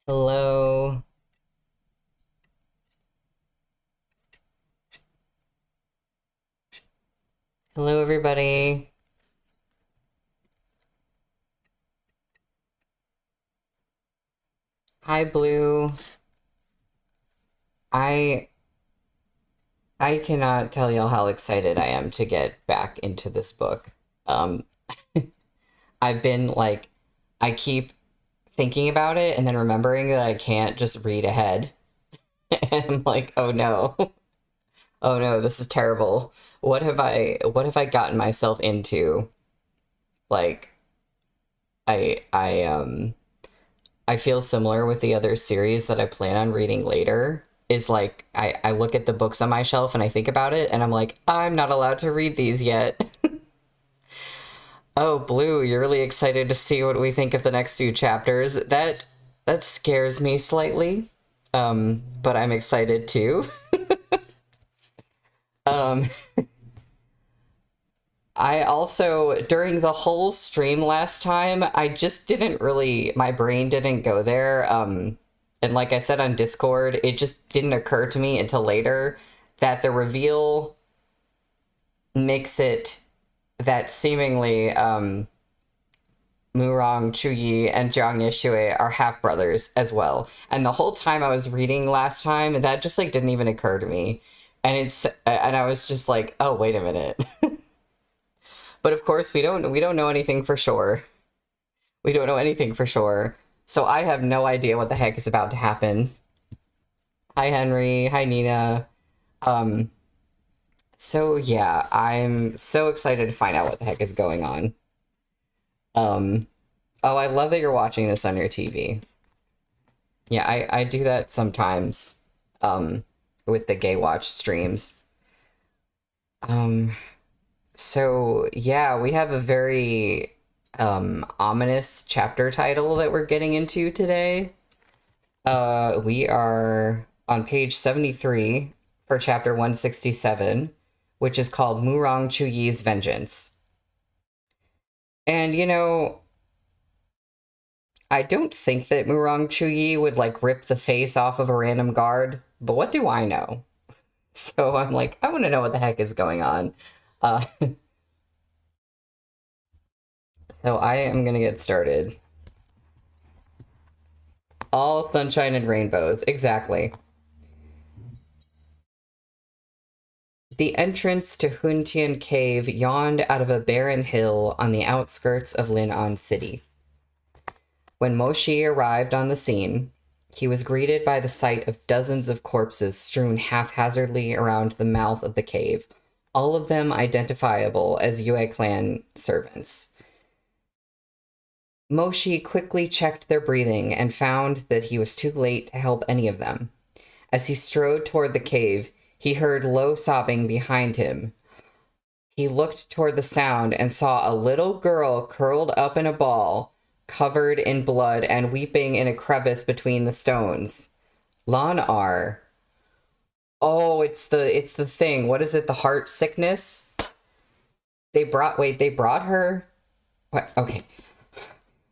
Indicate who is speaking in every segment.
Speaker 1: Hello. Hello, everybody. Hi, Blue. I I cannot tell y'all how excited I am to get back into this book. Um, I've been like, I keep thinking about it and then remembering that I can't just read ahead. And I'm like, oh no. Oh no, this is terrible. What have I gotten myself into? Like, I I feel similar with the other series that I plan on reading later. Is like I look at the books on my shelf and I think about it and I'm like, I'm not allowed to read these yet. Oh, Blue, you're really excited to see what we think of the next few chapters. That scares me slightly. But I'm excited too. Um, I also, during the whole stream last time, I just didn't really, my brain didn't go there. And like I said on Discord, it just didn't occur to me until later that the reveal makes it that seemingly Murong Chuyi and Jiang Yeshui are half brothers as well. And the whole time I was reading last time, that just like didn't even occur to me. And I was just like, oh, wait a minute. But of course, we don't know anything for sure. We don't know anything for sure. So I have no idea what the heck is about to happen. Hi, Henry. Hi, Nina. Um, so yeah, I'm so excited to find out what the heck is going on. Um, oh, I love that you're watching this on your TV. Yeah, I do that sometimes, with the Gay Watch streams. Um, so yeah, we have a very ominous chapter title that we're getting into today. We are on page 73 for chapter 167, which is called Murong Chuyi's Vengeance. And I don't think that Murong Chuyi would like rip the face off of a random guard, but what do I know? So I'm like, I want to know what the heck is going on. Uh, so I am gonna get started. All sunshine and rainbows, exactly. The entrance to Huntian Cave yawned out of a barren hill on the outskirts of Lin'an City. When Moshi arrived on the scene, he was greeted by the sight of dozens of corpses strewn haphazardly around the mouth of the cave, all of them identifiable as Yue clan servants. Moshi quickly checked their breathing and found that he was too late to help any of them. As he strode toward the cave, he heard low sobbing behind him. He looked toward the sound and saw a little girl curled up in a ball, covered in blood and weeping in a crevice between the stones. Lan-ar. Oh, it's the thing. What is it? The heart sickness? They brought her? What? Okay.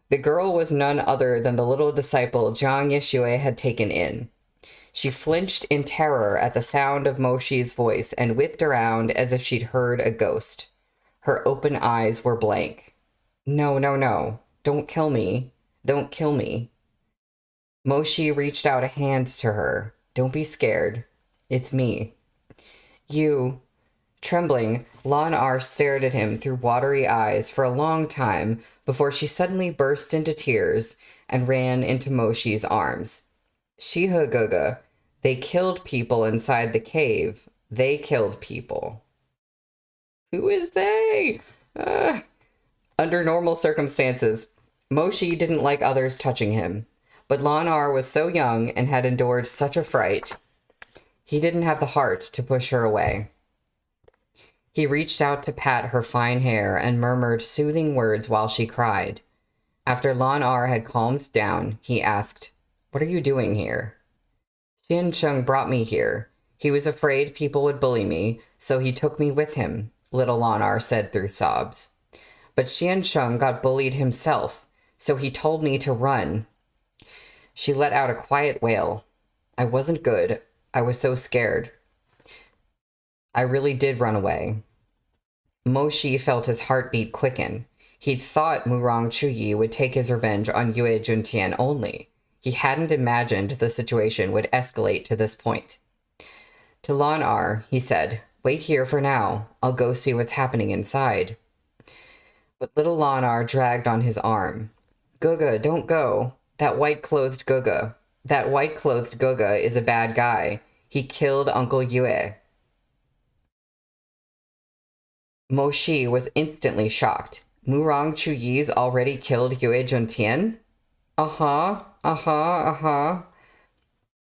Speaker 1: The girl was none other than the little disciple Jiang Yeshui had taken in. She flinched in terror at the sound of Moshi's voice and whipped around as if she'd heard a ghost. Her open eyes were blank. No, no, no. Don't kill me. Don't kill me. Moshi reached out a hand to her. Don't be scared. It's me. You. Trembling, Lan-ar stared at him through watery eyes for a long time before she suddenly burst into tears and ran into Moshi's arms. Shihagoga, they killed people inside the cave. They killed people. Who is they? Under normal circumstances, Moshi didn't like others touching him, but Lan-ar was so young and had endured such a fright. He didn't have the heart to push her away. He reached out to pat her fine hair and murmured soothing words while she cried. After Lan-ar had calmed down, he asked, "What are you doing here?" "Xiansheng brought me here. He was afraid people would bully me, so he took me with him," little Lan-ar said through sobs. "But Xiansheng got bullied himself, so he told me to run." She let out a quiet wail. I wasn't good. I was so scared. I really did run away. Moshi felt his heartbeat quicken. He'd thought Murong Chuyi would take his revenge on Yue Juntian only. He hadn't imagined the situation would escalate to this point. To Lan Er, he said, "Wait here for now. I'll go see what's happening inside." But little Lan Er dragged on his arm. "Goga, don't go. That white-clothed Goga is a bad guy. He killed Uncle Yue." Moshi was instantly shocked. Murong Chuyi's already killed Yue Juntian?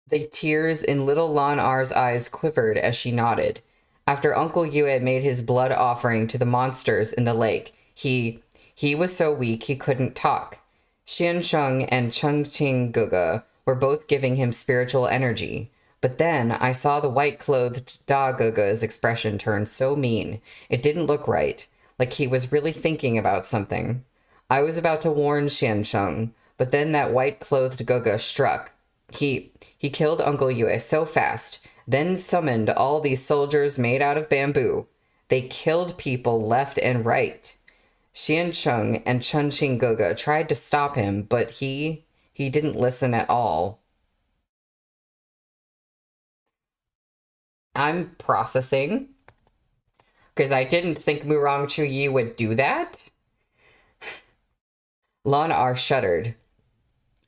Speaker 1: The tears in little Lan Er's eyes quivered as she nodded. After Uncle Yue made his blood offering to the monsters in the lake, he was so weak he couldn't talk. Xiansheng and Chengqing Guga were both giving him spiritual energy. But then I saw the white-clothed Da Guga's expression turn so mean. It didn't look right, like he was really thinking about something. I was about to warn Xiansheng, but then that white-clothed Guga struck. He killed Uncle Yue so fast, then summoned all these soldiers made out of bamboo. They killed people left and right. Xiansheng and Chengqing Guga tried to stop him, but he didn't listen at all. I'm processing, because I didn't think Murong Chuyi would do that. Lan Er shuddered.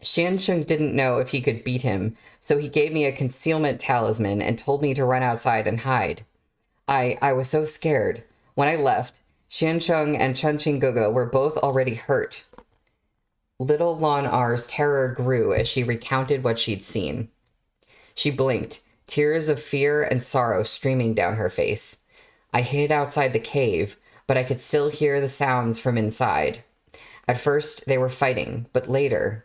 Speaker 1: Xiansheng didn't know if he could beat him, so he gave me a concealment talisman and told me to run outside and hide. I was so scared. When I left, Xiansheng and Chengqing Guga were both already hurt. Little Lan Er's terror grew as she recounted what she'd seen. She blinked, tears of fear and sorrow streaming down her face. I hid outside the cave, but I could still hear the sounds from inside. At first, they were fighting, but later...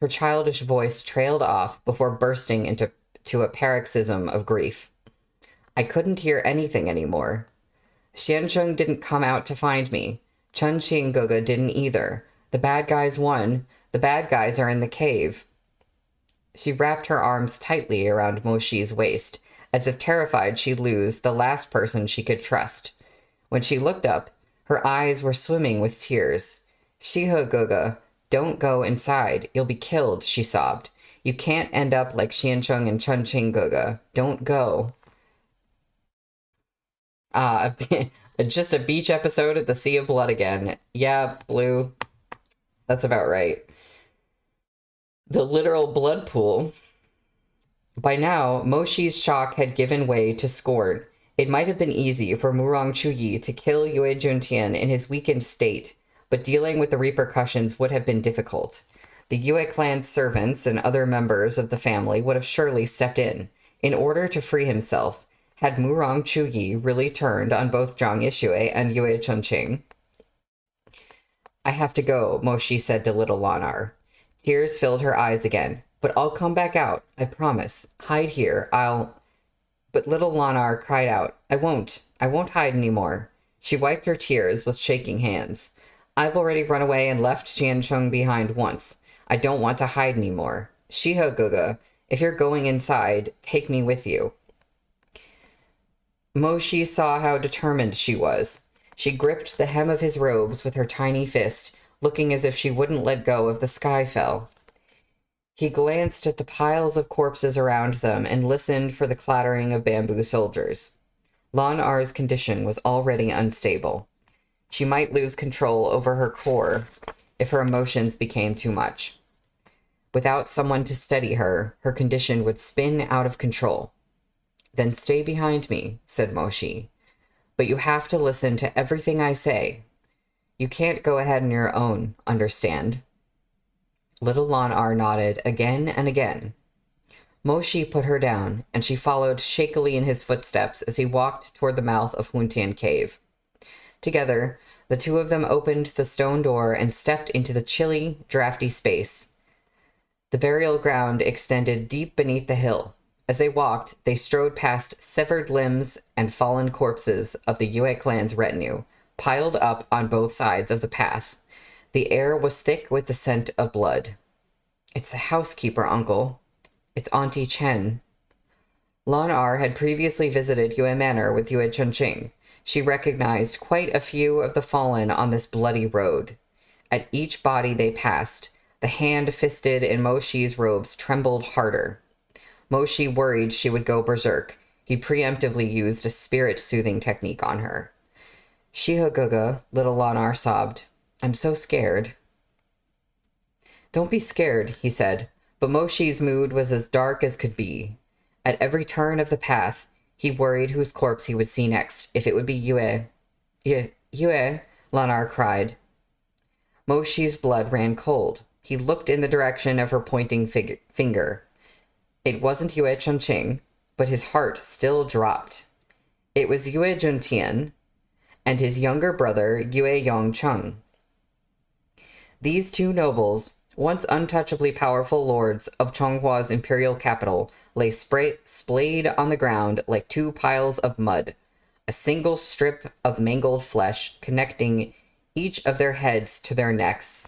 Speaker 1: Her childish voice trailed off before bursting into a paroxysm of grief. I couldn't hear anything anymore. Xiansheng didn't come out to find me. Chengqing Guga didn't either. The bad guys won. The bad guys are in the cave. She wrapped her arms tightly around Moshi's waist, as if terrified she'd lose the last person she could trust. When she looked up, her eyes were swimming with tears. "Shihe Guga, don't go inside. You'll be killed," she sobbed. "You can't end up like Xiansheng and Chengqing Guga. Don't go." Just a beach episode at the Sea of Blood again. Yeah, Blue. That's about right. The literal blood pool. By now, Moshi's shock had given way to scorn. It might have been easy for Murong Chuyi to kill Yue Juntian in his weakened state, but dealing with the repercussions would have been difficult. The Yue clan's servants and other members of the family would have surely stepped in order to free himself, had Murong Chuyi really turned on both Zhang Yixue and Yue Chunqing. "I have to go," Moshi said to little Lan Er. Tears filled her eyes again. "But I'll come back out, I promise. Hide here, But little Lan Er cried out, I won't hide anymore." She wiped her tears with shaking hands. "I've already run away and left Xiansheng behind once. I don't want to hide anymore. Shihe Guga, if you're going inside, take me with you." Moshi saw how determined she was. She gripped the hem of his robes with her tiny fist, looking as if she wouldn't let go of the Skyfell. He glanced at the piles of corpses around them and listened for the clattering of bamboo soldiers. Lan Er's condition was already unstable. She might lose control over her core if her emotions became too much. Without someone to steady her, her condition would spin out of control. "Then stay behind me," said Moshi. "But you have to listen to everything I say. You can't go ahead on your own, understand?" Little Lan Er nodded again and again. Moshi put her down, and she followed shakily in his footsteps as he walked toward the mouth of Huntian Cave. Together, the two of them opened the stone door and stepped into the chilly, drafty space. The burial ground extended deep beneath the hill. As they walked, they strode past severed limbs and fallen corpses of the Yue clan's retinue, piled up on both sides of the path. The air was thick with the scent of blood. It's the housekeeper, uncle. It's Auntie Chen. Lan Er had previously visited Yue Manor with Yue Chunqing. She recognized quite a few of the fallen on this bloody road. At each body they passed, the hand fisted in Mo Shi's robes trembled harder. Mo Shi worried she would go berserk. He preemptively used a spirit-soothing technique on her. Shihoguga, little Lan Er sobbed. I'm so scared. Don't be scared, he said, but Mo Shi's mood was as dark as could be. At every turn of the path, he worried whose corpse he would see next, if it would be Yue. Yue, Lan Er cried. Mo Shi's blood ran cold. He looked in the direction of her pointing finger. It wasn't Yue Chunqing, but his heart still dropped. It was Yue Juntian and his younger brother, Yue Yongcheng. These two nobles, once untouchably powerful lords of Chonghua's imperial capital, lay splayed on the ground like two piles of mud, a single strip of mangled flesh connecting each of their heads to their necks.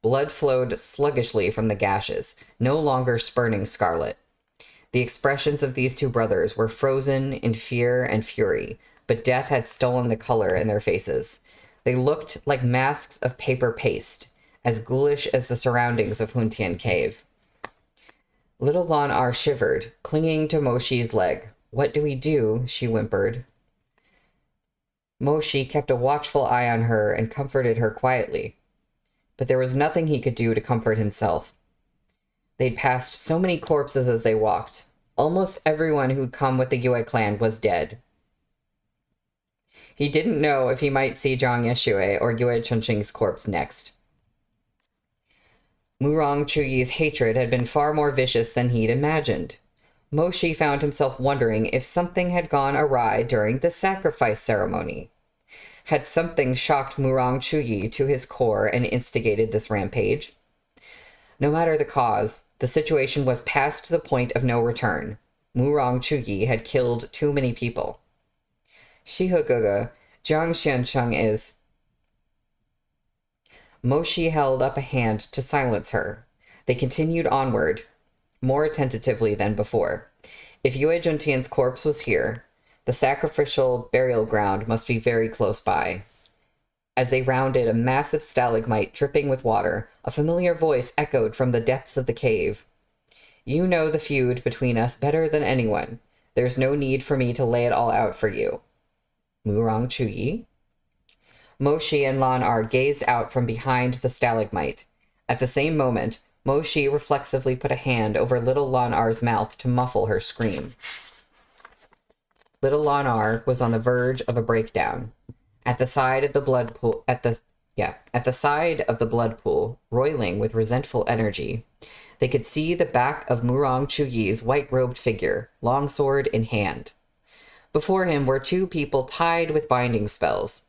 Speaker 1: Blood flowed sluggishly from the gashes, no longer spurting scarlet. The expressions of these two brothers were frozen in fear and fury, but death had stolen the color in their faces. They looked like masks of paper paste, as ghoulish as the surroundings of Huntian Cave. Little Lan Er shivered, clinging to Mo Shi's leg. What do we do? She whimpered. Mo Shi kept a watchful eye on her and comforted her quietly. But there was nothing he could do to comfort himself. They'd passed so many corpses as they walked. Almost everyone who'd come with the Yue clan was dead. He didn't know if he might see Zhang Yeshue or Yue Chunqing's corpse next. Murong Chuyi's hatred had been far more vicious than he'd imagined. Mo Shi found himself wondering if something had gone awry during the sacrifice ceremony. Had something shocked Murong Chuyi to his core and instigated this rampage? No matter the cause, the situation was past the point of no return. Murong Chuyi had killed too many people. Shihoguga, Zhang Xiancheng is... Mo Shi held up a hand to silence her. They continued onward, more tentatively than before. If Yue Juntian's corpse was here, the sacrificial burial ground must be very close by. As they rounded a massive stalagmite dripping with water, a familiar voice echoed from the depths of the cave. You know the feud between us better than anyone. There's no need for me to lay it all out for you. Murong Chuyi? Mo Shi and Lan Er gazed out from behind the stalagmite. At the same moment, Mo Shi reflexively put a hand over little Lan Er's mouth to muffle her scream. Little Lan Er was on the verge of a breakdown. At the side of the blood pool, roiling with resentful energy, they could see the back of Murong Chuyi's white-robed figure, longsword in hand. Before him were two people tied with binding spells.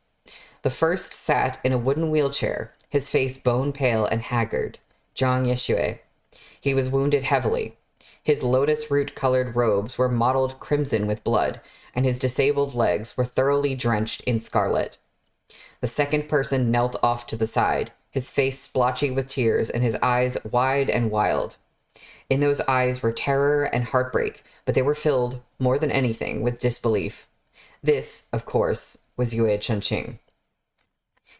Speaker 1: The first sat in a wooden wheelchair, his face bone-pale and haggard, Zhang Yeshue. He was wounded heavily. His lotus root-colored robes were mottled crimson with blood, and his disabled legs were thoroughly drenched in scarlet. The second person knelt off to the side, his face splotchy with tears and his eyes wide and wild. In those eyes were terror and heartbreak, but they were filled, more than anything, with disbelief. This, of course, was Yue Chunqing.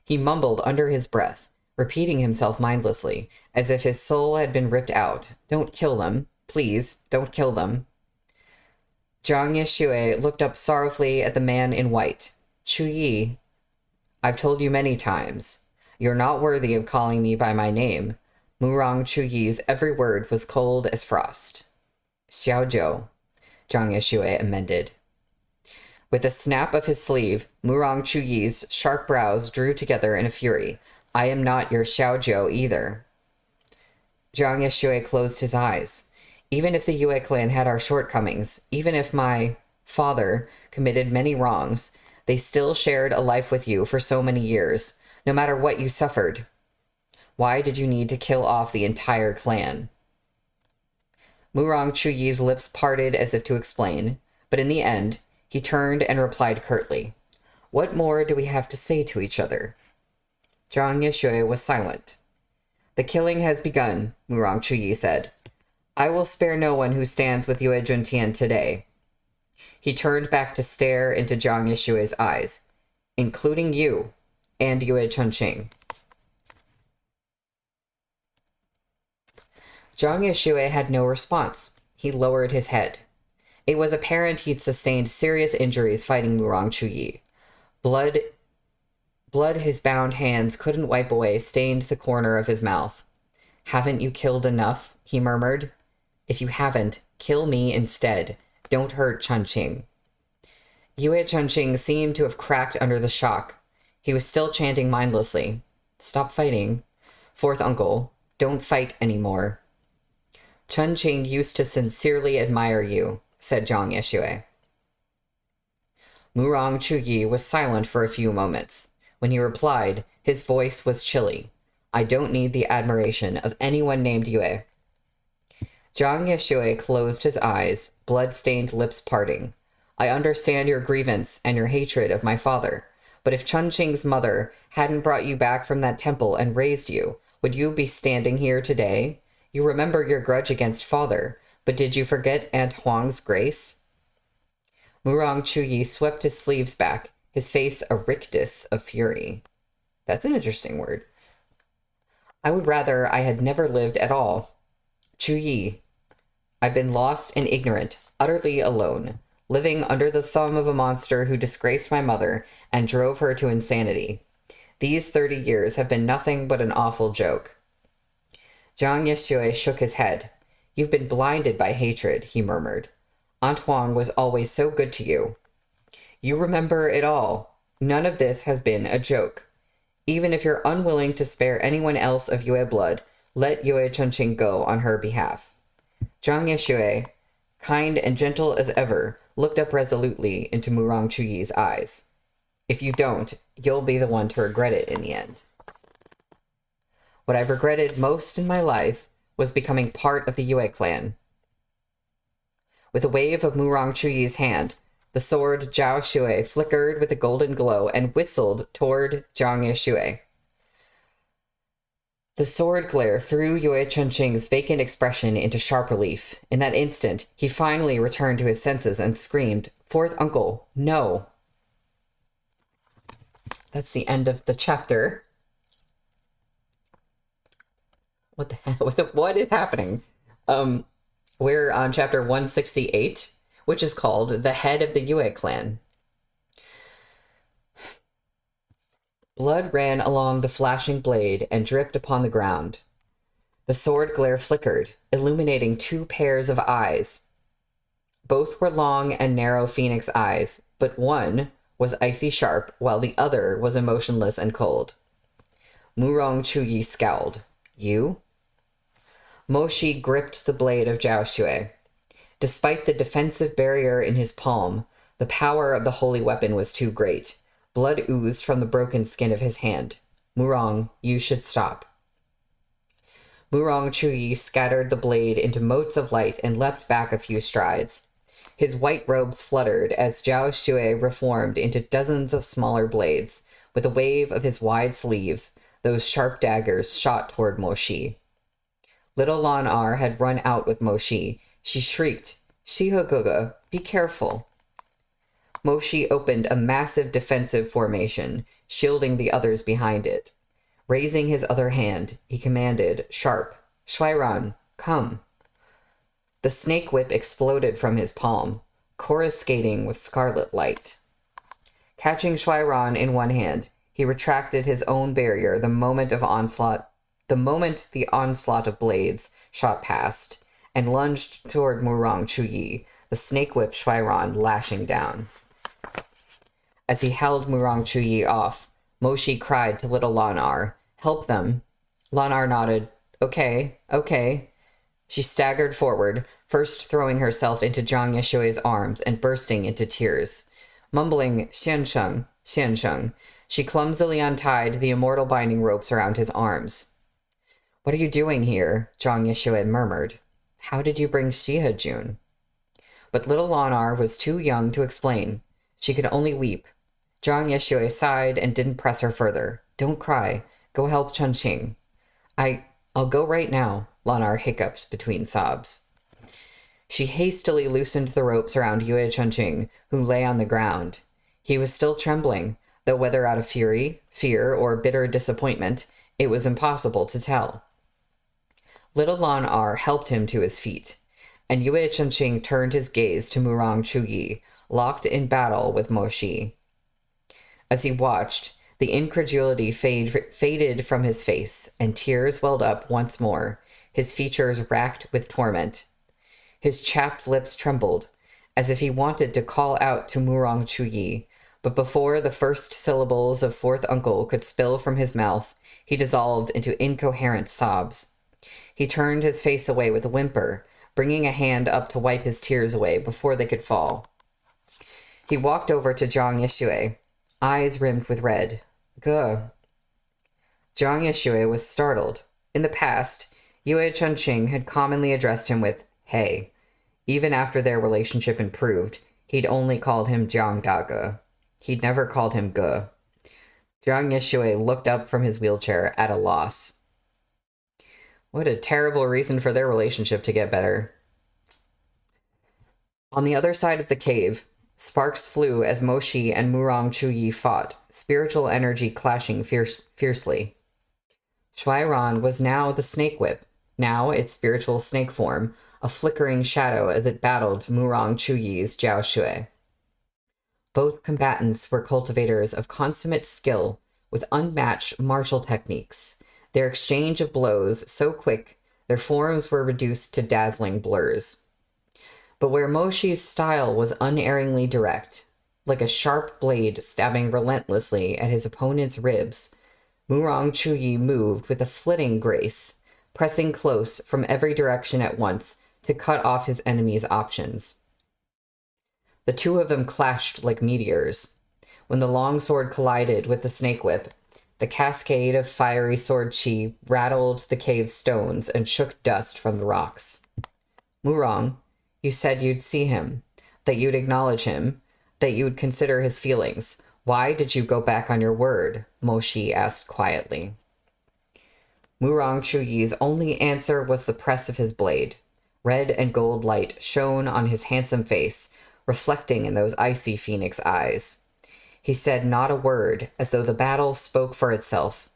Speaker 1: He mumbled under his breath, repeating himself mindlessly, as if his soul had been ripped out. Don't kill them. Please, don't kill them. Zhang Yeshue looked up sorrowfully at the man in white. Chuyi, I've told you many times. You're not worthy of calling me by my name. Murong Chuyi's every word was cold as frost. Xiaozhou, Zhang Yeshue amended. With a snap of his sleeve, Murong Chuyi's sharp brows drew together in a fury. I am not your Xiaozhou either. Zhang Yeshue closed his eyes. Even if the Yue clan had our shortcomings, even if my father committed many wrongs, they still shared a life with you for so many years, no matter what you suffered. Why did you need to kill off the entire clan? Murong Chuyi's lips parted as if to explain, but in the end, he turned and replied curtly, What more do we have to say to each other? Zhang Yeshue was silent. The killing has begun, Murong Chuyi said. I will spare no one who stands with Yue Juntian today. He turned back to stare into Jiang Yishue's eyes, including you and Yue Chunqing. Jiang Yishue had no response. He lowered his head. It was apparent he'd sustained serious injuries fighting Murong Chuyi. Blood his bound hands couldn't wipe away stained the corner of his mouth. Haven't you killed enough? He murmured. If you haven't, kill me instead. Don't hurt Chunqing. Yue Chunqing seemed to have cracked under the shock. He was still chanting mindlessly. Stop fighting. Fourth uncle, don't fight anymore. Chunqing used to sincerely admire you, said Jiang Yishue. Murong Chuyi was silent for a few moments. When he replied, his voice was chilly. I don't need the admiration of anyone named Yue. Jiang Yishue closed his eyes, blood-stained lips parting. I understand your grievance and your hatred of my father, but if Chunqing's mother hadn't brought you back from that temple and raised you, would you be standing here today? You remember your grudge against father, but did you forget Aunt Huang's grace? Murong Chuyi swept his sleeves back, his face a rictus of fury. That's an interesting word. I would rather I had never lived at all. Chuyi, I've been lost and ignorant, utterly alone, living under the thumb of a monster who disgraced my mother and drove her to insanity. These 30 years have been nothing but an awful joke. Jiang Yishue shook his head. You've been blinded by hatred, he murmured. Aunt Huang was always so good to you. You remember it all. None of this has been a joke. Even if you're unwilling to spare anyone else of Yue blood, let Yue Chunqing go on her behalf. Jiang Yishue, kind and gentle as ever, looked up resolutely into Murong Chuyi's eyes. If you don't, you'll be the one to regret it in the end. What I've regretted most in my life was becoming part of the Yue clan. With a wave of Murong Chuyi's hand, the sword Zhao Xue flickered with a golden glow and whistled toward Jiang Yishue. The sword glare threw Yue Chunqing's vacant expression into sharp relief. In that instant, he finally returned to his senses and screamed, Fourth uncle, no! That's the end of the chapter. What the hell? What is happening? We're on chapter 168, which is called The Head of the Yue Clan. Blood ran along the flashing blade and dripped upon the ground. The sword glare flickered, illuminating 2 pairs of eyes. Both were long and narrow phoenix eyes, but one was icy sharp, while the other was emotionless and cold. Murong Chuyi scowled. You? Moshi gripped the blade of Zhao Xue. Despite the defensive barrier in his palm, the power of the holy weapon was too great. Blood oozed from the broken skin of his hand. Murong, you should stop. Murong Chuyi scattered the blade into motes of light and leapt back a few strides. His white robes fluttered as Zhao Xue reformed into dozens of smaller blades. With a wave of his wide sleeves, those sharp daggers shot toward Moshi. Little Lan Er had run out with Moshi. She shrieked, Shihoguga, be careful. Moshi opened a massive defensive formation, shielding the others behind it. Raising his other hand, he commanded, sharp, Shuairan, come. The snake whip exploded from his palm, coruscating with scarlet light. Catching Shuairan in one hand, he retracted his own barrier the moment the onslaught of blades shot past, and lunged toward Murong Chuyi, the snake whip Shuairan lashing down. As he held Murong Chuyi off, Moshi cried to little Lan Er, help them. Lan Er nodded. Okay. She staggered forward, first throwing herself into Jiang Yishue's arms and bursting into tears. Mumbling, Xiansheng, she clumsily untied the immortal binding ropes around his arms. What are you doing here? Jiang Yishue murmured. How did you bring Shihajun? But little Lan Er was too young to explain. She could only weep. Jiang Yishue sighed and didn't press her further. Don't cry. Go help Chunqing. I'll go right now, Lanar hiccuped between sobs. She hastily loosened the ropes around Yue Chunqing, who lay on the ground. He was still trembling, though whether out of fury, fear, or bitter disappointment, it was impossible to tell. Little Lanar helped him to his feet, and Yue Chunqing turned his gaze to Murong Chuyi, locked in battle with Mo Shi. As he watched, the incredulity faded from his face, and tears welled up once more, his features racked with torment. His chapped lips trembled, as if he wanted to call out to Murong Chuyi, but before the first syllables of Fourth Uncle could spill from his mouth, he dissolved into incoherent sobs. He turned his face away with a whimper, bringing a hand up to wipe his tears away before they could fall. He walked over to Zhang Yixue, eyes rimmed with red. Guh. Zhang Yixue was startled. In the past, Yue Chunqing had commonly addressed him with hey. Even after their relationship improved, he'd only called him Jiang Dage. He'd never called him Ge. Zhang Yixue looked up from his wheelchair at a loss. What a terrible reason for their relationship to get better. On the other side of the cave, sparks flew as Mo Shi and Murong Chuyi fought, spiritual energy clashing fiercely. Shuairan was now the snake whip, now its spiritual snake form, a flickering shadow as it battled Murong Chuyi's Jiao Shui. Both combatants were cultivators of consummate skill with unmatched martial techniques, their exchange of blows so quick their forms were reduced to dazzling blurs. But where Mo Shi's style was unerringly direct, like a sharp blade stabbing relentlessly at his opponent's ribs, Murong Chuyi moved with a flitting grace, pressing close from every direction at once to cut off his enemy's options. The two of them clashed like meteors. When the longsword collided with the snake whip, the cascade of fiery sword chi rattled the cave's stones and shook dust from the rocks. Murong, you said you'd see him, that you'd acknowledge him, that you would consider his feelings. Why did you go back on your word? Mo Shi asked quietly. Murong Chuyi's only answer was the press of his blade. Red and gold light shone on his handsome face, reflecting in those icy phoenix eyes. He said not a word, as though the battle spoke for itself.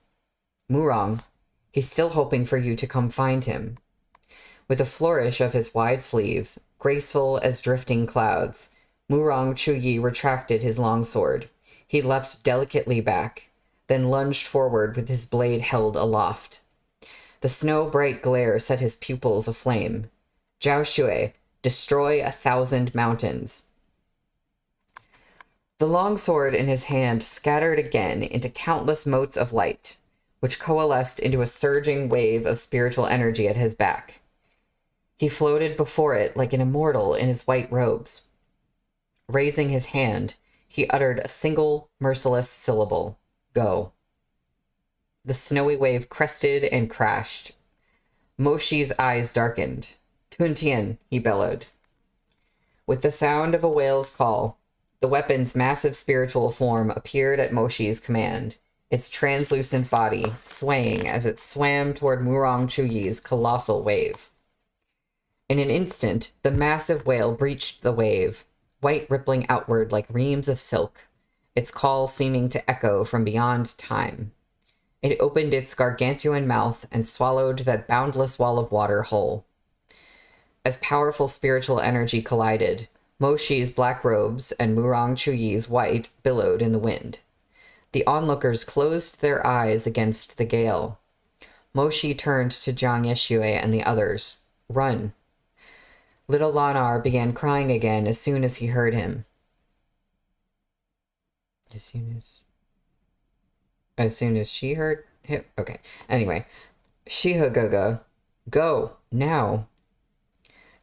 Speaker 1: Murong, he's still hoping for you to come find him. With a flourish of his wide sleeves, graceful as drifting clouds, Murong Chuyi retracted his longsword. He leapt delicately back, then lunged forward with his blade held aloft. The snow-bright glare set his pupils aflame. Jiao Shui, destroy 1,000 mountains. The longsword in his hand scattered again into countless motes of light, which coalesced into a surging wave of spiritual energy at his back. He floated before it like an immortal in his white robes. Raising his hand, he uttered a single, merciless syllable. Go. The snowy wave crested and crashed. Mo Shi's eyes darkened. Tuntien, he bellowed. With the sound of a whale's call, the weapon's massive spiritual form appeared at Mo Shi's command, its translucent body swaying as it swam toward Murong Chuyi's colossal wave. In an instant, the massive whale breached the wave, white rippling outward like reams of silk, its call seeming to echo from beyond time. It opened its gargantuan mouth and swallowed that boundless wall of water whole. As powerful spiritual energy collided, Mo Shi's black robes and Murong Chuyi's white billowed in the wind. The onlookers closed their eyes against the gale. Mo Shi turned to Zhang Yixue and the others. Run. Little Lanar began crying again as soon as he heard him. As soon as she heard him? Okay. Anyway. Shihagoga. Go. Now.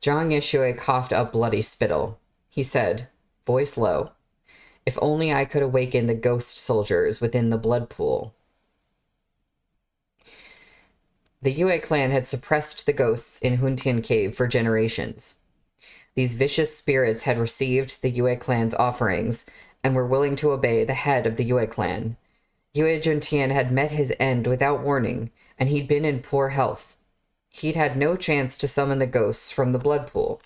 Speaker 1: Zhang Yixue coughed up bloody spittle. He said, voice low, if only I could awaken the ghost soldiers within the blood pool. The Yue clan had suppressed the ghosts in Huntian Cave for generations. These vicious spirits had received the Yue clan's offerings and were willing to obey the head of the Yue clan. Yue Juntian had met his end without warning, and he'd been in poor health. He'd had no chance to summon the ghosts from the blood pool.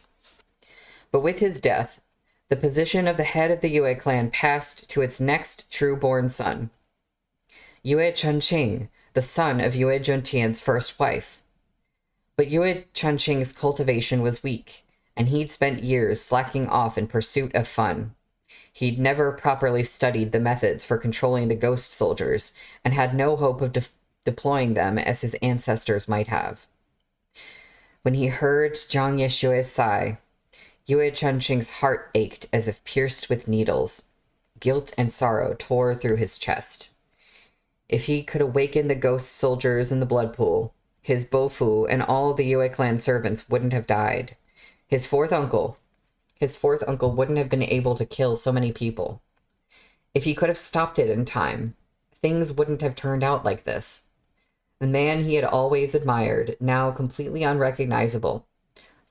Speaker 1: But with his death, the position of the head of the Yue clan passed to its next true-born son, Yue Chunqing, the son of Yue Juntian's first wife. But Yue Chunqing's cultivation was weak, and he'd spent years slacking off in pursuit of fun. He'd never properly studied the methods for controlling the ghost soldiers, and had no hope of deploying them as his ancestors might have. When he heard Zhang Yeshue's sigh, Yue Chunqing's heart ached as if pierced with needles. Guilt and sorrow tore through his chest. If he could awaken the ghost soldiers in the blood pool, his Bofu and all the Yue clan servants wouldn't have died. His fourth uncle wouldn't have been able to kill so many people. If he could have stopped it in time, things wouldn't have turned out like this. The man he had always admired, now completely unrecognizable,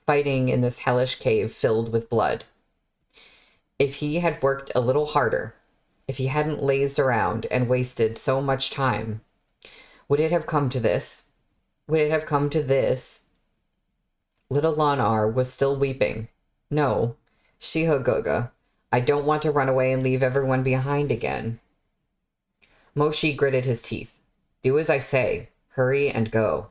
Speaker 1: fighting in this hellish cave filled with blood. If he had worked a little harder, if he hadn't lazed around and wasted so much time, would it have come to this? Would it have come to this? Little Lanar was still weeping. No, Shihogoga, I don't want to run away and leave everyone behind again. Moshi gritted his teeth. Do as I say. Hurry and go.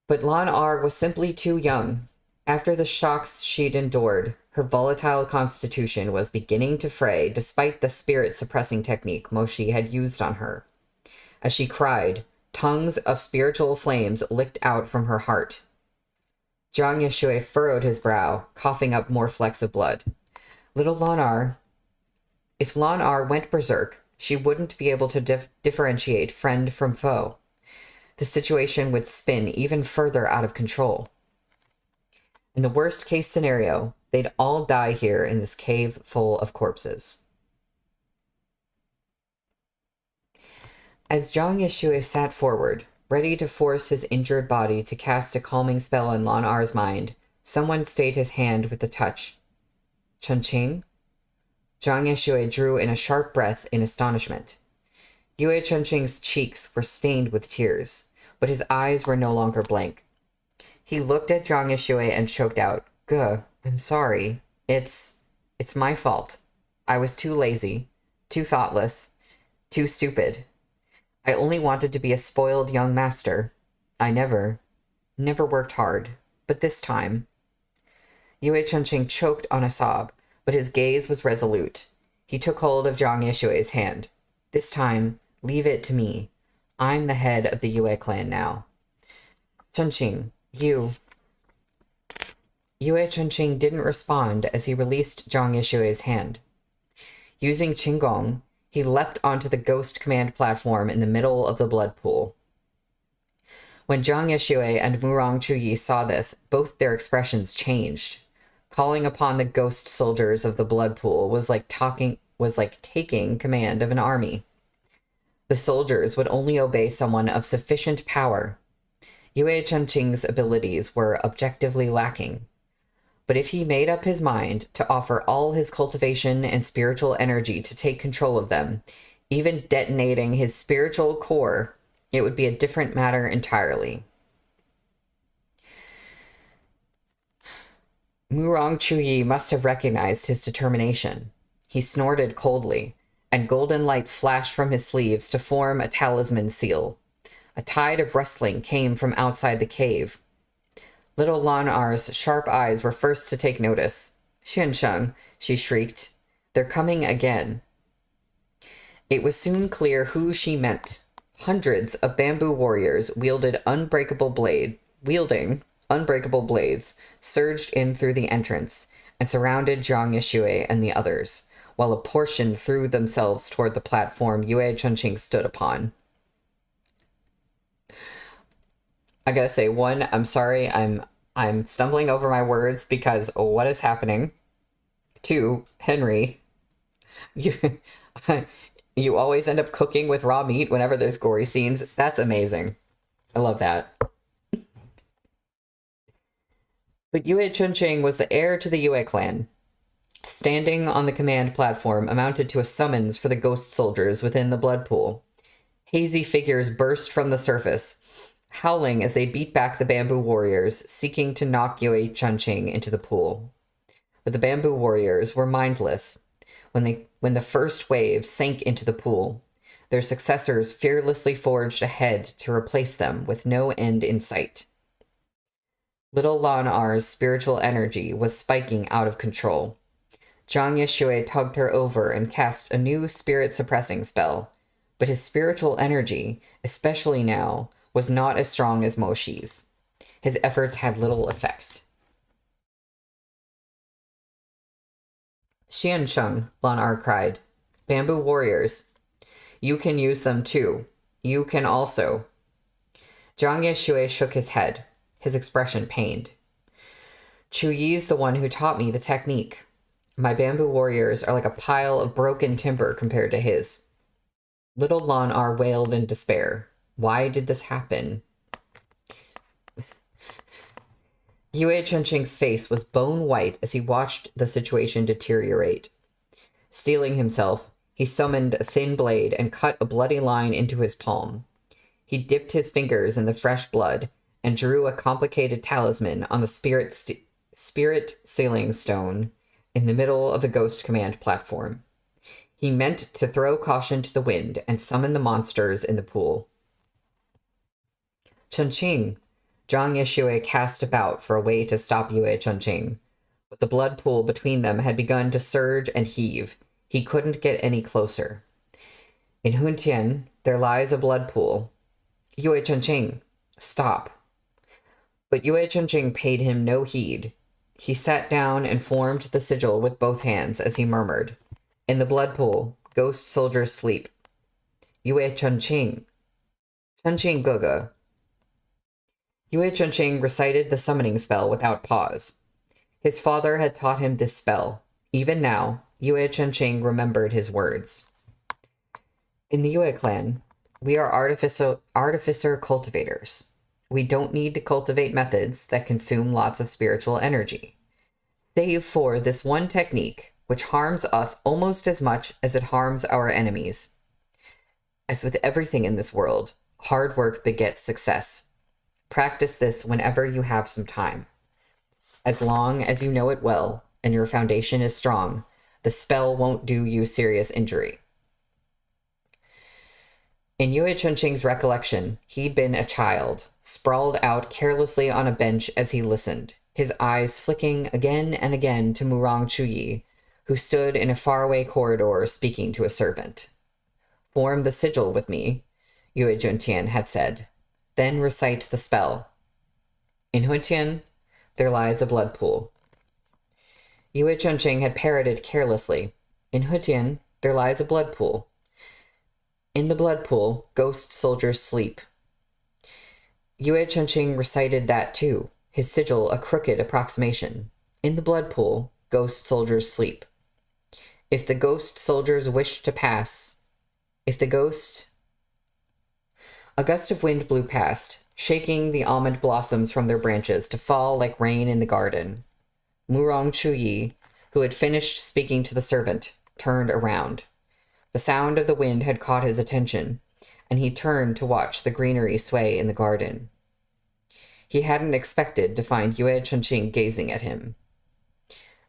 Speaker 1: But Lanar was simply too young. After the shocks she'd endured, her volatile constitution was beginning to fray despite the spirit-suppressing technique Moshi had used on her. As she cried, tongues of spiritual flames licked out from her heart. Zhang Yeshue furrowed his brow, coughing up more flecks of blood. Little Lanar... If Lanar went berserk, she wouldn't be able to differentiate friend from foe. The situation would spin even further out of control. In the worst-case scenario, they'd all die here in this cave full of corpses. As Zhang Yeshue sat forward, ready to force his injured body to cast a calming spell on Lanar's mind, someone stayed his hand with a touch. Chunqing? Zhang Yeshue drew in a sharp breath in astonishment. Yue Chunqing's cheeks were stained with tears, but his eyes were no longer blank. He looked at Zhang Yeshue and choked out, "Guh, I'm sorry. It's my fault. I was too lazy, too thoughtless, too stupid. I only wanted to be a spoiled young master. I never worked hard. But this time..." Yue Chunqing choked on a sob, but his gaze was resolute. He took hold of Zhang Yeshue's hand. "This time, leave it to me. I'm the head of the Yue clan now." Chunqing, Yue Chunqing didn't respond as he released Zhang Yeshue's hand. Using Qinggong, he leapt onto the ghost command platform in the middle of the blood pool. When Zhang Yeshue and Murong Chuyi saw this, both their expressions changed. Calling upon the ghost soldiers of the blood pool was like taking command of an army. The soldiers would only obey someone of sufficient power. Yue Chunqing's abilities were objectively lacking. But if he made up his mind to offer all his cultivation and spiritual energy to take control of them, even detonating his spiritual core, it would be a different matter entirely. Murong Chuyi must have recognized his determination. He snorted coldly, and golden light flashed from his sleeves to form a talisman seal. A tide of rustling came from outside the cave. Little Lanar's sharp eyes were first to take notice. "Xiansheng," she shrieked. "They're coming again." It was soon clear who she meant. Hundreds of bamboo warriors wielding unbreakable blades, surged in through the entrance and surrounded Zhang Yeshue and the others, while a portion threw themselves toward the platform Yue Chunqing stood upon. I gotta say, one, I'm sorry, I'm stumbling over my words because what is happening? Two, Henry, you always end up cooking with raw meat whenever there's gory scenes. That's amazing. I love that. But Yue Chunqing was the heir to the Yue clan. Standing on the command platform amounted to a summons for the ghost soldiers within the blood pool. Hazy figures burst from the surface, howling as they beat back the bamboo warriors, seeking to knock Yue Chunqing into the pool. But the bamboo warriors were mindless. When the first wave sank into the pool, their successors fearlessly forged ahead to replace them with no end in sight. Little Lan R's spiritual energy was spiking out of control. Zhang Yeshui tugged her over and cast a new spirit-suppressing spell, but his spiritual energy, especially now, was not as strong as Mo Xi's. His efforts had little effect. Xiansheng, Lan R cried. Bamboo warriors. You can use them too. You can also. Zhang Yeshui shook his head, his expression pained. Chu Yi's the one who taught me the technique. My bamboo warriors are like a pile of broken timber compared to his. Little Lan R wailed in despair. Why did this happen? Yue Chunqing's face was bone white as he watched the situation deteriorate. Steeling himself, he summoned a thin blade and cut a bloody line into his palm. He dipped his fingers in the fresh blood and drew a complicated talisman on the spirit sealing stone in the middle of the Ghost Command platform. He meant to throw caution to the wind and summon the monsters in the pool. Chunqing, Zhang Yeshui cast about for a way to stop Yue Chunqing, but the blood pool between them had begun to surge and heave. He couldn't get any closer. In Huntian, there lies a blood pool. Yue Chunqing, stop. But Yue Chunqing paid him no heed. He sat down and formed the sigil with both hands as he murmured, in the blood pool, ghost soldiers sleep. Yue Chunqing. Chunqing Guge. Yue Chunqing recited the summoning spell without pause. His father had taught him this spell. Even now, Yue Chunqing remembered his words. In the Yue clan, we are artificer cultivators. We don't need to cultivate methods that consume lots of spiritual energy. Save for this one technique, which harms us almost as much as it harms our enemies. As with everything in this world, hard work begets success. Practice this whenever you have some time. As long as you know it well and your foundation is strong, the spell won't do you serious injury. In Yue Chunqing's recollection, he'd been a child, sprawled out carelessly on a bench as he listened, his eyes flicking again and again to Murong Chuyi, who stood in a faraway corridor speaking to a servant. Form the sigil with me, Yue Juntian had said. Then recite the spell. In Huntian, there lies a blood pool. Yue Chunqing had parroted carelessly. In Huntian, there lies a blood pool. In the blood pool, ghost soldiers sleep. Yue Chunqing recited that too, his sigil a crooked approximation. In the blood pool, ghost soldiers sleep. If the ghost soldiers wish to pass, A gust of wind blew past, shaking the almond blossoms from their branches to fall like rain in the garden. Murong Chuyi, who had finished speaking to the servant, turned around. The sound of the wind had caught his attention, and he turned to watch the greenery sway in the garden. He hadn't expected to find Yue Chunqing gazing at him.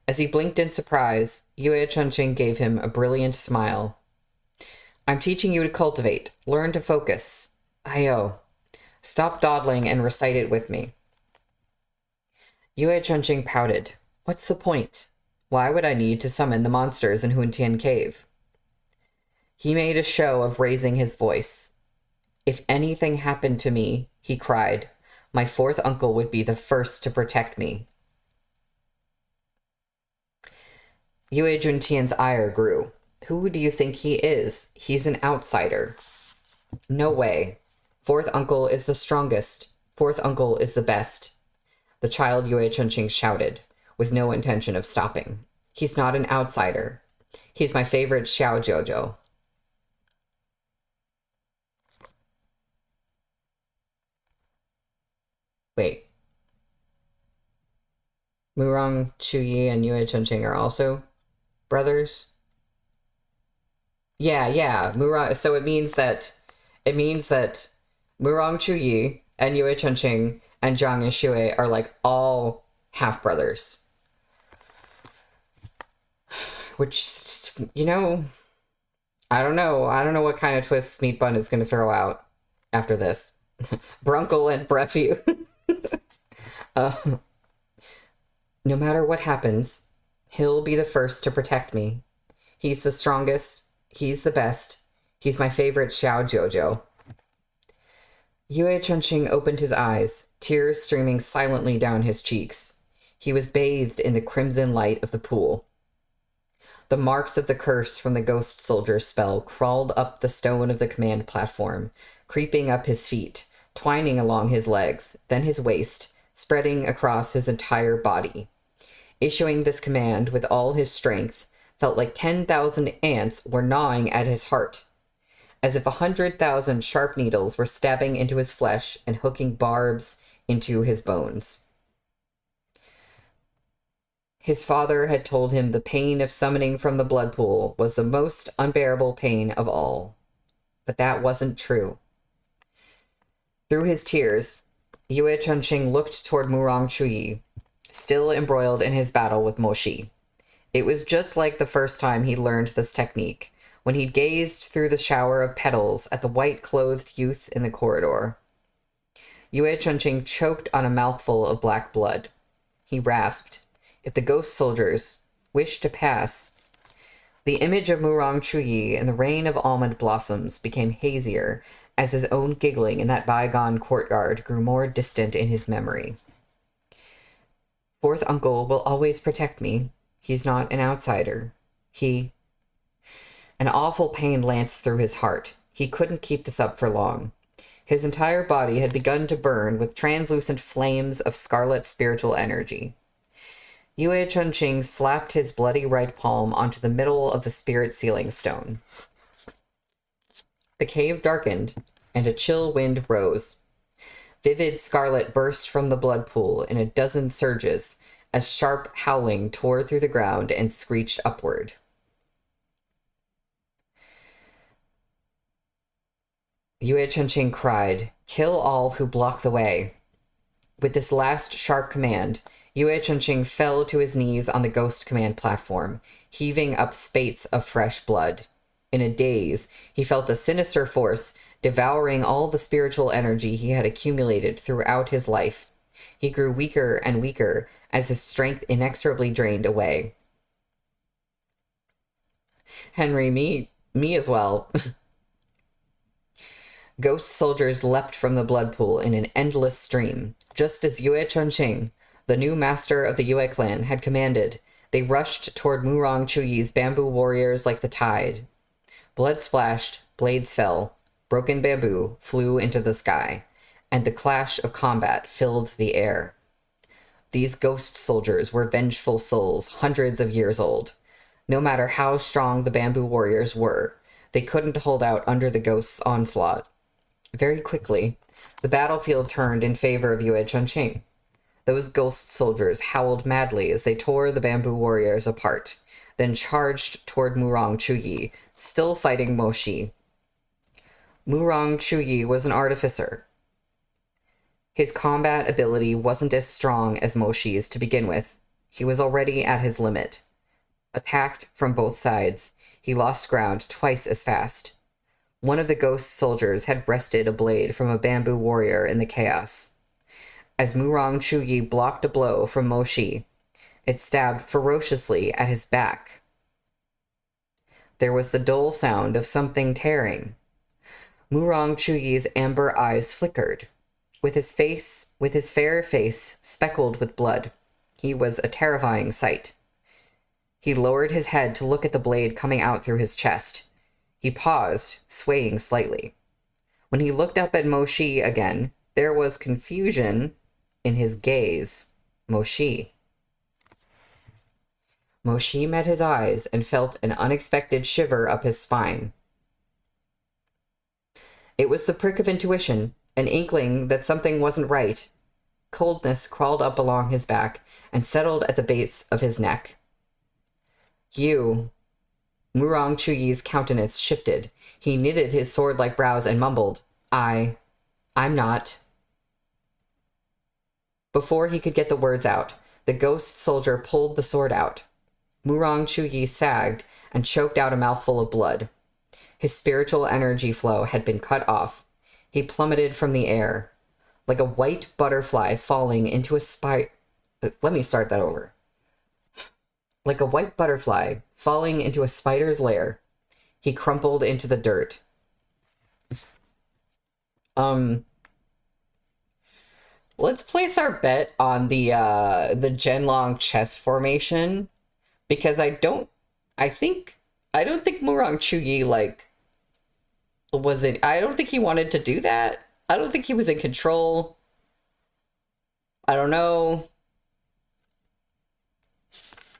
Speaker 1: As he blinked in surprise, Yue Chunqing gave him a brilliant smile. I'm teaching you to cultivate. Learn to focus. Ayo. Stop dawdling and recite it with me. Yue Chunqing pouted. What's the point? Why would I need to summon the monsters in Huntian Cave? He made a show of raising his voice. If anything happened to me, he cried, my fourth uncle would be the first to protect me. Yue Juntian's ire grew. Who do you think he is? He's an outsider. No way. Fourth uncle is the strongest. Fourth uncle is the best. The child Yue Chunqing shouted, with no intention of stopping. He's not an outsider. He's my favorite Xiao Jojo. Wait. Murong Chuyi and Yue Chunqing are also brothers? Yeah. Murong, so it means that It means that Murong Chuyi and Yue Chunqing and Zhang Yixue are like all half-brothers. Which, you know, I don't know. I don't know what kind of twists Meat Bun is going to throw out after this. Brunkle and Brephew. No matter what happens, he'll be the first to protect me. He's the strongest. He's the best. He's my favorite Xiao Jojo. Yue Chunqing opened his eyes, tears streaming silently down his cheeks. He was bathed in the crimson light of the pool. The marks of the curse from the ghost soldier's spell crawled up the stone of the command platform, creeping up his feet, twining along his legs, then his waist, spreading across his entire body. Issuing this command with all his strength felt like 10,000 ants were gnawing at his heart, as if 100,000 sharp needles were stabbing into his flesh and hooking barbs into his bones. His father had told him the pain of summoning from the blood pool was the most unbearable pain of all. But that wasn't true. Through his tears, Yue Chunqing looked toward Murong Chuyi, still embroiled in his battle with Mo Shi. It was just like the first time he learned this technique, when he gazed through the shower of petals at the white-clothed youth in the corridor. Yue Chunqing choked on a mouthful of black blood. He rasped, "If the ghost soldiers wish to pass..." The image of Murong Chuyi in the rain of almond blossoms became hazier as his own giggling in that bygone courtyard grew more distant in his memory. Fourth uncle will always protect me. He's not an outsider. An awful pain lanced through his heart. He couldn't keep this up for long. His entire body had begun to burn with translucent flames of scarlet spiritual energy. Yue Chunqing slapped his bloody right palm onto the middle of the spirit sealing stone. The cave darkened, and a chill wind rose. Vivid scarlet burst from the blood pool in a dozen surges as sharp howling tore through the ground and screeched upward. Yue Chunqing cried, "Kill all who block the way." With this last sharp command, Yue Chunqing fell to his knees on the ghost command platform, heaving up spates of fresh blood. In a daze, he felt a sinister force devouring all the spiritual energy he had accumulated throughout his life. He grew weaker and weaker as his strength inexorably drained away. Henry, me as well. Ghost soldiers leapt from the blood pool in an endless stream. Just as Yue Chunqing, the new master of the Yue clan, had commanded, they rushed toward Murong Chuyi's bamboo warriors like the tide. Blood splashed, blades fell, broken bamboo flew into the sky, and the clash of combat filled the air. These ghost soldiers were vengeful souls, hundreds of years old. No matter how strong the bamboo warriors were, they couldn't hold out under the ghost's onslaught. Very quickly, the battlefield turned in favor of Yue Chunqing. Those ghost soldiers howled madly as they tore the bamboo warriors apart, then charged toward Murong Chuyi, still fighting Mo Shi. Murong Chuyi was an artificer. His combat ability wasn't as strong as Mo Shi's to begin with. He was already at his limit. Attacked from both sides, he lost ground twice as fast. One of the ghost soldiers had wrested a blade from a bamboo warrior in the chaos. As Murong Chuyi blocked a blow from Mo Shi, it stabbed ferociously at his back. There was the dull sound of something tearing. Murong Chuyi's amber eyes flickered. With his fair face speckled with blood, he was a terrifying sight. He lowered his head to look at the blade coming out through his chest. He paused, swaying slightly. When he looked up at Mo Shi again, there was confusion in his gaze. Mo Shi met his eyes and felt an unexpected shiver up his spine. It was the prick of intuition, an inkling that something wasn't right. Coldness crawled up along his back and settled at the base of his neck. You Murong Chuyi's countenance shifted. He knitted his sword-like brows and mumbled, I'm not. Before he could get the words out, the ghost soldier pulled the sword out. Murong Chuyi sagged and choked out a mouthful of blood. His spiritual energy flow had been cut off. He plummeted from the air, like a white butterfly falling into a spider. Let me start that over. Like a white butterfly falling into a spider's lair, he crumpled into the dirt. Let's place our bet on the Genlong chess formation, because I don't think Murong Chuyi, like, I don't think he wanted to do that. I don't think he was in control. I don't know.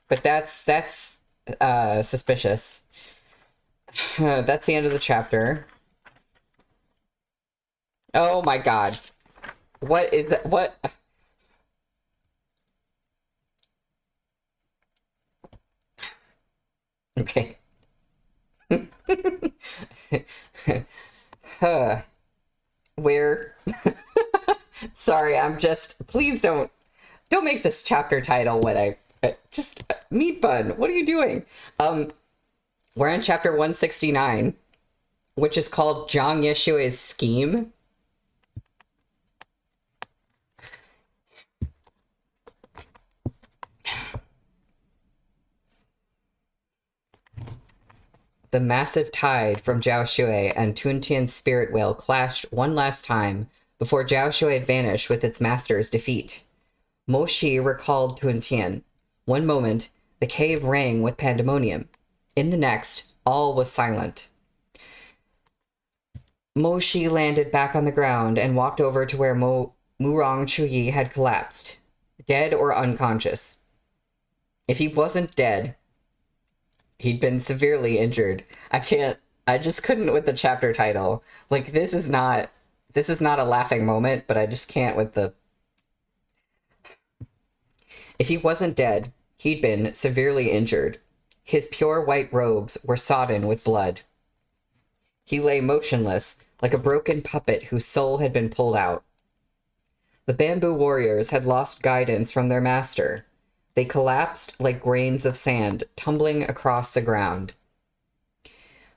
Speaker 1: But that's suspicious. That's the end of the chapter. Oh my god. What is that? What? Okay. Where? Sorry, please don't make this chapter title what I Meat Bun, what are you doing? We're in chapter 169, which is called Zhang Yeshui's Scheme. The massive tide from Zhao Shui and Tuntian's spirit whale clashed one last time before Zhao Shui vanished with its master's defeat. Mo Shi recalled Tuntian. One moment, the cave rang with pandemonium. In the next, all was silent. Mo Shi landed back on the ground and walked over to where Murong Chuyi had collapsed, dead or unconscious. If he wasn't dead, he'd been severely injured. I just couldn't with the chapter title. Like, this is not a laughing moment, but I just can't with the... If he wasn't dead, he'd been severely injured. His pure white robes were sodden with blood. He lay motionless, like a broken puppet whose soul had been pulled out. The bamboo warriors had lost guidance from their master. They collapsed like grains of sand, tumbling across the ground.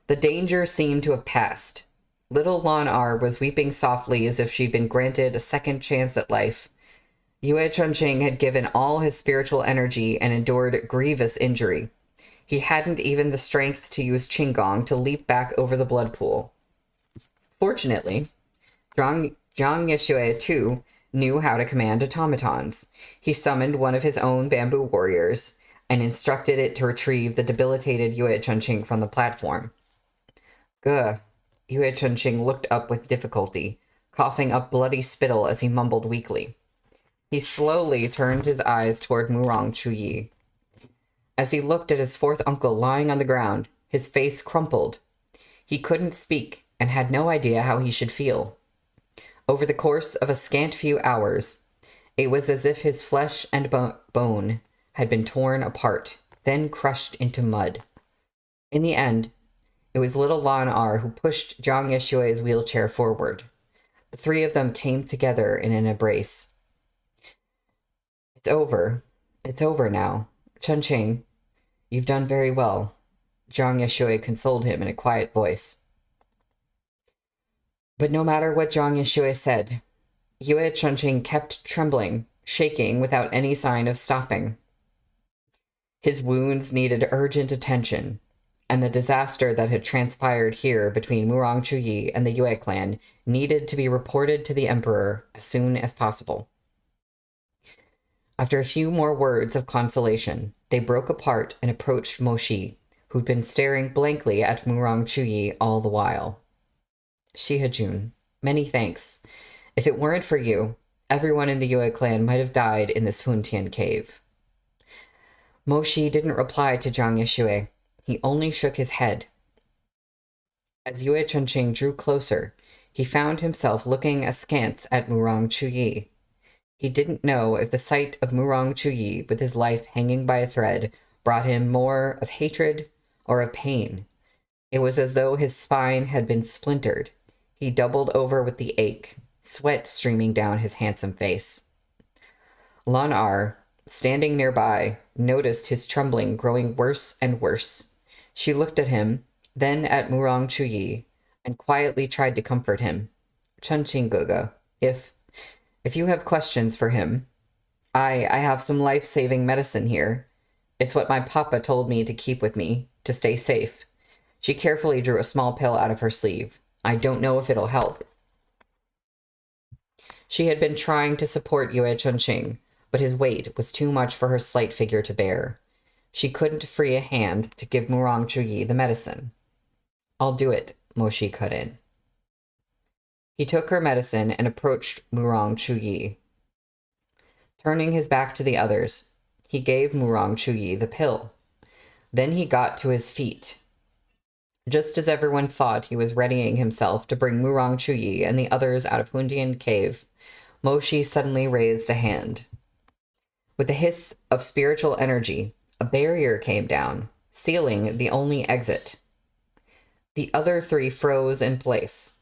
Speaker 1: The danger seemed to have passed. Little Lan Er was weeping softly as if she'd been granted a second chance at life. Yue Chunqing had given all his spiritual energy and endured grievous injury. He hadn't even the strength to use Qinggong to leap back over the blood pool. Fortunately, Zhang Yeshui, too, knew how to command automatons. He summoned one of his own bamboo warriors and instructed it to retrieve the debilitated Yue Chunqing from the platform. Gah! Yue Chunqing looked up with difficulty, coughing up bloody spittle as he mumbled weakly. He slowly turned his eyes toward Murong Chuyi. As he looked at his fourth uncle lying on the ground, his face crumpled. He couldn't speak and had no idea how he should feel. Over the course of a scant few hours, it was as if his flesh and bone had been torn apart, then crushed into mud. In the end, it was little Lan Er who pushed Zhang Yeshui's wheelchair forward. The three of them came together in an embrace. It's over. It's over now. Chunqing, you've done very well. Zhang Yeshui consoled him in a quiet voice. But no matter what Zhang Yeshui said, Yue Chunqing kept trembling, shaking without any sign of stopping. His wounds needed urgent attention, and the disaster that had transpired here between Murong Chuyi and the Yue clan needed to be reported to the emperor as soon as possible. After a few more words of consolation, they broke apart and approached Mo Shi, who'd been staring blankly at Murong Chuyi all the while. Shihajun, many thanks. If it weren't for you, everyone in the Yue clan might have died in this Funtian cave. Mo Shi didn't reply to Zhang Yeshui. He only shook his head. As Yue Chunqing drew closer, he found himself looking askance at Murong Chuyi. He didn't know if the sight of Murong Chuyi with his life hanging by a thread brought him more of hatred, or of pain. It was as though his spine had been splintered. He doubled over with the ache, sweat streaming down his handsome face. Lan-ar, standing nearby, noticed his trembling growing worse and worse. She looked at him, then at Murong Chuyi, and quietly tried to comfort him. Chunching-guga, if you have questions for him, I have some life-saving medicine here. It's what my papa told me to keep with me, to stay safe. She carefully drew a small pill out of her sleeve. I don't know if it'll help. She had been trying to support Yue Chunqing, but his weight was too much for her slight figure to bear. She couldn't free a hand to give Murong Chuyi the medicine. I'll do it, Moshi cut in. He took her medicine and approached Murong Chuyi. Turning his back to the others, he gave Murong Chuyi the pill. Then he got to his feet. Just as everyone thought he was readying himself to bring Murong Chuyi and the others out of Hundian Cave, Moshi suddenly raised a hand. With a hiss of spiritual energy, a barrier came down, sealing the only exit. The other three froze in place.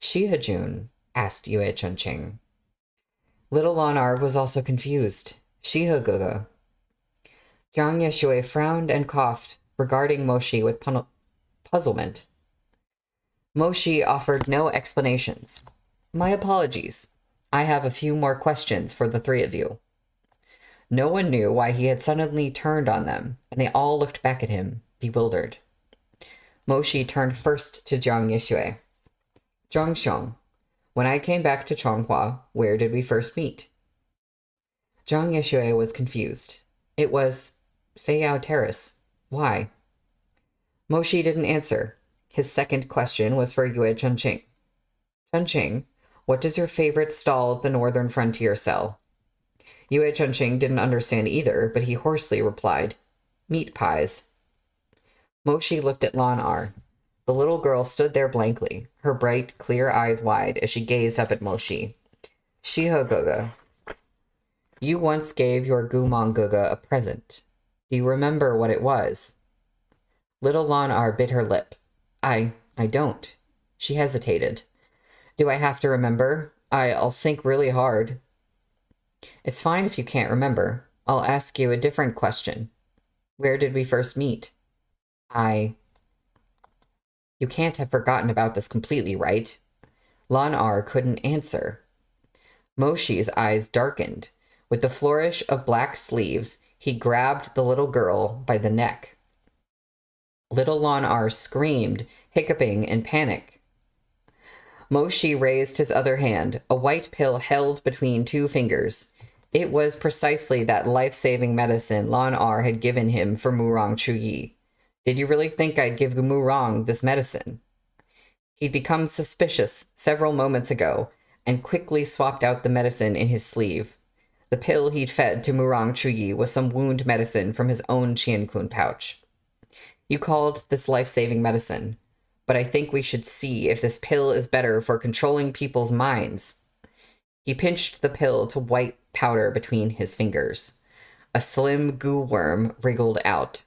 Speaker 1: Shihajun, asked Yue Chunqing. Little Lan-ar was also confused. Shihaguga. Jiang Yeshui frowned and coughed, regarding Moshi with puzzlement. Moshi offered no explanations. My apologies. I have a few more questions for the three of you. No one knew why he had suddenly turned on them, and they all looked back at him, bewildered. Moshi turned first to Jiang Yeshui. Zhangxiong, when I came back to Chonghua, where did we first meet? Jiang Yeshui was confused. It was Feiyao Terrace. Why? Moshi didn't answer. His second question was for Yue Chunqing. Chunqing, what does your favorite stall at the northern frontier sell? Yue Chunqing didn't understand either, but he hoarsely replied, meat pies. Moshi looked at Lan-ar. The little girl stood there blankly, her bright, clear eyes wide as she gazed up at Moshi. Shihoguga, you once gave your Gumong-guga a present. Do you remember what it was? Little Lan-ar bit her lip. I don't. She hesitated. Do I have to remember? I'll think really hard. It's fine if you can't remember. I'll ask you a different question. Where did we first meet? You can't have forgotten about this completely, right? Lan-ar couldn't answer. Moshi's eyes darkened. With the flourish of black sleeves, he grabbed the little girl by the neck. Little Lan-ar screamed, hiccuping in panic. Moshi raised his other hand, a white pill held between two fingers. It was precisely that life-saving medicine Lan-ar had given him for Murong Chuyi. Did you really think I'd give Murong this medicine? He'd become suspicious several moments ago and quickly swapped out the medicine in his sleeve. The pill he'd fed to Murong Chuyi was some wound medicine from his own Qiankun pouch. You called this life-saving medicine, but I think we should see if this pill is better for controlling people's minds. He pinched the pill to white powder between his fingers. A slim goo worm wriggled out.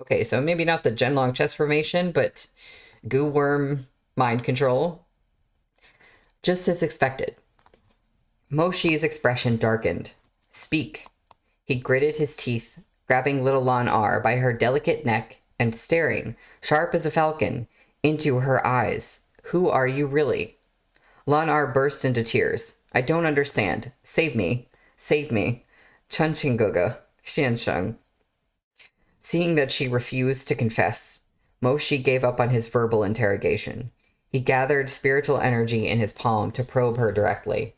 Speaker 1: Okay, so maybe not the Genlong chest formation, but goo worm mind control. Just as expected. Moshi's expression darkened. Speak. He gritted his teeth, grabbing little Lan-ar by her delicate neck and staring, sharp as a falcon, into her eyes. Who are you really? Lan-ar burst into tears. I don't understand. Save me. Save me. Chunching-guga. Xiansheng. Seeing that she refused to confess, Moshi gave up on his verbal interrogation. He gathered spiritual energy in his palm to probe her directly.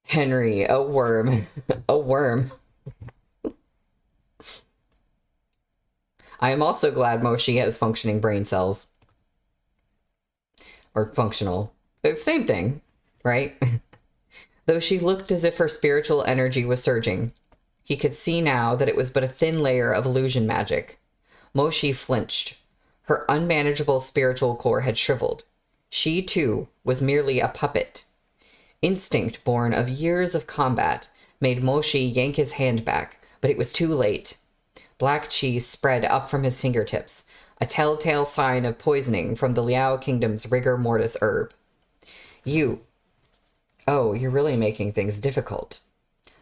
Speaker 1: Henry, a worm. A worm. I am also glad Moshi has functioning brain cells. Or functional. Same thing, right? Though she looked as if her spiritual energy was surging, he could see now that it was but a thin layer of illusion magic. Moshi flinched. Her unmanageable spiritual core had shriveled. She, too, was merely a puppet. Instinct born of years of combat made Moshi yank his hand back, But it was too late. Black chi spread up from his fingertips, a telltale sign of poisoning from the Liao Kingdom's rigor mortis herb. You... Oh, you're really making things difficult.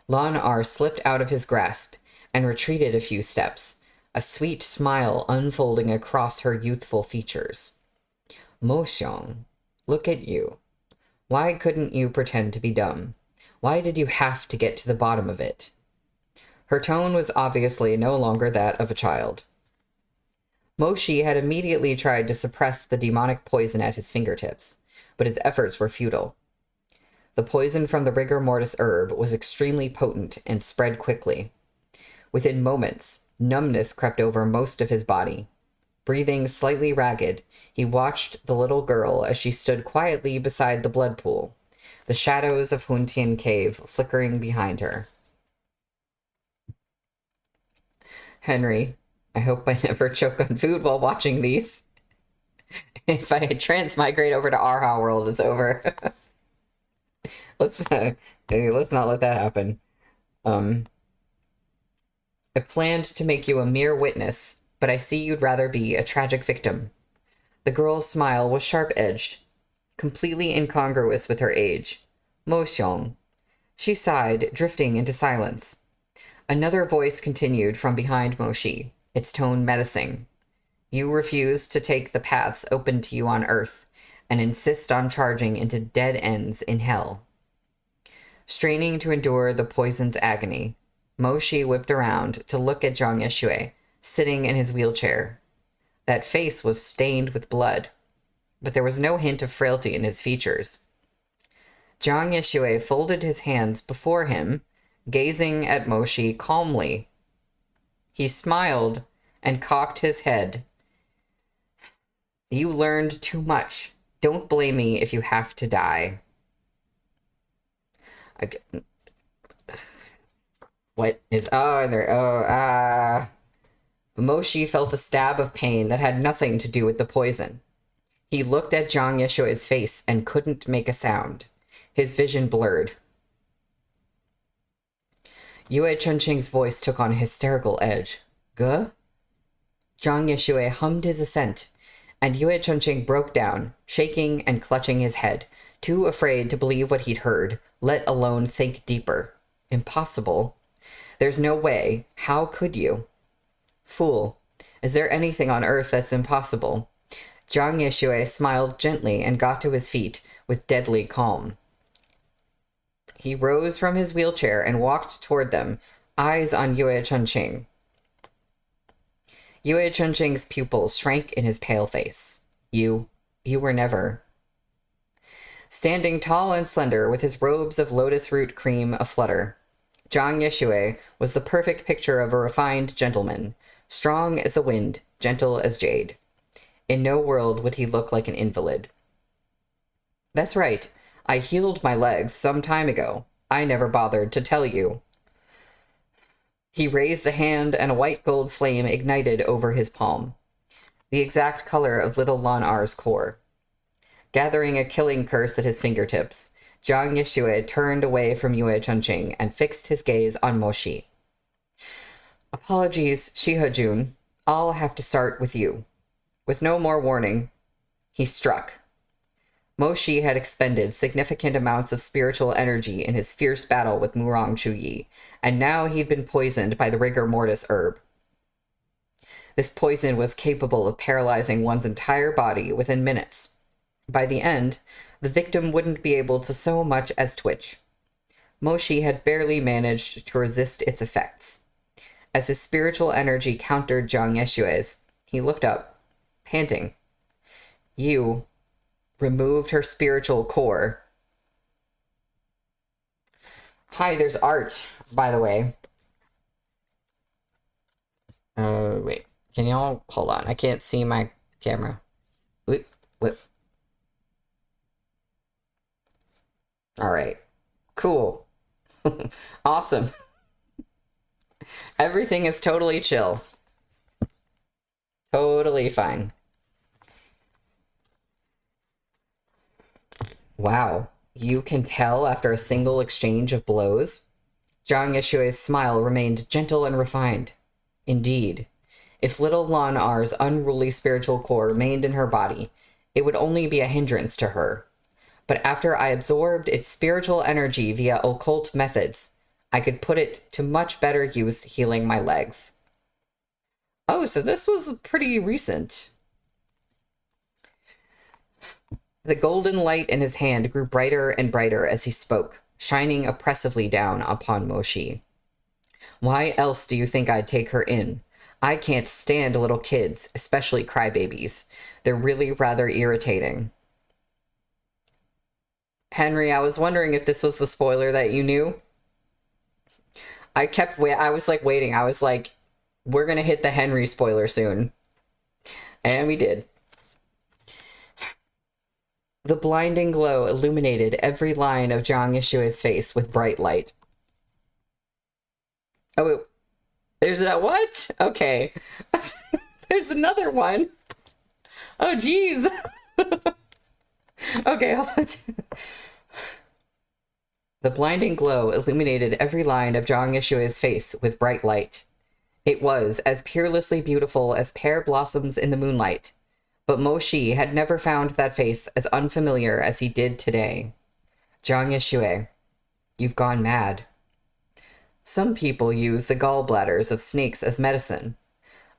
Speaker 1: Lan R slipped out of his grasp and retreated a few steps, a sweet smile unfolding across her youthful features. Mo Xiong, look at you. Why couldn't you pretend to be dumb? Why did you have to get to the bottom of it? Her tone was obviously no longer that of a child. Moshi had immediately tried to suppress the demonic poison at his fingertips, but his efforts were futile. The poison from the rigor mortis herb was extremely potent and spread quickly. Within moments, numbness crept over most of his body. Breathing slightly ragged, he watched the little girl as she stood quietly beside the blood pool, the shadows of Huntian Cave flickering behind her. Henry, I hope I never choke on food while watching these. If I transmigrate over to Arha world, it's over. Let's not let that happen. I planned to make you a mere witness, but I see you'd rather be a tragic victim. The girl's smile was sharp-edged, completely incongruous with her age. Mo Xiong. She sighed, drifting into silence. Another voice continued from behind Moshi, its tone menacing. You refuse to take the paths open to you on Earth, and insist on charging into dead ends in hell. Straining to endure the poison's agony, Moshi whipped around to look at Zhang Yeshui, sitting in his wheelchair. That face was stained with blood, but there was no hint of frailty in his features. Zhang Yeshui folded his hands before him, gazing at Moshi calmly. He smiled and cocked his head. You learned too much. Don't blame me if you have to die. What is... Moshi felt a stab of pain that had nothing to do with the poison. He looked at Zhang Yeshui's face and couldn't make a sound. His vision blurred. Yue Chunqing's voice took on a hysterical edge. Guh? Zhang Yeshui hummed his assent, and Yue Chunqing broke down, shaking and clutching his head, too afraid to believe what he'd heard, let alone think deeper. Impossible. There's no way. How could you? Fool. Is there anything on Earth that's impossible? Zhang Yeshui smiled gently and got to his feet with deadly calm. He rose from his wheelchair and walked toward them, eyes on Yue Chunqing. Yue Chunqing's pupils shrank in his pale face. You were never... Standing tall and slender with his robes of lotus root cream aflutter, Zhang Yeshui was the perfect picture of a refined gentleman, strong as the wind, gentle as jade. In no world would he look like an invalid. That's right. I healed my legs some time ago. I never bothered to tell you. He raised a hand and a white gold flame ignited over his palm, the exact color of little Lan R's core. Gathering a killing curse at his fingertips, Zhang Yeshui turned away from Yue Chunqing and fixed his gaze on Moshi. Apologies, Shihajun. I'll have to start with you. With no more warning, he struck. Moshi had expended significant amounts of spiritual energy in his fierce battle with Murong Chuyi, and now he'd been poisoned by the rigor mortis herb. This poison was capable of paralyzing one's entire body within minutes. By the end, the victim wouldn't be able to so much as twitch. Moshi had barely managed to resist its effects. As his spiritual energy countered Zhang Yeshui's, he looked up, panting. You removed her spiritual core. Hi, there's art, by the way. Wait. Can y'all... Hold on. I can't see my camera. Whoop. Alright. Cool. Awesome. Everything is totally chill. Totally fine. Wow. You can tell after a single exchange of blows? Zhang Yeshui's smile remained gentle and refined. Indeed, if little Lan R's unruly spiritual core remained in her body, it would only be a hindrance to her. But after I absorbed its spiritual energy via occult methods, I could put it to much better use healing my legs. Oh, so this was pretty recent. The golden light in his hand grew brighter and brighter as he spoke, shining oppressively down upon Moshi. Why else do you think I'd take her in? I can't stand little kids, especially crybabies. They're really rather irritating. Henry, I was wondering if this was the spoiler that you knew. I was like waiting. I was like, we're going to hit the Henry spoiler soon. And we did. The blinding glow illuminated every line of Zhang Yeshui's face with bright light. Oh, wait. There's that what? Okay. There's another one. Oh, geez. Okay, hold on. The blinding glow illuminated every line of Zhang Yeshui's face with bright light. It was as peerlessly beautiful as pear blossoms in the moonlight, but Moshi had never found that face as unfamiliar as he did today. Zhang Yeshue, you've gone mad. Some people use the gallbladders of snakes as medicine.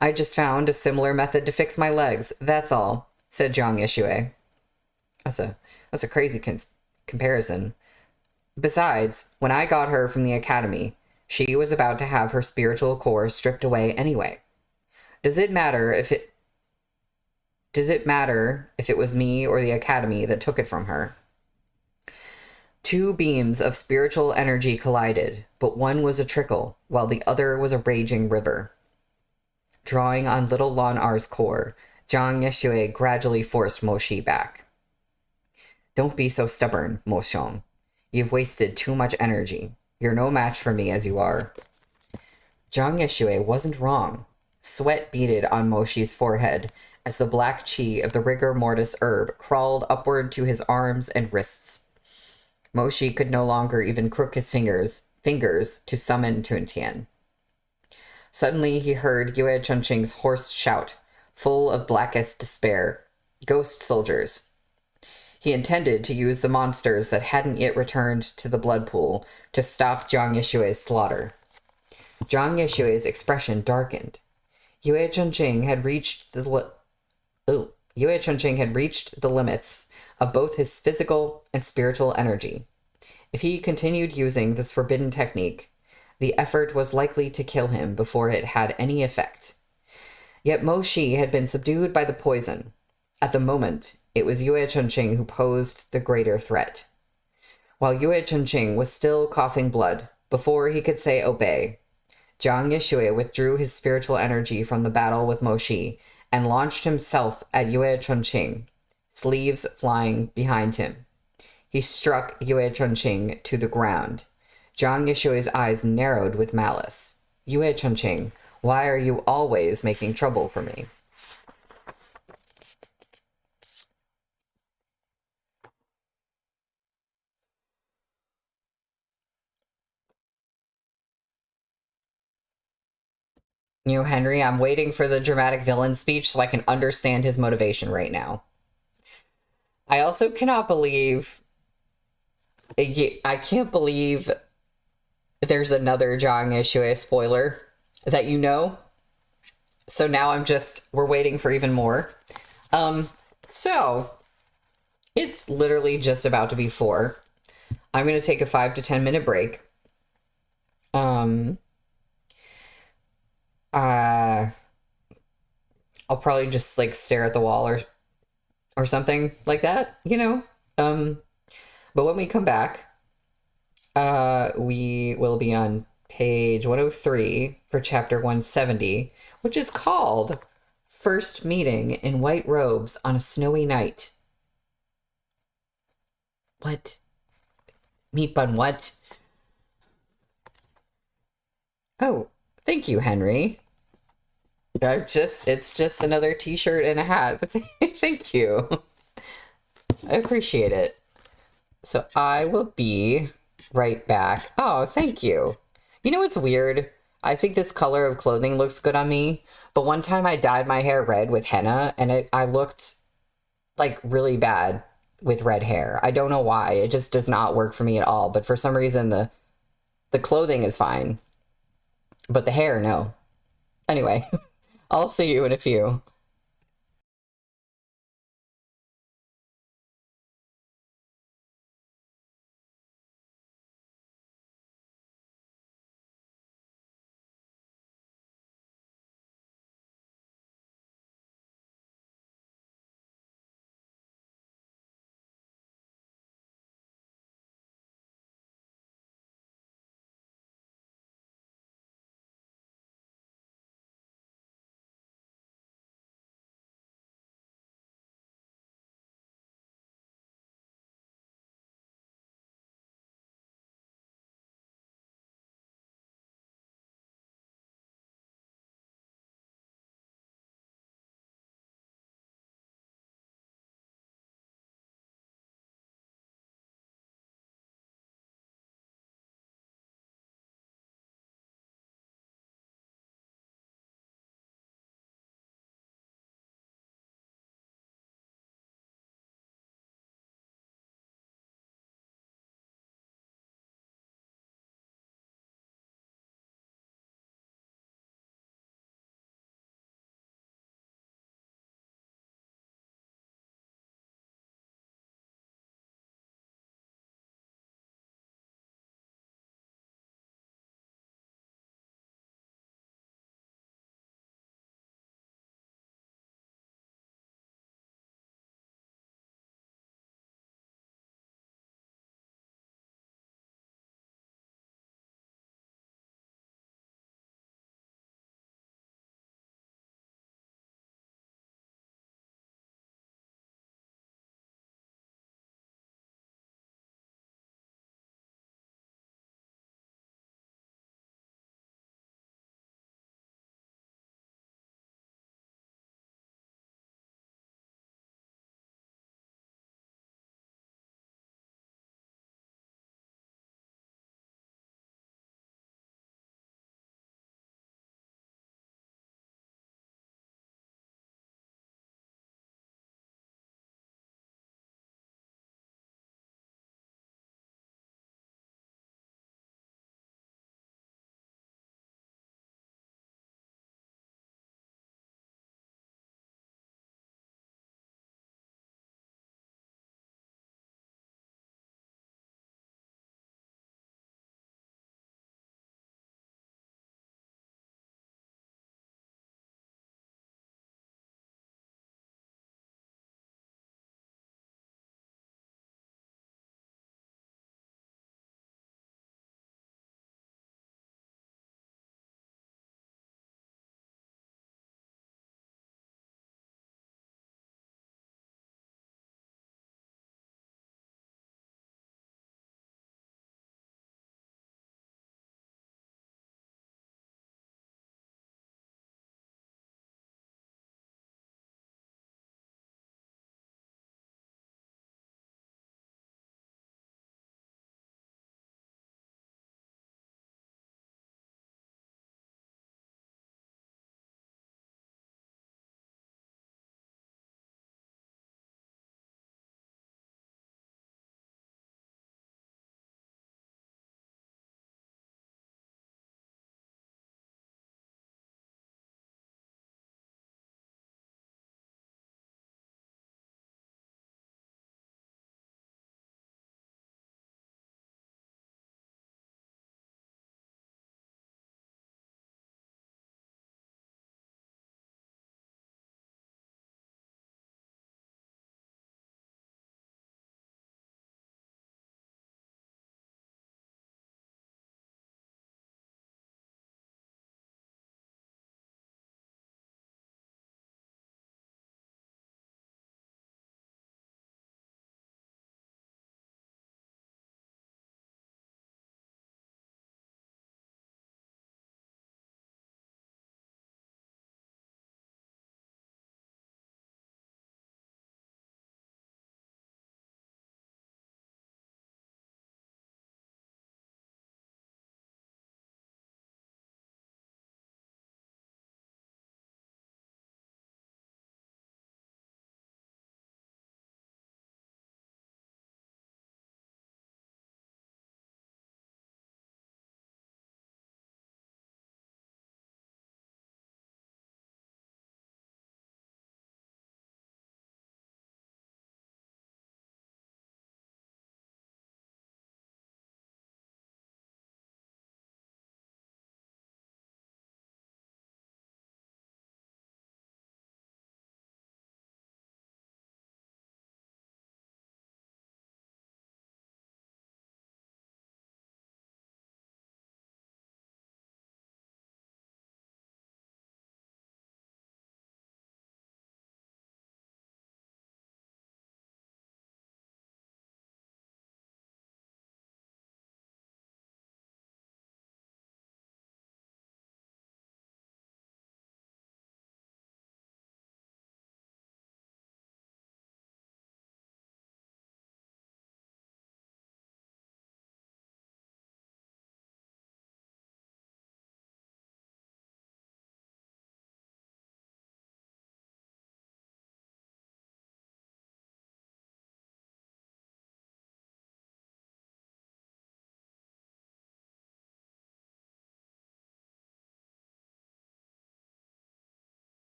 Speaker 1: I just found a similar method to fix my legs, that's all, said Zhang Yeshue. That's a crazy comparison. Besides, when I got her from the academy, she was about to have her spiritual core stripped away anyway. Does it matter if it was me or the academy that took it from her? Two beams of spiritual energy collided, but one was a trickle, while the other was a raging river. Drawing on little Lan R's core, Zhang Yeshue gradually forced Moshi back. Don't be so stubborn, Mo Xiong. You've wasted too much energy. You're no match for me as you are. Zhang Yeshue wasn't wrong. Sweat beaded on Moshi's forehead as the black chi of the rigor mortis herb crawled upward to his arms and wrists. Moshi could no longer even crook his fingers to summon Tuntian. Suddenly he heard Yue Chunqing's hoarse shout, full of blackest despair. Ghost soldiers. He intended to use the monsters that hadn't yet returned to the blood pool to stop Zhang Yeshui's slaughter. Zhang Yeshui's expression darkened. Yue Chunqing had reached the limits of both his physical and spiritual energy. If he continued using this forbidden technique, the effort was likely to kill him before it had any effect. Yet Moshi had been subdued by the poison. At the moment, it was Yue Chunqing who posed the greater threat. While Yue Chunqing was still coughing blood, before he could say obey, Zhang Yeshue withdrew his spiritual energy from the battle with Moshi and launched himself at Yue Chunqing, sleeves flying behind him. He struck Yue Chunqing to the ground. Zhang Yeshue's eyes narrowed with malice. Yue Chunqing, why are you always making trouble for me? You know, Henry, I'm waiting for the dramatic villain speech so I can understand his motivation right now. I also cannot believe... I can't believe there's another Zhang Yeshue spoiler that you know. So now we're waiting for even more. So, it's literally just about to be 4. I'm going to take a 5 to 10 minute break. I'll probably just like stare at the wall or something like that, you know? But when we come back, we will be on page 103 for chapter 170, which is called First Meeting in White Robes on a Snowy Night. What? Meet bun what? Oh, thank you, Henry. It's just another t-shirt and a hat. Thank you. I appreciate it. So I will be right back. Oh, thank you. You know what's weird? I think this color of clothing looks good on me, but one time I dyed my hair red with henna and I looked like really bad with red hair. I don't know why. It just does not work for me at all, but for some reason the clothing is fine, but the hair no. Anyway, I'll see you in a few.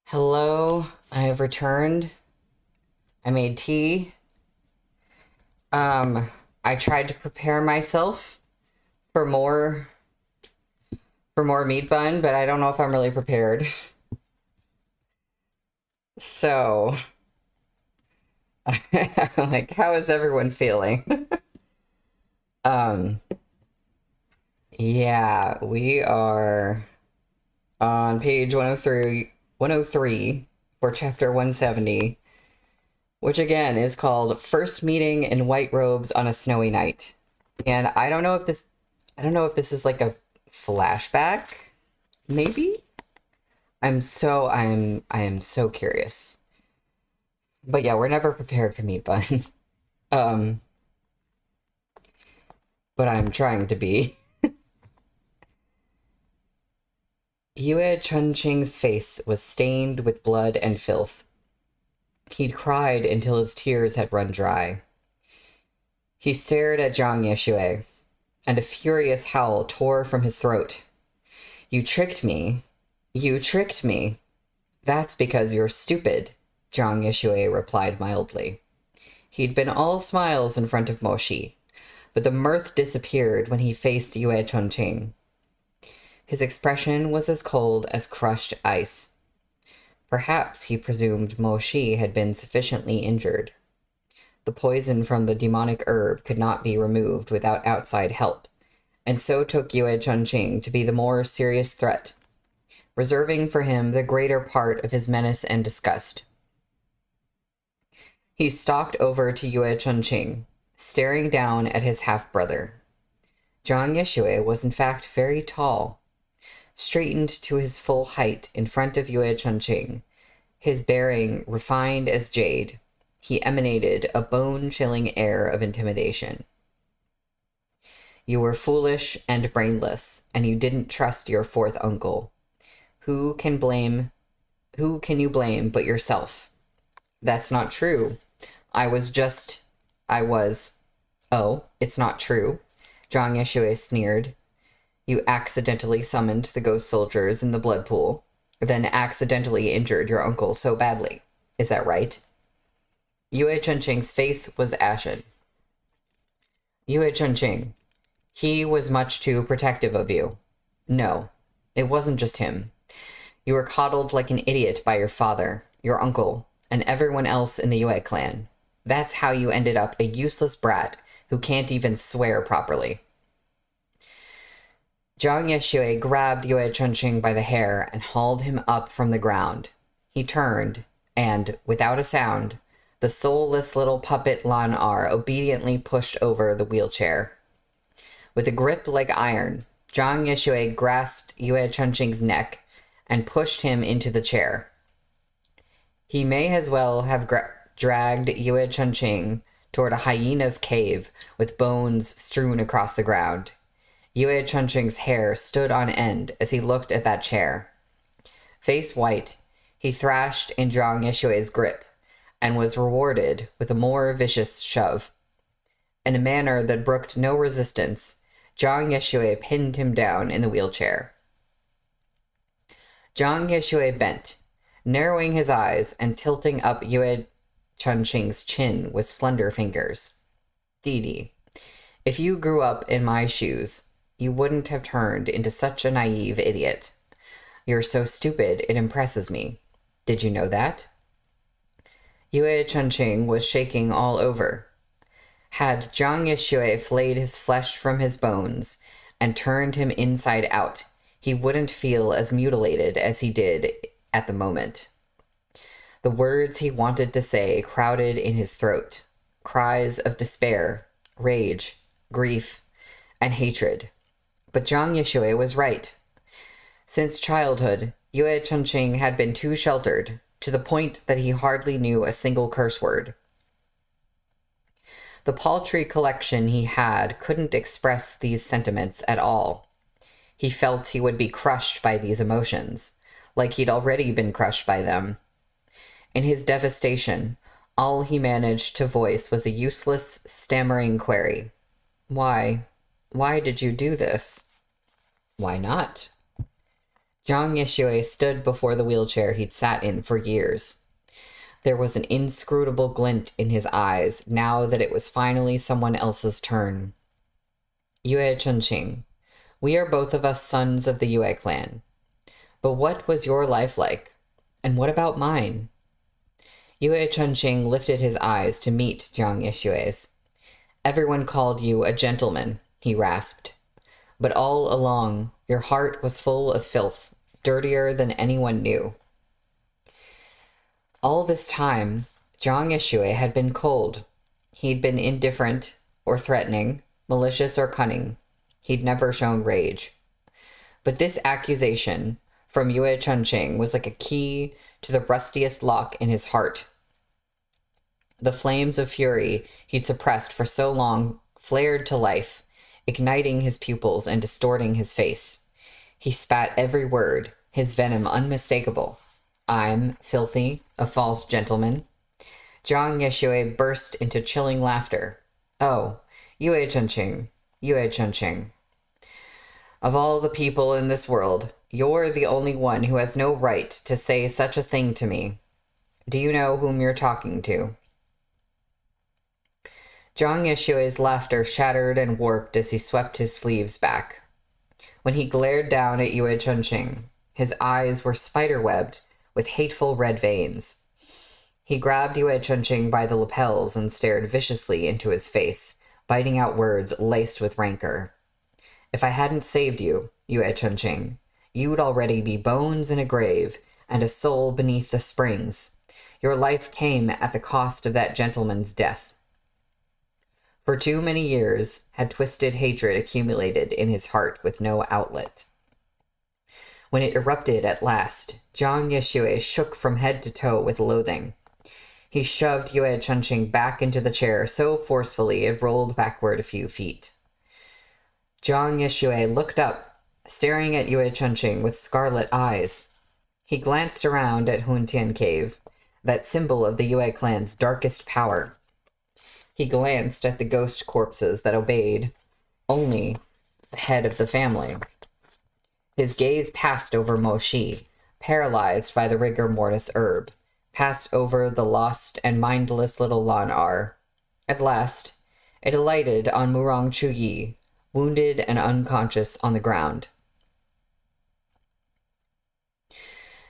Speaker 1: Hello, I have returned. I made tea. I tried to prepare myself for more meat bun, but I don't know if I'm really prepared. So, I'm like, how is everyone feeling? Um, yeah, we are on page 103 for chapter 170, which again is called First Meeting in White Robes on a Snowy Night. And I don't know if this is like a flashback, maybe? I am so curious. But yeah, we're never prepared for meat bun. Um, but I'm trying to be. Yue Chunqing's face was stained with blood and filth. He'd cried until his tears had run dry. He stared at Zhang Yeshue, and a furious howl tore from his throat. You tricked me. You tricked me. That's because you're stupid, Zhang Yeshue replied mildly. He'd been all smiles in front of Moshi, but the mirth disappeared when he faced Yue Chunqing. His expression was as cold as crushed ice. Perhaps he presumed Moshi had been sufficiently injured. The poison from the demonic herb could not be removed without outside help, and so took Yue Chunqing to be the more serious threat, reserving for him the greater part of his menace and disgust. He stalked over to Yue Chunqing, staring down at his half-brother. Zhang Yeshue was in fact very tall. Straightened to his full height in front of Yue Chunqing, his bearing refined as jade, he emanated a bone-chilling air of intimidation. You were foolish and brainless, and you didn't trust your fourth uncle. Who can you blame but yourself? That's not true. I was. Oh, it's not true, Zhang Yeshue sneered. You accidentally summoned the ghost soldiers in the blood pool, then accidentally injured your uncle so badly. Is that right? Yue Chunqing's face was ashen. Yue Chunqing, he was much too protective of you. No, it wasn't just him. You were coddled like an idiot by your father, your uncle, and everyone else in the Yue clan. That's how you ended up a useless brat who can't even swear properly. Zhang Yeshue grabbed Yue Chunqing by the hair and hauled him up from the ground. He turned, and, without a sound, the soulless little puppet Lan Er obediently pushed over the wheelchair. With a grip like iron, Zhang Yeshue grasped Yue Chunqing's neck and pushed him into the chair. He may as well have dragged Yue Chunqing toward a hyena's cave with bones strewn across the ground. Yue Chunqing's hair stood on end as he looked at that chair. Face white, he thrashed in Zhang Yeshue's grip and was rewarded with a more vicious shove. In a manner that brooked no resistance, Zhang Yeshue pinned him down in the wheelchair. Zhang Yeshue bent, narrowing his eyes and tilting up Yue Chunqing's chin with slender fingers. Didi, if you grew up in my shoes, you wouldn't have turned into such a naive idiot. You're so stupid, it impresses me. Did you know that? Yue Chunqing was shaking all over. Had Zhang Yeshue flayed his flesh from his bones and turned him inside out, he wouldn't feel as mutilated as he did at the moment. The words he wanted to say crowded in his throat, cries of despair, rage, grief, and hatred. But Zhang Yeshue was right. Since childhood, Yue Chunqing had been too sheltered, to the point that he hardly knew a single curse word. The paltry collection he had couldn't express these sentiments at all. He felt he would be crushed by these emotions, like he'd already been crushed by them. In his devastation, all he managed to voice was a useless, stammering query. Why? Why did you do this? Why not? Jiang Yixue stood before the wheelchair he'd sat in for years. There was an inscrutable glint in his eyes now that it was finally someone else's turn. Yue Chunqing, we are both of us sons of the Yue clan. But what was your life like? And what about mine? Yue Chunqing lifted his eyes to meet Jiang Yixue's. Everyone called you a gentleman, he rasped. But all along, your heart was full of filth, dirtier than anyone knew. All this time, Jiang Yixue had been cold. He'd been indifferent or threatening, malicious or cunning. He'd never shown rage. But this accusation from Yue Chunqing was like a key to the rustiest lock in his heart. The flames of fury he'd suppressed for so long flared to life, igniting his pupils and distorting his face. He spat every word, his venom unmistakable. I'm filthy, a false gentleman. Jiang Yixue burst into chilling laughter. Oh, Yue Chunqing, Yue Chunqing. Of all the people in this world, you're the only one who has no right to say such a thing to me. Do you know whom you're talking to? Jiang Yixue's laughter shattered and warped as he swept his sleeves back. When he glared down at Yue Chunqing, his eyes were spider-webbed with hateful red veins. He grabbed Yue Chunqing by the lapels and stared viciously into his face, biting out words laced with rancor. If I hadn't saved you, Yue Chunqing, you'd already be bones in a grave and a soul beneath the springs. Your life came at the cost of that gentleman's death. For too many years had twisted hatred accumulated in his heart with no outlet. When it erupted at last, Jiang Yixue shook from head to toe with loathing. He shoved Yue Chunqing back into the chair so forcefully it rolled backward a few feet. Jiang Yixue looked up, staring at Yue Chunqing with scarlet eyes. He glanced around at Huntian Cave, that symbol of the Yue clan's darkest power. He glanced at the ghost corpses that obeyed only the head of the family. His gaze passed over Mo Shi, paralyzed by the rigor mortis herb, passed over the lost and mindless little Lan Er. At last, it alighted on Murong Chu Yi, wounded and unconscious on the ground.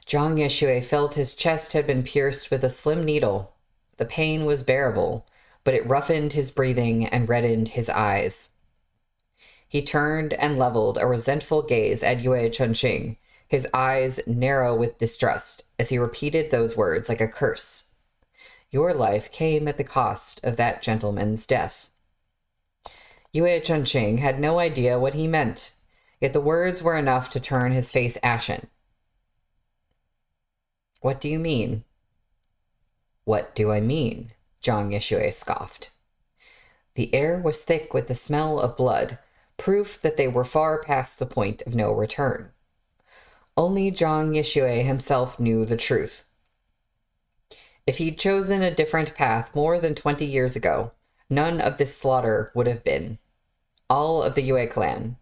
Speaker 1: Jiang Yixue felt his chest had been pierced with a slim needle. The pain was bearable, but it roughened his breathing and reddened his eyes. He turned and leveled a resentful gaze at Yue Chunqing, his eyes narrow with distrust, as he repeated those words like a curse. Your life came at the cost of that gentleman's death. Yue Chunqing had no idea what he meant, yet the words were enough to turn his face ashen. What do you mean? What do I mean? Jiang Yixue scoffed. The air was thick with the smell of blood, proof that they were far past the point of no return. Only Jiang Yixue himself knew the truth. If he'd chosen a different path more than 20 years ago, none of this slaughter would have been. All of the Yue clan,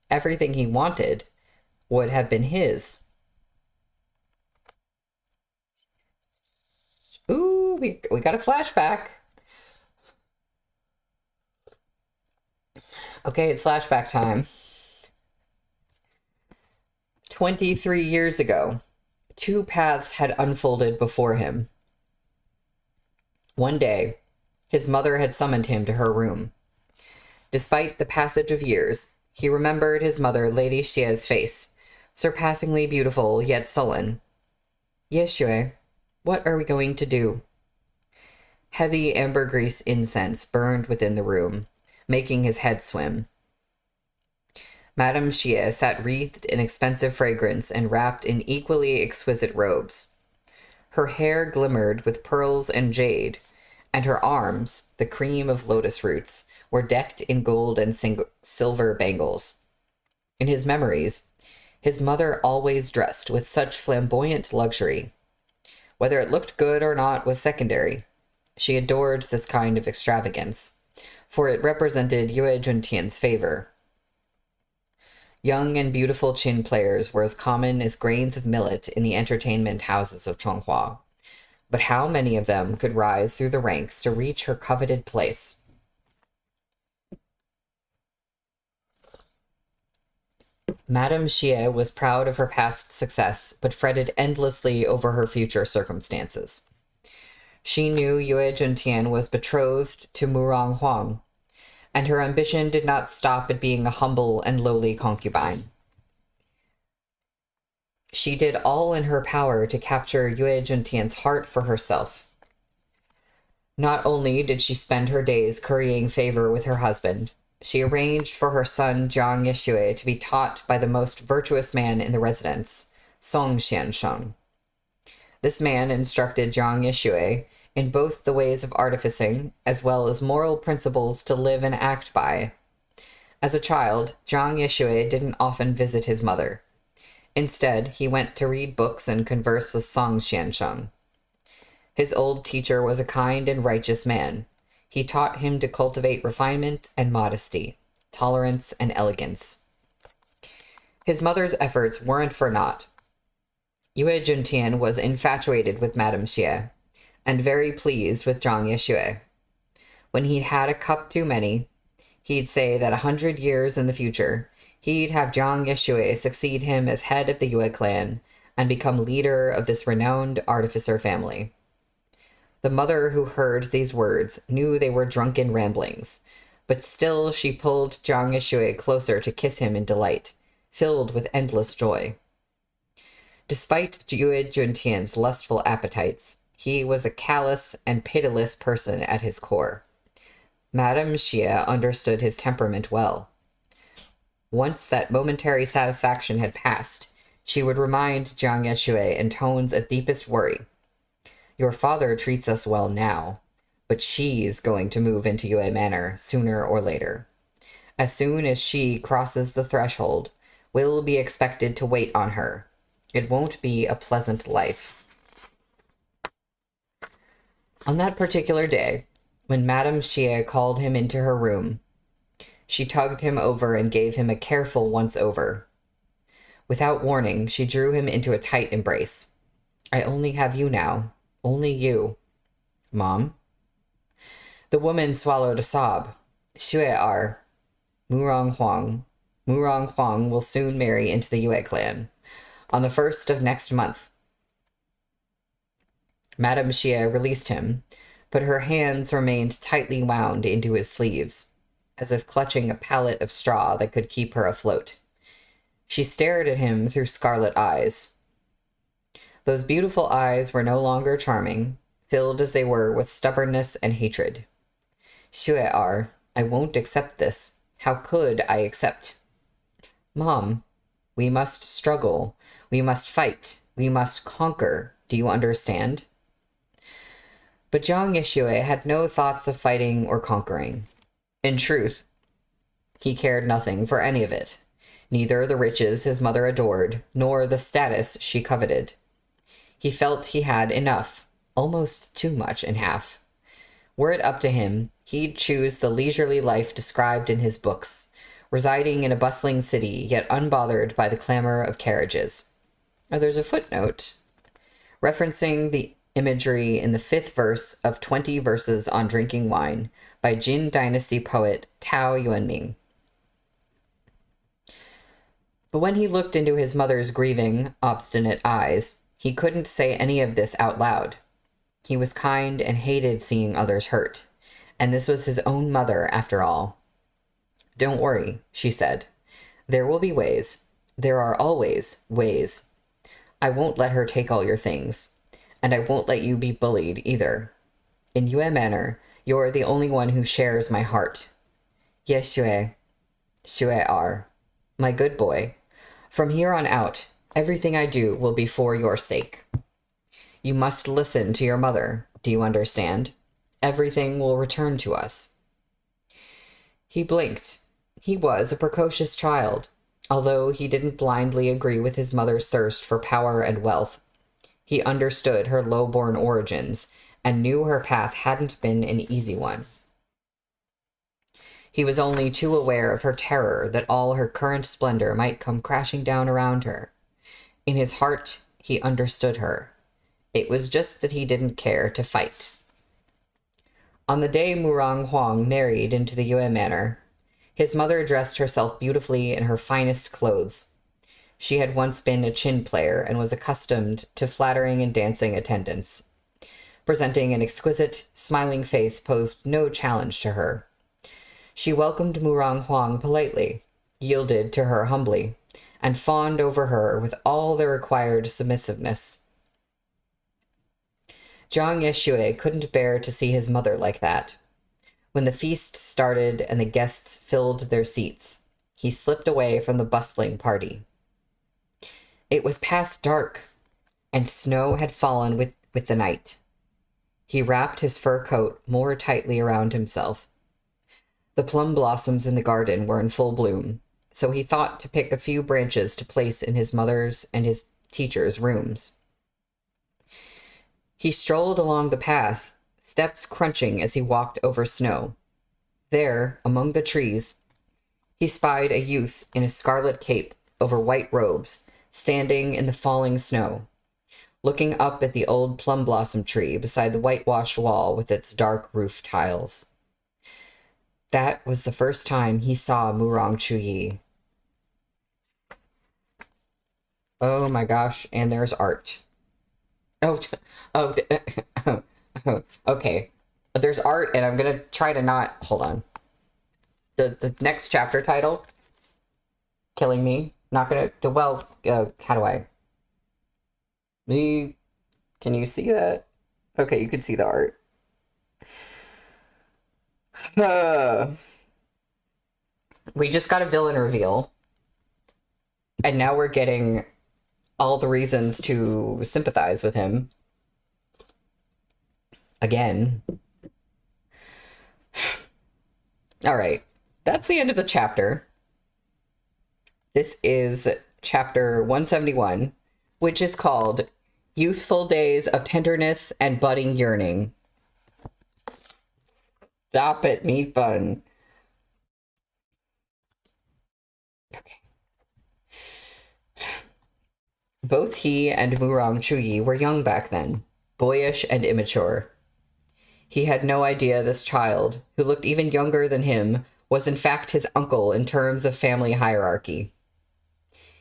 Speaker 1: everything he wanted, would have been his. Ooh, we got a flashback. Okay, it's flashback time. 23 years ago, two paths had unfolded before him. One day, his mother had summoned him to her room. Despite the passage of years, he remembered his mother, Lady Xie's face, surpassingly beautiful yet sullen. Yixue, what are we going to do? Heavy ambergris incense burned within the room, making his head swim. Madame Xie sat wreathed in expensive fragrance and wrapped in equally exquisite robes. Her hair glimmered with pearls and jade, and her arms, the cream of lotus roots, were decked in gold and silver bangles. In his memories, his mother always dressed with such flamboyant luxury. Whether it looked good or not was secondary. She adored this kind of extravagance, for it represented Yue Juntian's favor. Young and beautiful chin players were as common as grains of millet in the entertainment houses of Chonghua. But how many of them could rise through the ranks to reach her coveted place? Madame Xie was proud of her past success, but fretted endlessly over her future circumstances. She knew Yue Juntian was betrothed to Murong Huang, and her ambition did not stop at being a humble and lowly concubine. She did all in her power to capture Yue Juntian's heart for herself. Not only did she spend her days currying favor with her husband, she arranged for her son Jiang Yixue to be taught by the most virtuous man in the residence, Song Xiansheng. This man instructed Jiang Yixue in both the ways of artificing as well as moral principles to live and act by. As a child, Jiang Yixue didn't often visit his mother. Instead, he went to read books and converse with Song Xiansheng. His old teacher was a kind and righteous man. He taught him to cultivate refinement and modesty, tolerance and elegance. His mother's efforts weren't for naught. Yue Juntian was infatuated with Madame Xie, and very pleased with Jiang Yixue. When he'd had a cup too many, he'd say that 100 years in the future, he'd have Jiang Yixue succeed him as head of the Yue clan and become leader of this renowned artificer family. The mother who heard these words knew they were drunken ramblings, but still she pulled Jiang Yixue closer to kiss him in delight, filled with endless joy. Despite Yue Juntian's lustful appetites, he was a callous and pitiless person at his core. Madame Xie understood his temperament well. Once that momentary satisfaction had passed, she would remind Jiang Yixue in tones of deepest worry. Your father treats us well now, but she's going to move into Yue Manor sooner or later. As soon as she crosses the threshold, we'll be expected to wait on her. It won't be a pleasant life. On that particular day, when Madame Xie called him into her room, she tugged him over and gave him a careful once-over. Without warning, she drew him into a tight embrace. I only have you now. Only you. Mom? The woman swallowed a sob. Xue Murong Huang will soon marry into the Yue clan. On the 1st of next month. Madame Xie released him, but her hands remained tightly wound into his sleeves, as if clutching a pallet of straw that could keep her afloat. She stared at him through scarlet eyes. Those beautiful eyes were no longer charming, filled as they were with stubbornness and hatred. Xue I won't accept this. How could I accept? Mom, we must struggle. We must fight. We must conquer. Do you understand? But Jiang Yixue had no thoughts of fighting or conquering. In truth, he cared nothing for any of it, neither the riches his mother adored, nor the status she coveted. He felt he had enough, almost too much in half. Were it up to him, he'd choose the leisurely life described in his books, residing in a bustling city, yet unbothered by the clamor of carriages. There's a footnote referencing the imagery in the 5th verse of 20 verses on drinking wine by Jin Dynasty poet Tao Yuanming. But when he looked into his mother's grieving, obstinate eyes, he couldn't say any of this out loud. He was kind and hated seeing others hurt, and this was his own mother after all. Don't worry, she said. There will be ways. There are always ways. I won't let her take all your things, and I won't let you be bullied either. In Yue Manor, you're the only one who shares my heart. Yes, Xue my good boy. From here on out, everything I do will be for your sake. You must listen to your mother. Do you understand? Everything will return to us. He blinked. He was a precocious child, although he didn't blindly agree with his mother's thirst for power and wealth. He understood her low-born origins and knew her path hadn't been an easy one. He was only too aware of her terror that all her current splendor might come crashing down around her. In his heart, he understood her. It was just that he didn't care to fight. On the day Murong Huang married into the Yue manor, his mother dressed herself beautifully in her finest clothes. She had once been a chin player and was accustomed to flattering and dancing attendants. Presenting an exquisite, smiling face posed no challenge to her. She welcomed Murong Huang politely, yielded to her humbly, and fawned over her with all the required submissiveness. Zhang Yeshue couldn't bear to see his mother like that. When the feast started and the guests filled their seats, he slipped away from the bustling party. It was past dark, and snow had fallen with the night. He wrapped his fur coat more tightly around himself. The plum blossoms in the garden were in full bloom, so he thought to pick a few branches to place in his mother's and his teacher's rooms. He strolled along the path, steps crunching as he walked over snow. There, among the trees, he spied a youth in a scarlet cape over white robes, standing in the falling snow, looking up at the old plum blossom tree beside the whitewashed wall with its dark roof tiles. That was the first time he saw Murong Chuyi. Oh my gosh, and there's art. Oh, okay. There's art, and I'm gonna try to not... Hold on. The next chapter title, Killing Me. Not gonna... Well, how do I... Can you see that? Okay, you can see the art. We just got a villain reveal. And now we're getting all the reasons to sympathize with him. Again. All right. That's the end of the chapter. This is chapter 171, which is called Youthful Days of Tenderness and Budding Yearning. Stop it, meat bun. Okay. Both he and Murong Chuyi were young back then, boyish and immature. He had no idea this child, who looked even younger than him, was in fact his uncle in terms of family hierarchy.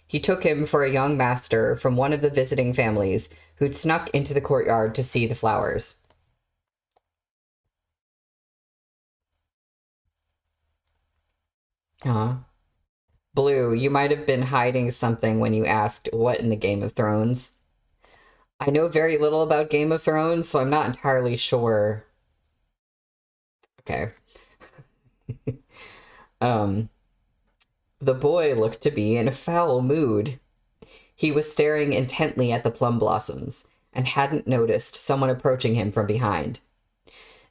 Speaker 1: He took him for a young master from one of the visiting families who'd snuck into the courtyard to see the flowers. Huh? Blue, you might have been hiding something when you asked what in the Game of Thrones. I know very little about Game of Thrones, so I'm not entirely sure. Okay. The boy looked to be in a foul mood. He was staring intently at the plum blossoms and hadn't noticed someone approaching him from behind.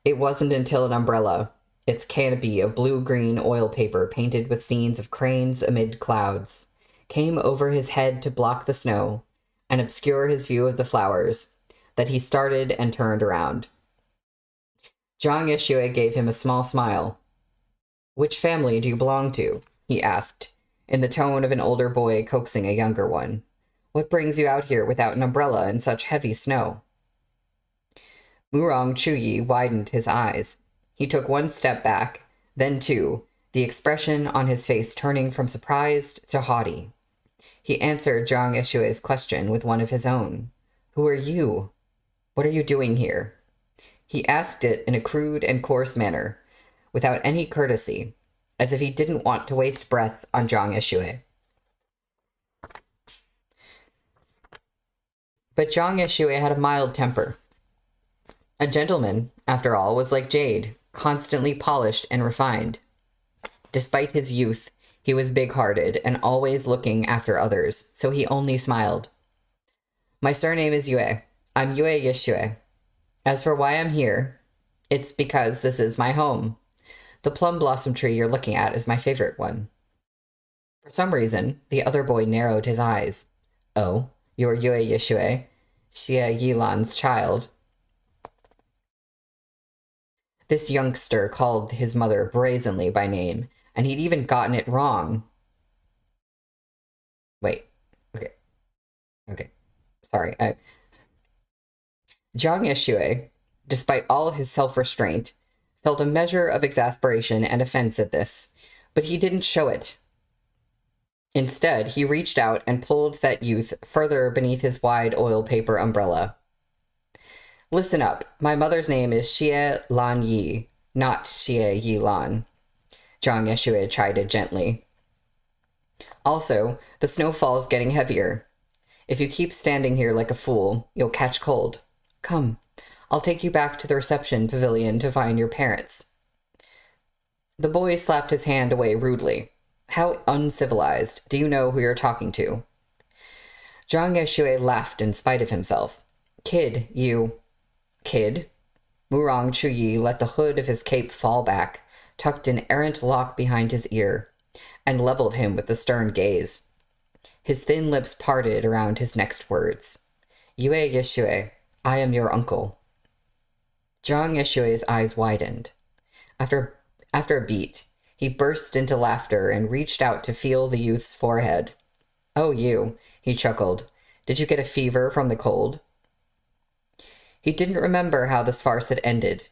Speaker 1: It wasn't until an umbrella, its canopy of blue-green oil paper painted with scenes of cranes amid clouds, came over his head to block the snow and obscure his view of the flowers, that he started and turned around. Zhang Yeshue gave him a small smile. "Which family do you belong to?" he asked, in the tone of an older boy coaxing a younger one. "What brings you out here without an umbrella in such heavy snow?" Murong Chuyi widened his eyes. He took one step back, then two, the expression on his face turning from surprised to haughty. He answered Zhang Yeshue's question with one of his own. "Who are you? What are you doing here?" He asked it in a crude and coarse manner, without any courtesy, as if he didn't want to waste breath on Zhang Yeshue. But Zhang Yeshue had a mild temper. A gentleman, after all, was like jade, constantly polished and refined. Despite his youth, he was big-hearted and always looking after others, so he only smiled. "My surname is Yue. I'm Yue Yeshue. As for why I'm here, it's because this is my home. The plum blossom tree you're looking at is my favorite one." For some reason, the other boy narrowed his eyes. "Oh, you're Yue Yeshue, Xie Yilan's child." This youngster called his mother brazenly by name, and he'd even gotten it wrong. Wait. Okay. Okay. Sorry. Jiang Yeshue, despite all his self-restraint, felt a measure of exasperation and offense at this, but he didn't show it. Instead, he reached out and pulled that youth further beneath his wide oil paper umbrella. Listen up. My mother's name is Xie Lan Yi, not Xie Yi Lan. Jiang Yeshue chided gently. Also, the snowfall's getting heavier. If you keep standing here like a fool, you'll catch cold. Come, I'll take you back to the reception pavilion to find your parents. The boy slapped his hand away rudely. How uncivilized. Do you know who you're talking to? Jiang Yeshue laughed in spite of himself. Kid, you... Kid? Murong Chuyi let the hood of his cape fall back, tucked an errant lock behind his ear, and leveled him with a stern gaze. His thin lips parted around his next words. Yue Yeshue, I am your uncle. Jiang Yeshue's eyes widened. After a beat, he burst into laughter and reached out to feel the youth's forehead. Oh, you, he chuckled. Did you get a fever from the cold? He didn't remember how this farce had ended.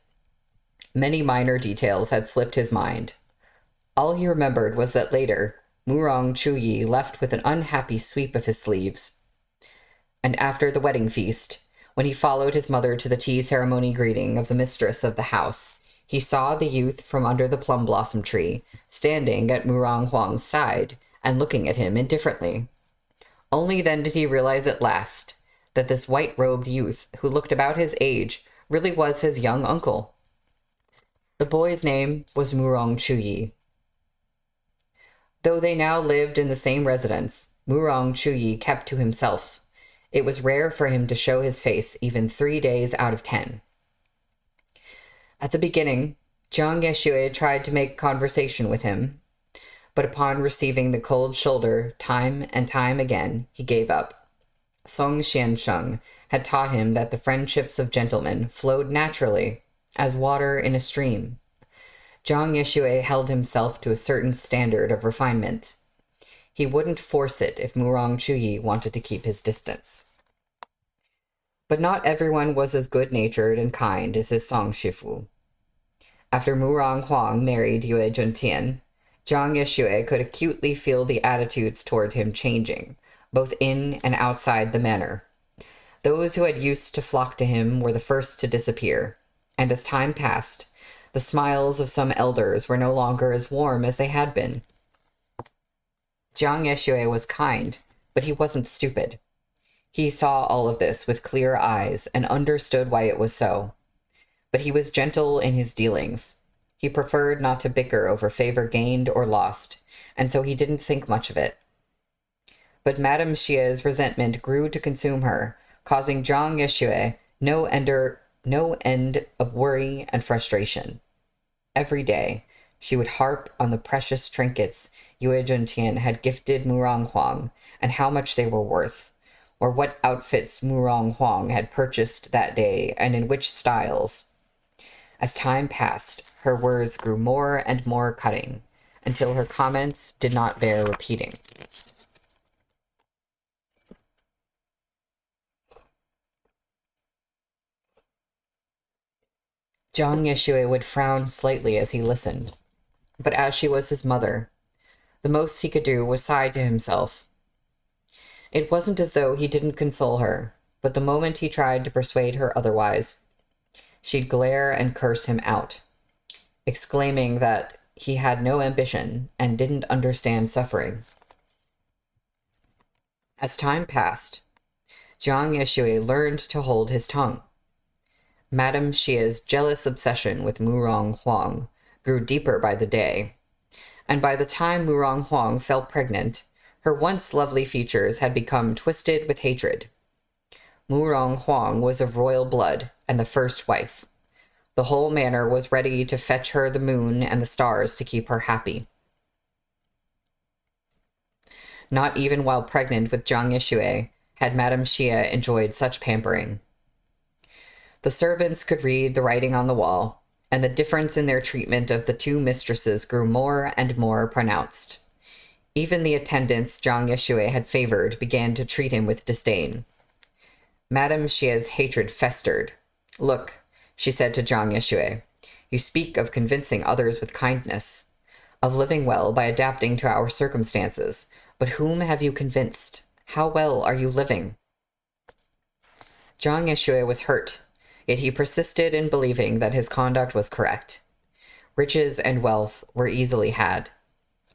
Speaker 1: Many minor details had slipped his mind. All he remembered was that later, Murong Chuyi left with an unhappy sweep of his sleeves. And after the wedding feast, when he followed his mother to the tea ceremony greeting of the mistress of the house, he saw the youth from under the plum blossom tree, standing at Murong Huang's side and looking at him indifferently. Only then did he realize at last that this white-robed youth, who looked about his age, really was his young uncle. The boy's name was Murong Chuyi. Though they now lived in the same residence, Murong Chuyi kept to himself. It was rare for him to show his face even 3 days out of 10. At the beginning, Jiang Yeshue tried to make conversation with him, but upon receiving the cold shoulder time and time again, he gave up. Song Xiansheng had taught him that the friendships of gentlemen flowed naturally, as water in a stream. Jiang Yeshue held himself to a certain standard of refinement. He wouldn't force it if Murong Chuyi wanted to keep his distance. But not everyone was as good-natured and kind as his Song Shifu. After Murong Huang married Yue Juntian, Jiang Yeshue could acutely feel the attitudes toward him changing, both in and outside the manor. Those who had used to flock to him were the first to disappear, and as time passed, the smiles of some elders were no longer as warm as they had been. Jiang Yeshue was kind, but he wasn't stupid. He saw all of this with clear eyes and understood why it was so. But he was gentle in his dealings. He preferred not to bicker over favor gained or lost, and so he didn't think much of it. But Madame Xie's resentment grew to consume her, causing Jiang Yeshue no end of worry and frustration. Every day, she would harp on the precious trinkets Yue Juntian had gifted Murong Huang and how much they were worth, or what outfits Murong Huang had purchased that day and in which styles. As time passed, her words grew more and more cutting, until her comments did not bear repeating. Jiang Yeshue would frown slightly as he listened, but as she was his mother, the most he could do was sigh to himself. It wasn't as though he didn't console her, but the moment he tried to persuade her otherwise, she'd glare and curse him out, exclaiming that he had no ambition and didn't understand suffering. As time passed, Jiang Yeshue learned to hold his tongue. Madame Xie's jealous obsession with Murong Huang grew deeper by the day, and by the time Murong Huang fell pregnant, her once lovely features had become twisted with hatred. Murong Huang was of royal blood and the first wife. The whole manor was ready to fetch her the moon and the stars to keep her happy. Not even while pregnant with Jiang Yeshue had Madame Xie enjoyed such pampering. The servants could read the writing on the wall, and the difference in their treatment of the two mistresses grew more and more pronounced. Even the attendants Zhang Yeshui had favored began to treat him with disdain. Madame Xia's hatred festered. "Look," she said to Zhang Yeshui, "you speak of convincing others with kindness, of living well by adapting to our circumstances, but whom have you convinced? How well are you living?" Zhang Yeshui was hurt, yet he persisted in believing that his conduct was correct. Riches and wealth were easily had.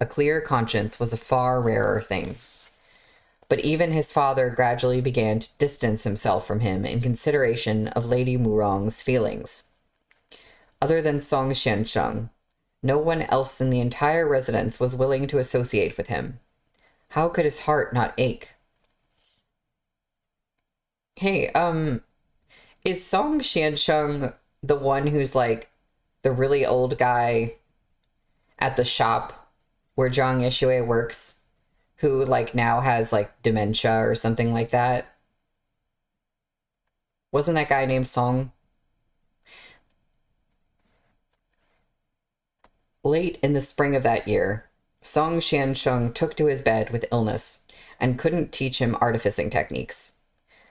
Speaker 1: A clear conscience was a far rarer thing. But even his father gradually began to distance himself from him in consideration of Lady Murong's feelings. Other than Song Xiansheng, no one else in the entire residence was willing to associate with him. How could his heart not ache? Hey, is Song Xiansheng the one who's like the really old guy at the shop where Zhang Yeshui works, who like now has like dementia or something like that? Wasn't that guy named Song? Late in the spring of that year, Song Xiansheng took to his bed with illness and couldn't teach him artificing techniques.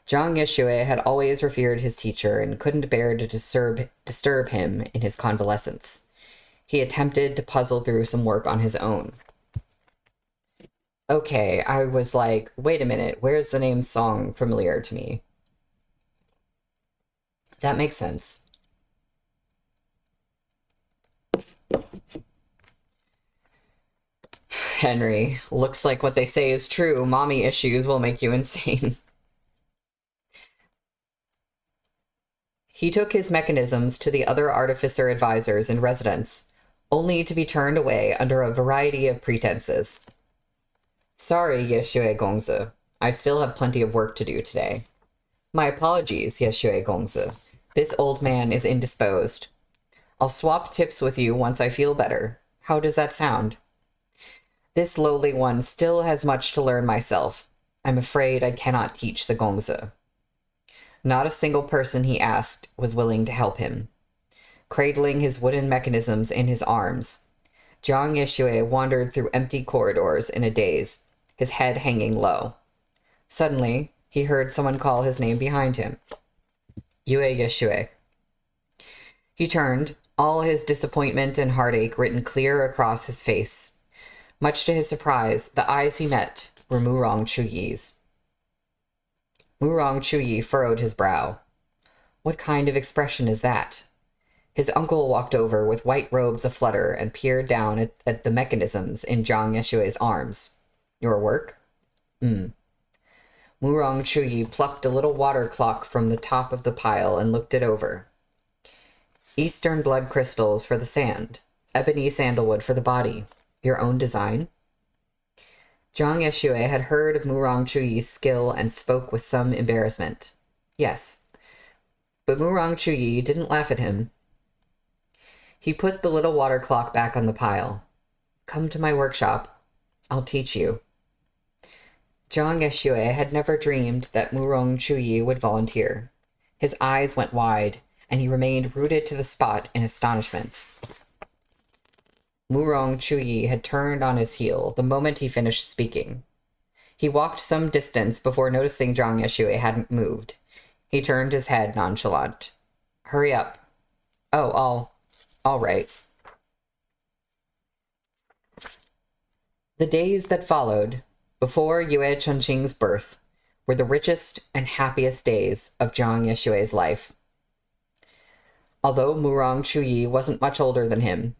Speaker 1: Zhang Yeshui had always revered his teacher and couldn't bear to disturb him in his convalescence. He attempted to puzzle through some work on his own. Okay, I was like, wait a minute, where's the name Song familiar to me? That makes sense. Henry, looks like what they say is true. Mommy issues will make you insane. He took his mechanisms to the other artificer advisors in residence, only to be turned away under a variety of pretenses. "Sorry, Yeshui Gongzi. I still have plenty of work to do today." "My apologies, Yeshui Gongzi. This old man is indisposed. I'll swap tips with you once I feel better. How does that sound?" "This lowly one still has much to learn myself. I'm afraid I cannot teach the Gongzi." Not a single person he asked was willing to help him. Cradling his wooden mechanisms in his arms, Zhang Yeshui wandered through empty corridors in a daze, his head hanging low. Suddenly, he heard someone call his name behind him. "Yue Yeshui." He turned, all his disappointment and heartache written clear across his face. Much to his surprise, the eyes he met were Murong Chuyi's. Murong Chuyi furrowed his brow. What kind of expression is that? His uncle walked over with white robes aflutter and peered down at the mechanisms in Zhang Yeshui's arms. "Your work?" Murong Chuyi plucked a little water clock from the top of the pile and looked it over. "Eastern blood crystals for the sand, ebony sandalwood for the body. Your own design?" Zhang Yeshui had heard of Murong Chuyi's skill and spoke with some embarrassment. "Yes." But Murong Chuyi didn't laugh at him. He put the little water clock back on the pile. "Come to my workshop. I'll teach you." Zhang Yeshui had never dreamed that Murong Chuyi would volunteer. His eyes went wide, and he remained rooted to the spot in astonishment. Murong Chuyi had turned on his heel the moment he finished speaking. He walked some distance before noticing Zhang Yeshui hadn't moved. He turned his head nonchalant. "Hurry up." "Oh, all right." The days that followed, before Yue Chunqing's birth, were the richest and happiest days of Zhang Yeshui's life. Although Murong Chuyi wasn't much older than him,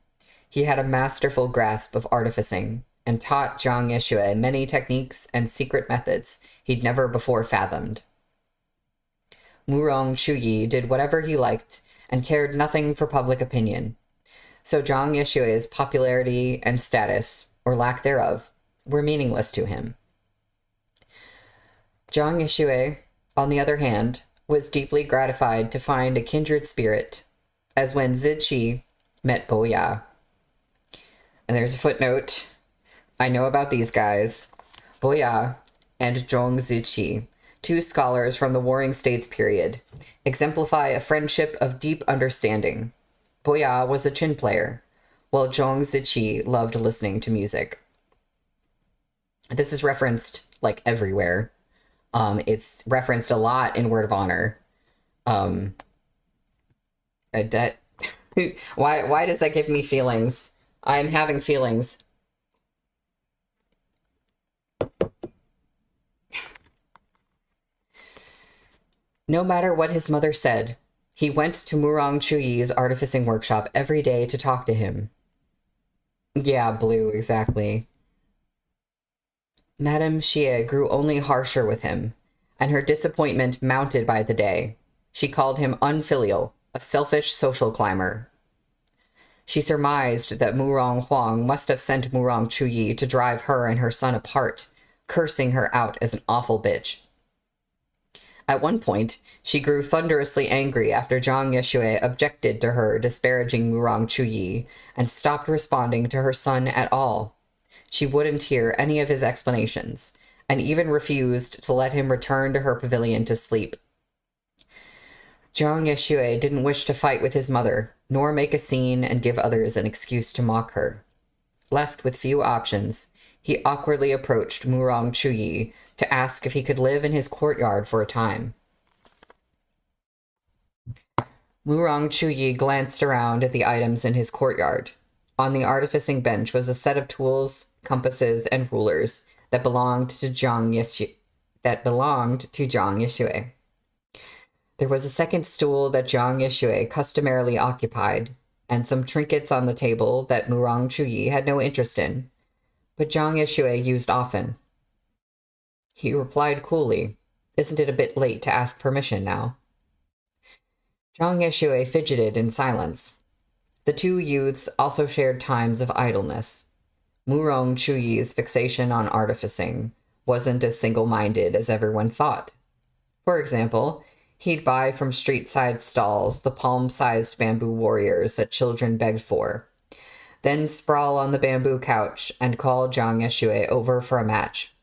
Speaker 1: he had a masterful grasp of artificing and taught Zhang Yeshui many techniques and secret methods he'd never before fathomed. Murong Chuyi did whatever he liked and cared nothing for public opinion, so Zhang Yeshui's popularity and status, or lack thereof, were meaningless to him. Zhang Yeshui, on the other hand, was deeply gratified to find a kindred spirit, as when Ziqi met Bo Ya. And there's a footnote. I know about these guys. Bo Ya and Zhong Ziqi, two scholars from the Warring States period, exemplify a friendship of deep understanding. Boya was a chin player, while Zhong Ziqi loved listening to music. This is referenced, like, everywhere. It's referenced a lot in Word of Honor. That why does that give me feelings? I'm having feelings. No matter what his mother said, he went to Murong Chuyi's artificing workshop every day to talk to him. Yeah, Blue, exactly. Madame Xie grew only harsher with him, and her disappointment mounted by the day. She called him unfilial, a selfish social climber. She surmised that Murong Huang must have sent Murong Chuyi to drive her and her son apart, cursing her out as an awful bitch. At one point, she grew thunderously angry after Zhang Yexue objected to her disparaging Murong Chuyi and stopped responding to her son at all. She wouldn't hear any of his explanations, and even refused to let him return to her pavilion to sleep. Zhang Yexue didn't wish to fight with his mother, nor make a scene and give others an excuse to mock her. Left with few options, he awkwardly approached Murong Chuyi to ask if he could live in his courtyard for a time. Murong Chuyi glanced around at the items in his courtyard. On the artificing bench was a set of tools, compasses, and rulers that belonged to Zhang Yexue. There was a second stool that Zhang Yexue customarily occupied, and some trinkets on the table that Murong Chuyi had no interest in, but Zhang Yexue used often. He replied coolly, "Isn't it a bit late to ask permission now?" Zhang Yexue fidgeted in silence. The two youths also shared times of idleness. Murong Chuyi's fixation on artificing wasn't as single-minded as everyone thought. For example, he'd buy from street-side stalls the palm-sized bamboo warriors that children begged for, then sprawl on the bamboo couch and call Zhang Yexue over for a match.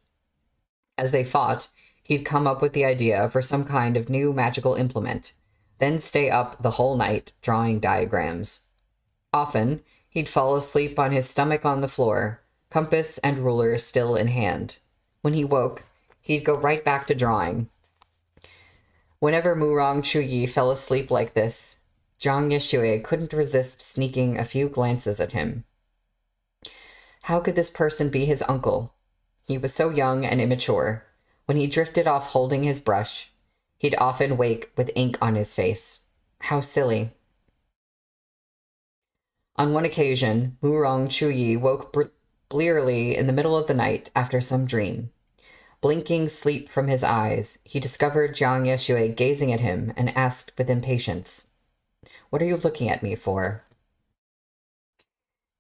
Speaker 1: As they fought, he'd come up with the idea for some kind of new magical implement, then stay up the whole night drawing diagrams. Often, he'd fall asleep on his stomach on the floor, compass and ruler still in hand. When he woke, he'd go right back to drawing. Whenever Murong Chuyi fell asleep like this, Zhang Yexue couldn't resist sneaking a few glances at him. How could this person be his uncle? He was so young and immature. When he drifted off holding his brush, he'd often wake with ink on his face. How silly. On one occasion, Murong Chuyi woke blearily in the middle of the night after some dream. Blinking sleep from his eyes, he discovered Zhang Yexue gazing at him and asked with impatience, "What are you looking at me for?"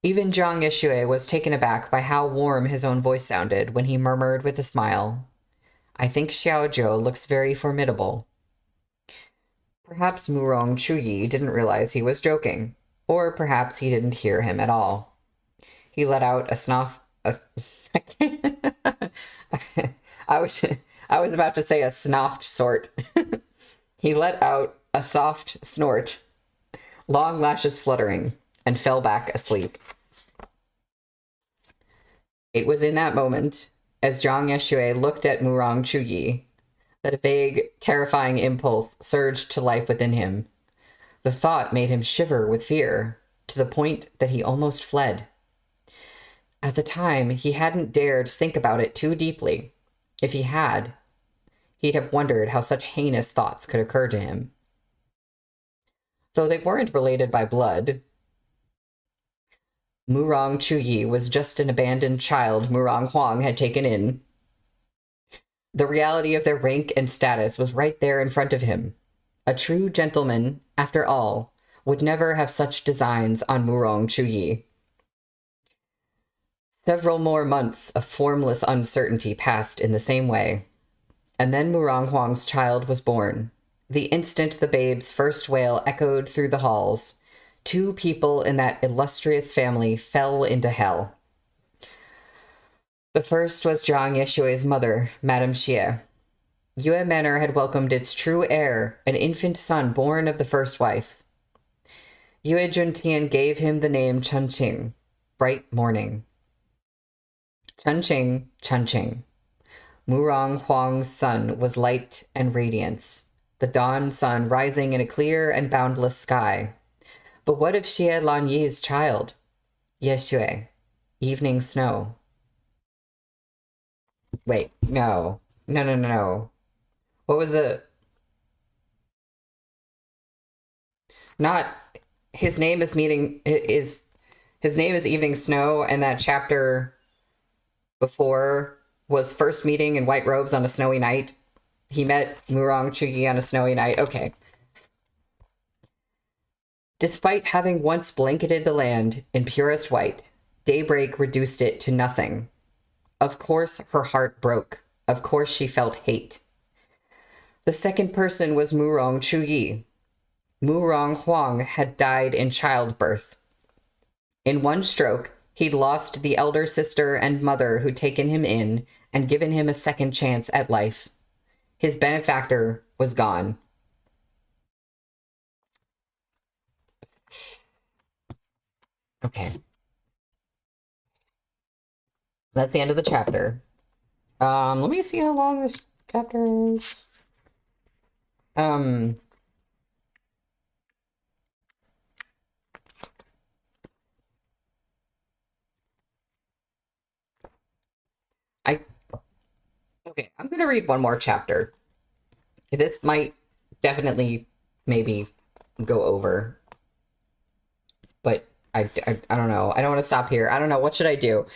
Speaker 1: Even Zhang Yexue was taken aback by how warm his own voice sounded when he murmured with a smile, "I think Xiaozhou looks very formidable." Perhaps Murong Chuyi didn't realize he was joking, or perhaps he didn't hear him at all. He let out a snuff. I was about to say a snoft sort. He let out a soft snort, long lashes fluttering, and fell back asleep. It was in that moment, as Zhang Yexue looked at Murong Chuyi, that a vague, terrifying impulse surged to life within him. The thought made him shiver with fear, to the point that he almost fled. At the time, he hadn't dared think about it too deeply. If he had, he'd have wondered how such heinous thoughts could occur to him. Though they weren't related by blood, Murong Chuyi was just an abandoned child Murong Huang had taken in. The reality of their rank and status was right there in front of him. A true gentleman, after all, would never have such designs on Murong Chuyi. Several more months of formless uncertainty passed in the same way. And then Murong Huang's child was born. The instant the babe's first wail echoed through the halls, two people in that illustrious family fell into hell. The first was Zhang Yexue's mother, Madame Xie. Yue Manor had welcomed its true heir, an infant son born of the first wife. Yue Juntian gave him the name Chunqing, bright morning. Chunqing, Chunqing. Murong Huang's sun was light and radiance, the dawn sun rising in a clear and boundless sky. But what if she had Lan Yi's child? Yeshue, evening snow. Wait, no. No. What was it? Not his name is his name is Evening Snow, and that chapter before was first meeting in white robes on a snowy night. He met Murong Chuyi on a snowy night. Okay. Despite having once blanketed the land in purest white, daybreak reduced it to nothing. Of course her heart broke. Of course she felt hate. The second person was Murong Chuyi. Murong Huang had died in childbirth. In one stroke, he'd lost the elder sister and mother who'd taken him in and given him a second chance at life. His benefactor was gone. Okay. That's the end of the chapter. Let me see how long this chapter is. Okay, I'm gonna read one more chapter. This might definitely maybe go over, but I don't know. I don't want to stop here. I don't know. What should I do?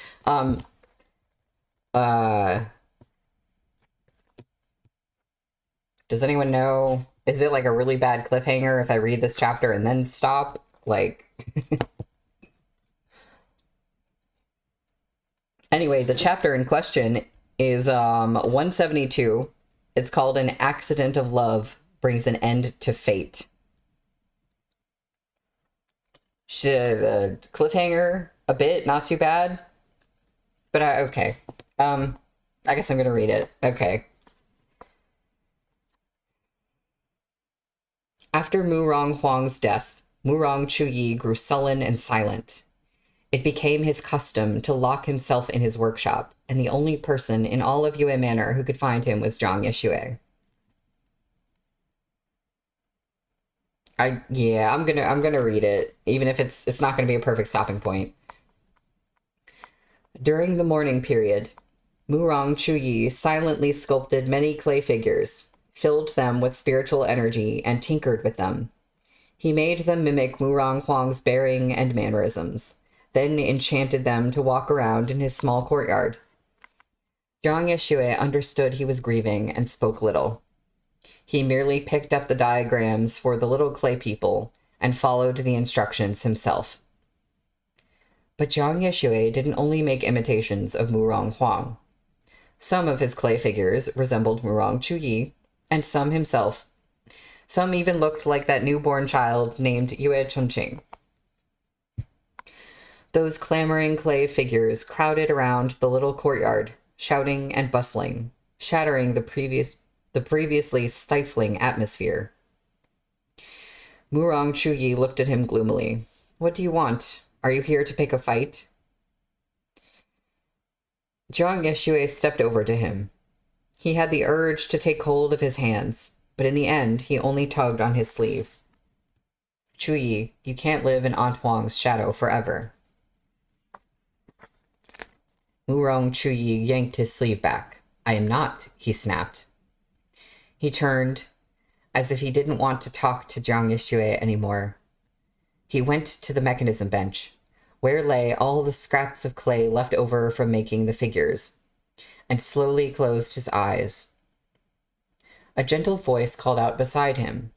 Speaker 1: Does anyone know? Is it like a really bad cliffhanger if I read this chapter and then stop? Like, anyway, the chapter in question is 172. It's called An Accident of Love Brings an End to Fate. Cliffhanger a bit, not too bad. But okay. I guess I'm gonna read it. Okay. After Murong Huang's death, Murong Chuyi grew sullen and silent. It became his custom to lock himself in his workshop, and the only person in all of Yue Manor who could find him was Zhang Yeshue. I'm gonna read it, even if it's not gonna be a perfect stopping point. During the mourning period, Murong Chuyi silently sculpted many clay figures, filled them with spiritual energy, and tinkered with them. He made them mimic Murong Huang's bearing and mannerisms, then enchanted them to walk around in his small courtyard. Zhang Yeshue understood he was grieving and spoke little. He merely picked up the diagrams for the little clay people and followed the instructions himself. But Zhang Yeshue didn't only make imitations of Murong Huang. Some of his clay figures resembled Murong Chuyi, and some himself. Some even looked like that newborn child named Yue Chunqing. Those clamoring clay figures crowded around the little courtyard, shouting and bustling, shattering the previously stifling atmosphere. Murong Chuyi looked at him gloomily. What do you want? Are you here to pick a fight? Zhang Yeshue stepped over to him. He had the urge to take hold of his hands, but in the end, he only tugged on his sleeve. Chuyi, you can't live in Aunt Huang's shadow forever. Murong Chuyi yanked his sleeve back. I am not, he snapped. He turned, as if he didn't want to talk to Zhang Yeshue anymore. He went to the mechanism bench, where lay all the scraps of clay left over from making the figures, and slowly closed his eyes. A gentle voice called out beside him.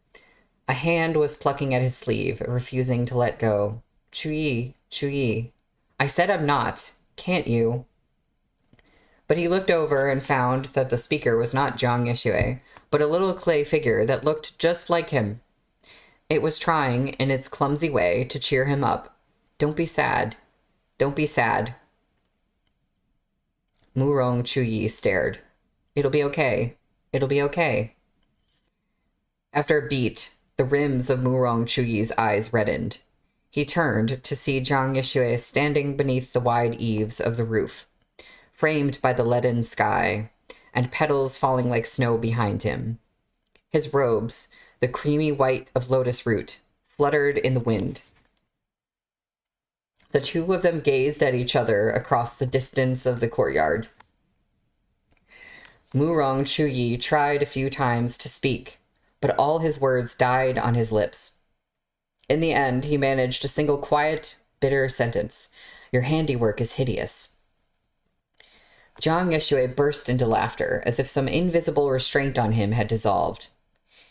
Speaker 1: A hand was plucking at his sleeve, refusing to let go. Chuyi, Chuyi. I said I'm not. Can't you? But he looked over and found that the speaker was not Zhang Yeshue, but a little clay figure that looked just like him. It was trying, in its clumsy way, to cheer him up. Don't be sad. Don't be sad. Murong Chuyi stared. It'll be okay. It'll be okay. After a beat, the rims of Murong Chuyi's eyes reddened. He turned to see Jiang Yixue standing beneath the wide eaves of the roof, framed by the leaden sky, and petals falling like snow behind him. His robes, the creamy white of lotus root, fluttered in the wind. The two of them gazed at each other across the distance of the courtyard. Murong Chuyi tried a few times to speak, but all his words died on his lips. In the end, he managed a single quiet, bitter sentence. "Your handiwork is hideous." Jiang Yixue burst into laughter, as if some invisible restraint on him had dissolved.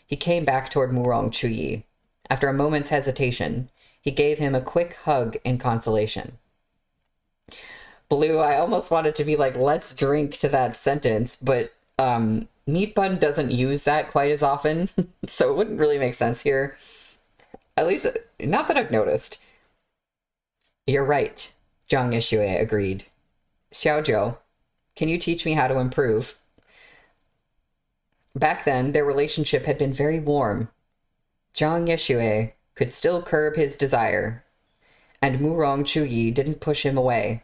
Speaker 1: He came back toward Murong Chuyi. After a moment's hesitation, he gave him a quick hug in consolation. Blue, I almost wanted to be like, let's drink to that sentence, but Meat Bun doesn't use that quite as often, so it wouldn't really make sense here. At least, not that I've noticed. "You're right," Jiang Yixue agreed. "Xiaozhou, can you teach me how to improve?" Back then, their relationship had been very warm. Jiang Yixue could still curb his desire, and Murong Chuyi didn't push him away.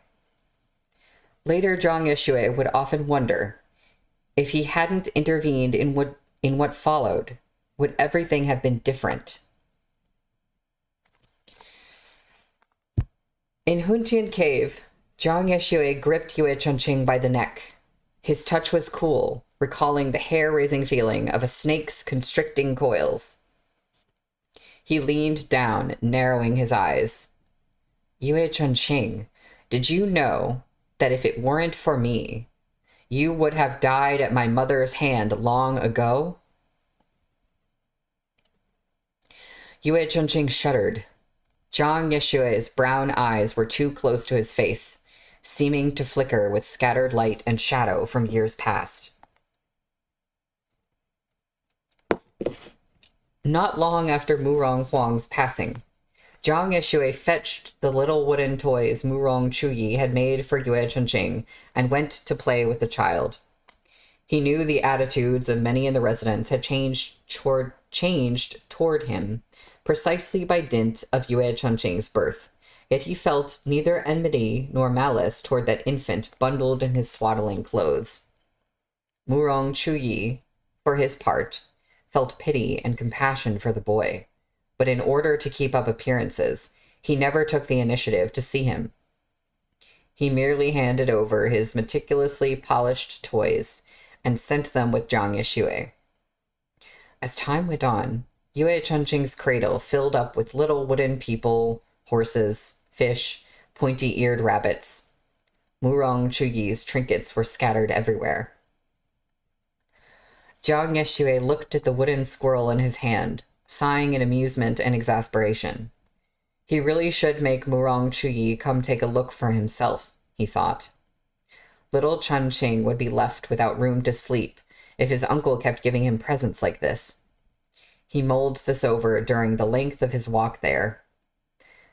Speaker 1: Later, Jiang Yixue would often wonder, if he hadn't intervened in what followed, would everything have been different? In Huntian Cave, Jiang Yixue gripped Yue Chunqing by the neck. His touch was cool, recalling the hair-raising feeling of a snake's constricting coils. He leaned down, narrowing his eyes. "Yue Chunqing, did you know that if it weren't for me, you would have died at my mother's hand long ago?" Yue Chunqing shuddered. Jiang Yixue's brown eyes were too close to his face, seeming to flicker with scattered light and shadow from years past. Not long after Murong Huang's passing, Jiang Yixue fetched the little wooden toys Murong Chuyi had made for Yue Chunqing and went to play with the child. He knew the attitudes of many in the residence had changed toward him precisely by dint of Yue Chunqing's birth, yet he felt neither enmity nor malice toward that infant bundled in his swaddling clothes. Murong Chuyi, for his part, felt pity and compassion for the boy, but in order to keep up appearances, he never took the initiative to see him. He merely handed over his meticulously polished toys and sent them with Jiang Yixue. As time went on, Yue Chunqing's cradle filled up with little wooden people, horses, fish, pointy-eared rabbits. Murong Chuyi's trinkets were scattered everywhere. Jiang Yixue looked at the wooden squirrel in his hand, sighing in amusement and exasperation. He really should make Murong Chuyi come take a look for himself, he thought. Little Chunqing would be left without room to sleep if his uncle kept giving him presents like this. He mulled this over during the length of his walk there.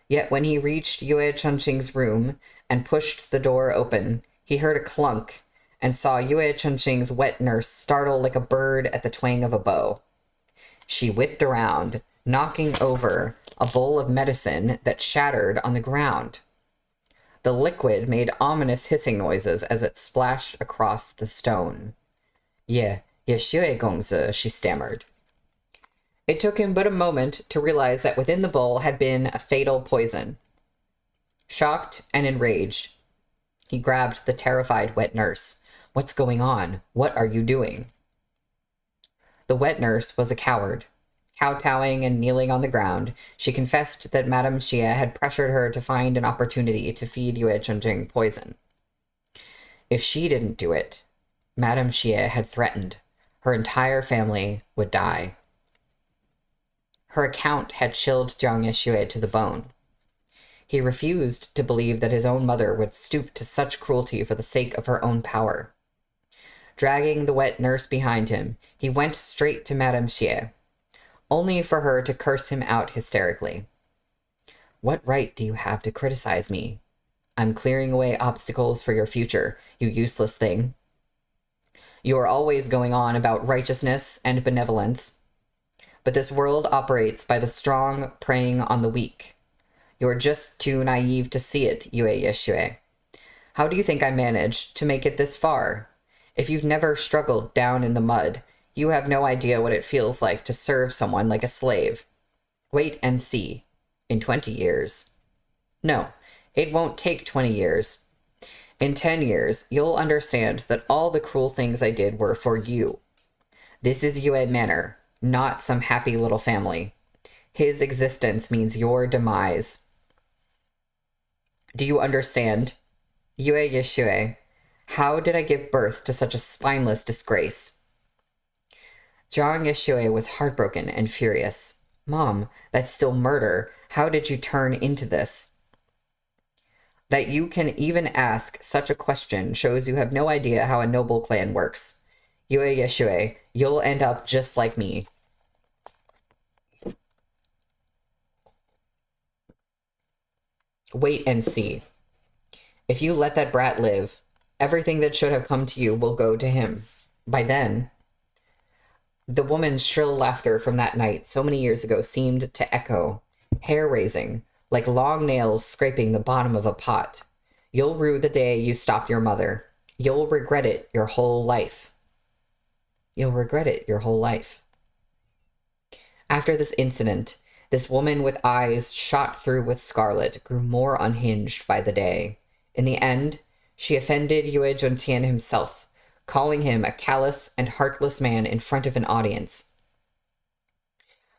Speaker 1: Yet when he reached Yue Chunqing's room and pushed the door open, he heard a clunk and saw Yue Chunqing's wet nurse startle like a bird at the twang of a bow. She whipped around, knocking over a bowl of medicine that shattered on the ground. The liquid made ominous hissing noises as it splashed across the stone. Ye shui gongzi, she stammered. It took him but a moment to realize that within the bowl had been a fatal poison. Shocked and enraged, he grabbed the terrified wet nurse. "What's going on? What are you doing?" The wet nurse was a coward. Kowtowing and kneeling on the ground, she confessed that Madame Xie had pressured her to find an opportunity to feed Yue Chunqing poison. If she didn't do it, Madame Xie had threatened her entire family would die. Her account had chilled Jiang Yixue to the bone. He refused to believe that his own mother would stoop to such cruelty for the sake of her own power. Dragging the wet nurse behind him, he went straight to Madame Xie, only for her to curse him out hysterically. "What right do you have to criticize me? I'm clearing away obstacles for your future, you useless thing. You are always going on about righteousness and benevolence, but this world operates by the strong preying on the weak. You're just too naive to see it, Yue Yeshue. How do you think I managed to make it this far? If you've never struggled down in the mud, you have no idea what it feels like to serve someone like a slave. Wait and see. In 20 years. No, it won't take 20 years. In 10 years, you'll understand that all the cruel things I did were for you. This is Yue Manor, not some happy little family. His existence means your demise. Do you understand? Yue Yeshue, how did I give birth to such a spineless disgrace? Zhang Yeshue was heartbroken and furious. Mom, that's still murder. How did you turn into this? That you can even ask such a question shows you have no idea how a noble clan works. Yue Yeshue, you'll end up just like me. Wait and see. If you let that brat live, everything that should have come to you will go to him. By then, the woman's shrill laughter from that night so many years ago seemed to echo, hair-raising, like long nails scraping the bottom of a pot. You'll rue the day you stopped your mother. You'll regret it your whole life. You'll regret it your whole life. After this incident, this woman with eyes shot through with scarlet grew more unhinged by the day. In the end, she offended Yue Juntian himself, calling him a callous and heartless man in front of an audience.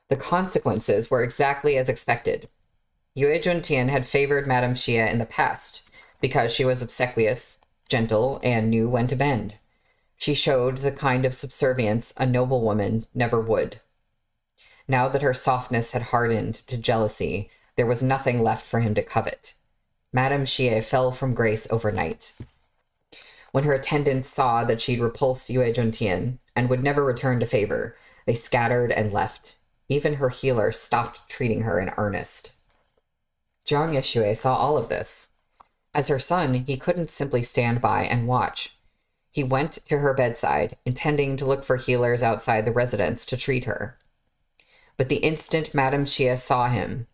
Speaker 1: The consequences were exactly as expected. Yue Juntian had favored Madame Xie in the past because she was obsequious, gentle, and knew when to bend. She showed the kind of subservience a noble woman never would. Now that her softness had hardened to jealousy, there was nothing left for him to covet. Madame Xie fell from grace overnight. When her attendants saw that she'd repulsed Yue Juntian and would never return to favor, they scattered and left. Even her healer stopped treating her in earnest. Zhang Yeshue saw all of this. As her son, he couldn't simply stand by and watch. He went to her bedside, intending to look for healers outside the residence to treat her. But the instant Madame Xie saw him,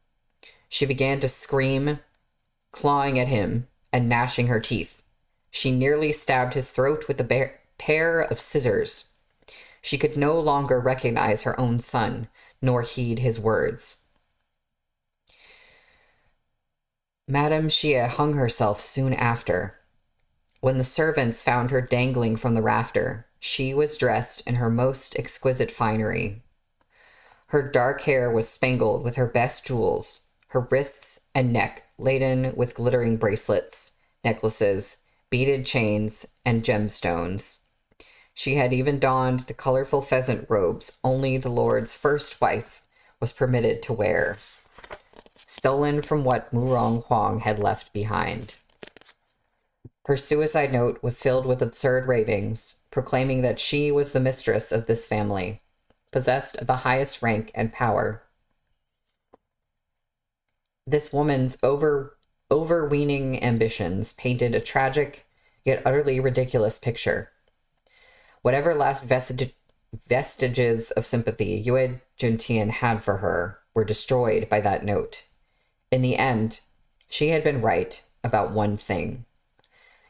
Speaker 1: she began to scream, clawing at him and gnashing her teeth. She nearly stabbed his throat with a pair of scissors. She could no longer recognize her own son, nor heed his words. Madame Xie hung herself soon after. When the servants found her dangling from the rafter, she was dressed in her most exquisite finery. Her dark hair was spangled with her best jewels, her wrists and neck laden with glittering bracelets, necklaces, beaded chains, and gemstones. She had even donned the colorful pheasant robes only the Lord's first wife was permitted to wear, stolen from what Murong Huang had left behind. Her suicide note was filled with absurd ravings, proclaiming that she was the mistress of this family, possessed of the highest rank and power. This woman's overweening ambitions painted a tragic, yet utterly ridiculous picture. Whatever last vestiges of sympathy Yue Juntian had for her were destroyed by that note. In the end, she had been right about one thing.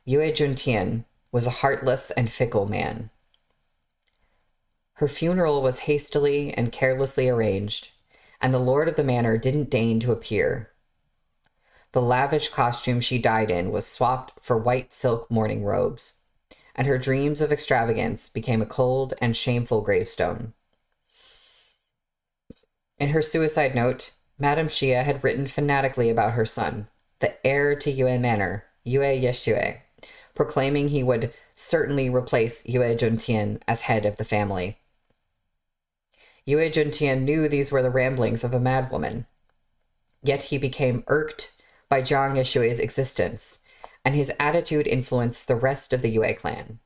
Speaker 1: Yue Juntian was a heartless and fickle man. Her funeral was hastily and carelessly arranged, and the lord of the manor didn't deign to appear. The lavish costume she died in was swapped for white silk mourning robes, and her dreams of extravagance became a cold and shameful gravestone. In her suicide note, Madame Xie had written fanatically about her son, the heir to Yue Manor, Yue Yeshue, proclaiming he would certainly replace Yue Juntian as head of the family. Yue Juntian knew these were the ramblings of a madwoman, yet he became irked by Zhang Yeshue's existence, and his attitude influenced the rest of the Yue clan.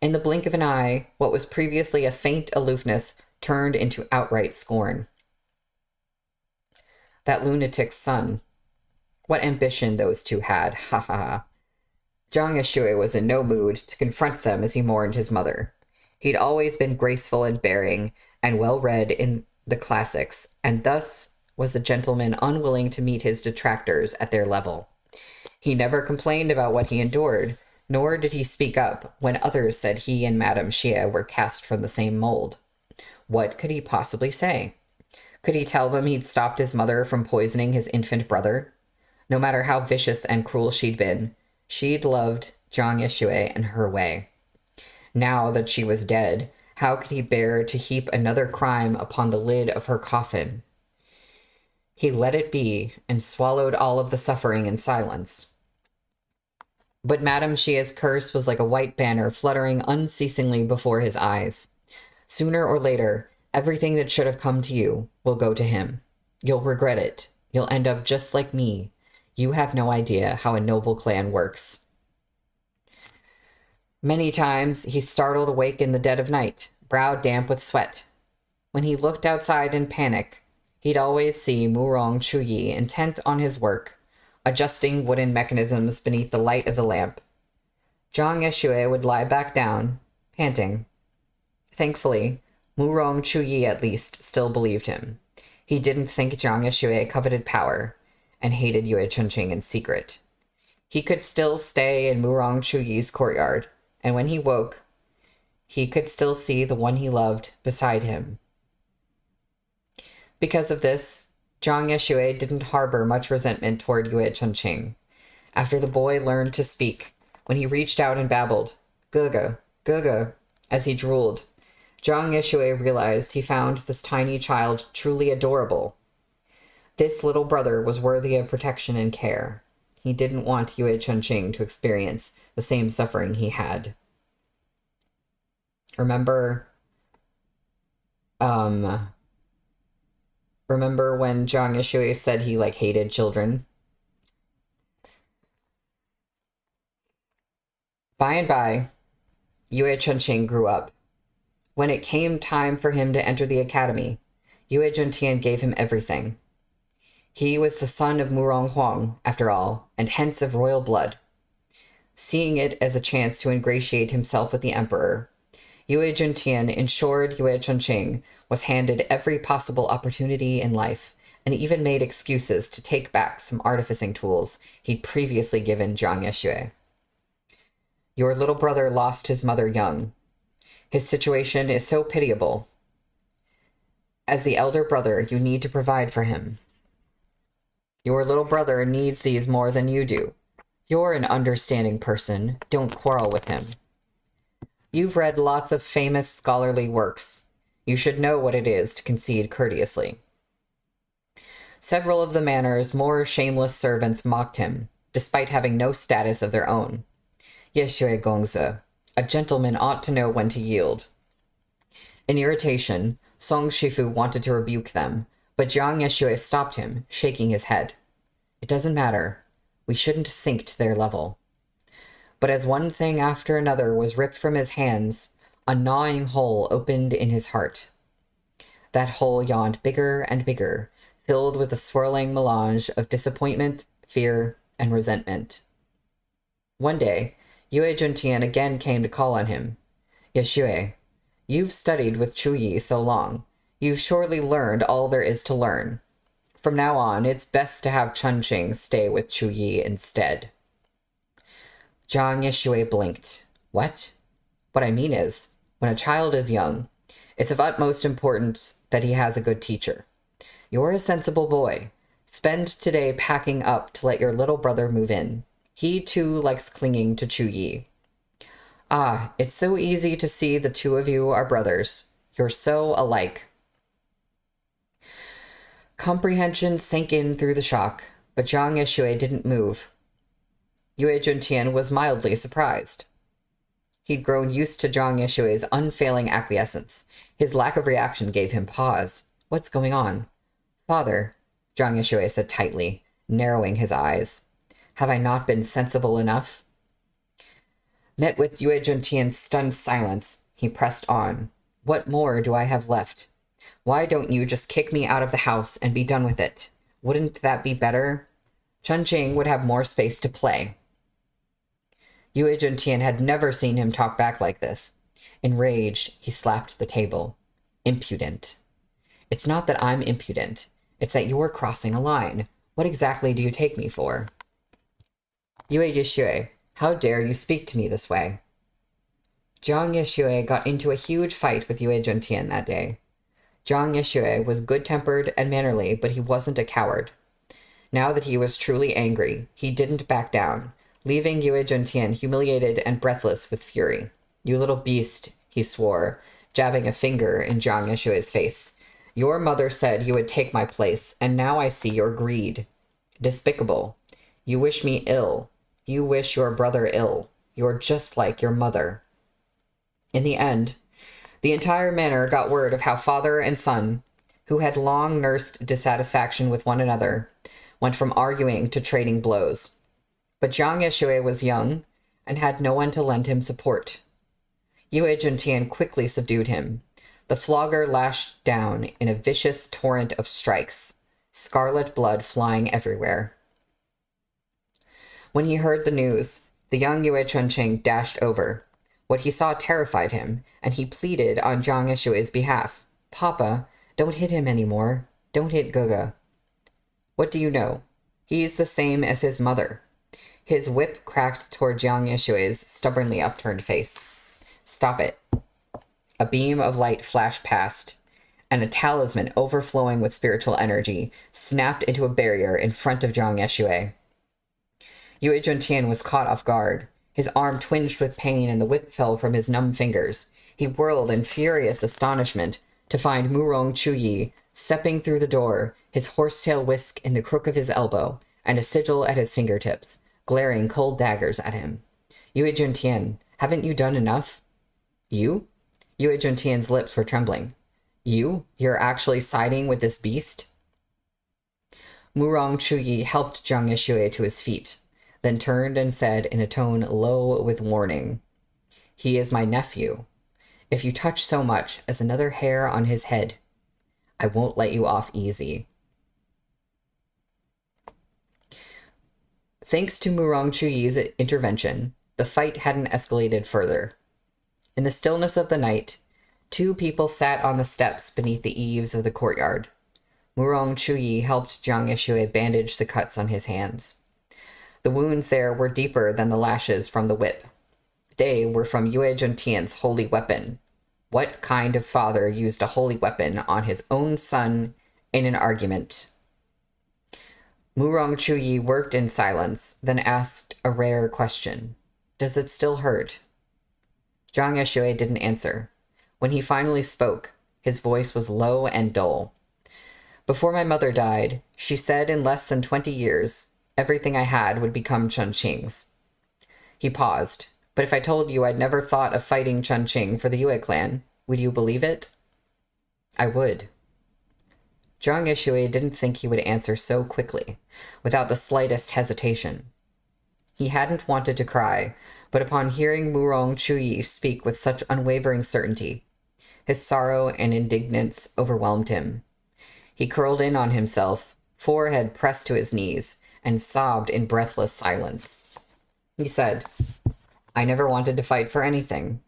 Speaker 1: In the blink of an eye, what was previously a faint aloofness turned into outright scorn. That lunatic's son. What ambition those two had, ha ha ha. Zhang Yeshue was in no mood to confront them as he mourned his mother. He'd always been graceful and bearing, and well-read in the classics, and thus was a gentleman unwilling to meet his detractors at their level. He never complained about what he endured, nor did he speak up when others said he and Madame Xie were cast from the same mold. What could he possibly say? Could he tell them he'd stopped his mother from poisoning his infant brother? No matter how vicious and cruel she'd been, she'd loved Jiang Yixue in her way. Now that she was dead, how could he bear to heap another crime upon the lid of her coffin? He let it be and swallowed all of the suffering in silence. But Madame Xie's curse was like a white banner fluttering unceasingly before his eyes. Sooner or later, everything that should have come to you will go to him. You'll regret it. You'll end up just like me. You have no idea how a noble clan works. Many times he startled awake in the dead of night, brow damp with sweat. When he looked outside in panic, he'd always see Murong Chuyi intent on his work, adjusting wooden mechanisms beneath the light of the lamp. Jiang Yixue would lie back down, panting. Thankfully, Murong Chuyi at least still believed him. He didn't think Jiang Yixue coveted power and hated Yue Chunqing in secret. He could still stay in Murong Chuyi's courtyard, and when he woke, he could still see the one he loved beside him. Because of this, Jiang Yixue didn't harbor much resentment toward Yue Chunqing. After the boy learned to speak, when he reached out and babbled, "Gugu, Gugu," as he drooled, Jiang Yixue realized he found this tiny child truly adorable. This little brother was worthy of protection and care. He didn't want Yue Chunqing to experience the same suffering he had. Remember when Jiang Yixue said he, hated children? By and by, Yue Chunqing grew up. When it came time for him to enter the academy, Yue Zhontian gave him everything. He was the son of Murong Huang, after all, and hence of royal blood. Seeing it as a chance to ingratiate himself with the emperor, Yue Zhontian ensured Yue Chunqing was handed every possible opportunity in life, and even made excuses to take back some artificing tools he'd previously given Jiang Yixue. Your little brother lost his mother young. His situation is so pitiable. As the elder brother, you need to provide for him. Your little brother needs these more than you do. You're an understanding person. Don't quarrel with him. You've read lots of famous scholarly works. You should know what it is to concede courteously. Several of the manor's more shameless servants mocked him, despite having no status of their own. Yexue Gongzi, a gentleman ought to know when to yield. In irritation, Song Shifu wanted to rebuke them, but Jiang Yixue stopped him, shaking his head. It doesn't matter. We shouldn't sink to their level. But as one thing after another was ripped from his hands, a gnawing hole opened in his heart. That hole yawned bigger and bigger, filled with a swirling melange of disappointment, fear, and resentment. One day, Yue Zhontian again came to call on him. Yexue, you've studied with Chuyi so long. You've surely learned all there is to learn. From now on, it's best to have Chunqing stay with Chuyi instead. Jiang Yixue blinked. What? What I mean is, when a child is young, it's of utmost importance that he has a good teacher. You're a sensible boy. Spend today packing up to let your little brother move in. He, too, likes clinging to Chuyi. Ah, it's so easy to see the two of you are brothers. You're so alike. Comprehension sank in through the shock, but Jiang Yixue didn't move. Yue Zhontian was mildly surprised. He'd grown used to Jiang Yixue's unfailing acquiescence. His lack of reaction gave him pause. What's going on? Father, Jiang Yixue said tightly, narrowing his eyes. Have I not been sensible enough? Met with Yue Zhontian's stunned silence, he pressed on. What more do I have left? Why don't you just kick me out of the house and be done with it? Wouldn't that be better? Chunqing would have more space to play. Yue Zhontian had never seen him talk back like this. Enraged, he slapped the table. Impudent. It's not that I'm impudent. It's that you're crossing a line. What exactly do you take me for? Yue Yishue, how dare you speak to me this way? Jiang Yishue got into a huge fight with Yue Zhentian that day. Jiang Yishue was good-tempered and mannerly, but he wasn't a coward. Now that he was truly angry, he didn't back down, leaving Yue Zhentian humiliated and breathless with fury. You little beast, he swore, jabbing a finger in Jiang Yishue's face. Your mother said you would take my place, and now I see your greed. Despicable. You wish me ill. You wish your brother ill. You're just like your mother. In the end, the entire manor got word of how father and son, who had long nursed dissatisfaction with one another, went from arguing to trading blows. But Jiang Yishue was young and had no one to lend him support. Yue Zhentian quickly subdued him. The flogger lashed down in a vicious torrent of strikes, scarlet blood flying everywhere. When he heard the news, the young Yue Chunqing dashed over. What he saw terrified him, and he pleaded on Jiang Yishue's behalf. Papa, don't hit him anymore. Don't hit Guga. What do you know? He's the same as his mother. His whip cracked toward Jiang Yishue's stubbornly upturned face. Stop it. A beam of light flashed past, and a talisman overflowing with spiritual energy snapped into a barrier in front of Jiang Yishue. Yue Zhentian was caught off guard. His arm twinged with pain and the whip fell from his numb fingers. He whirled in furious astonishment to find Murong Chuyi stepping through the door, his horsetail whisk in the crook of his elbow, and a sigil at his fingertips, glaring cold daggers at him. Yue Zhentian, haven't you done enough? You? Yue Zhentian's lips were trembling. You're actually siding with this beast? Murong Chuyi helped Jiang Yishue to his feet, then turned and said in a tone low with warning, He is my nephew. If you touch so much as another hair on his head, I won't let you off easy. Thanks to Murong Chuyi's intervention, the fight hadn't escalated further. In the stillness of the night, two people sat on the steps beneath the eaves of the courtyard. Murong Chuyi helped Jiang Yishue bandage the cuts on his hands. The wounds there were deeper than the lashes from the whip. They were from Yue Zhentian's holy weapon. What kind of father used a holy weapon on his own son in an argument? Murong Chuyi worked in silence, then asked a rare question. Does it still hurt? Jiang Yishue didn't answer. When he finally spoke, his voice was low and dull. Before my mother died, she said in less than 20 years, everything I had would become Chunqing's. He paused. But if I told you I'd never thought of fighting Chunqing for the Yue clan, would you believe it? I would. Jiang Yishue didn't think he would answer so quickly, without the slightest hesitation. He hadn't wanted to cry, but upon hearing Murong Chuyi speak with such unwavering certainty, his sorrow and indignance overwhelmed him. He curled in on himself, forehead pressed to his knees, and sobbed in breathless silence. He said, I never wanted to fight for anything.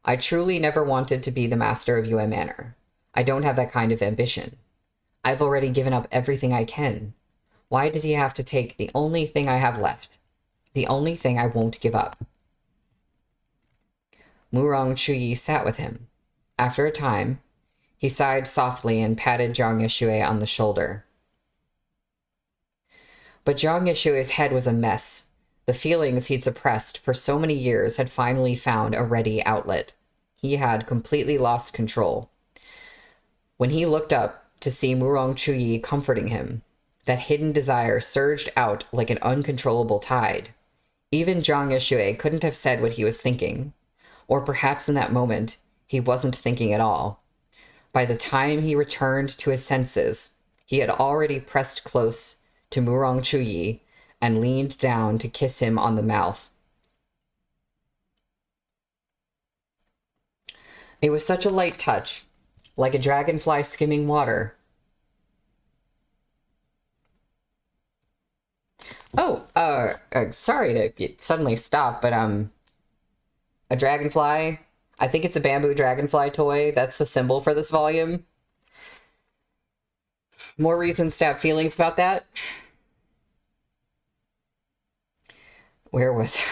Speaker 1: I truly never wanted to be the master of Yue Manor. I don't have that kind of ambition. I've already given up everything I can. Why did he have to take the only thing I have left? The only thing I won't give up. Murong Chuyi sat with him. After a time, he sighed softly and patted Jiang Yishue on the shoulder. But Jiang Yishue's head was a mess. The feelings he'd suppressed for so many years had finally found a ready outlet. He had completely lost control. When he looked up to see Murong Chuyi comforting him, that hidden desire surged out like an uncontrollable tide. Even Jiang Yishue couldn't have said what he was thinking. Or perhaps in that moment, he wasn't thinking at all. By the time he returned to his senses, he had already pressed close to Murong Chuyi and leaned down to kiss him on the mouth. It was such a light touch, like a dragonfly skimming water. Oh, sorry to suddenly stop, but, a dragonfly, I think it's a bamboo dragonfly toy. That's the symbol for this volume. More reasons to have feelings about that. Where was I?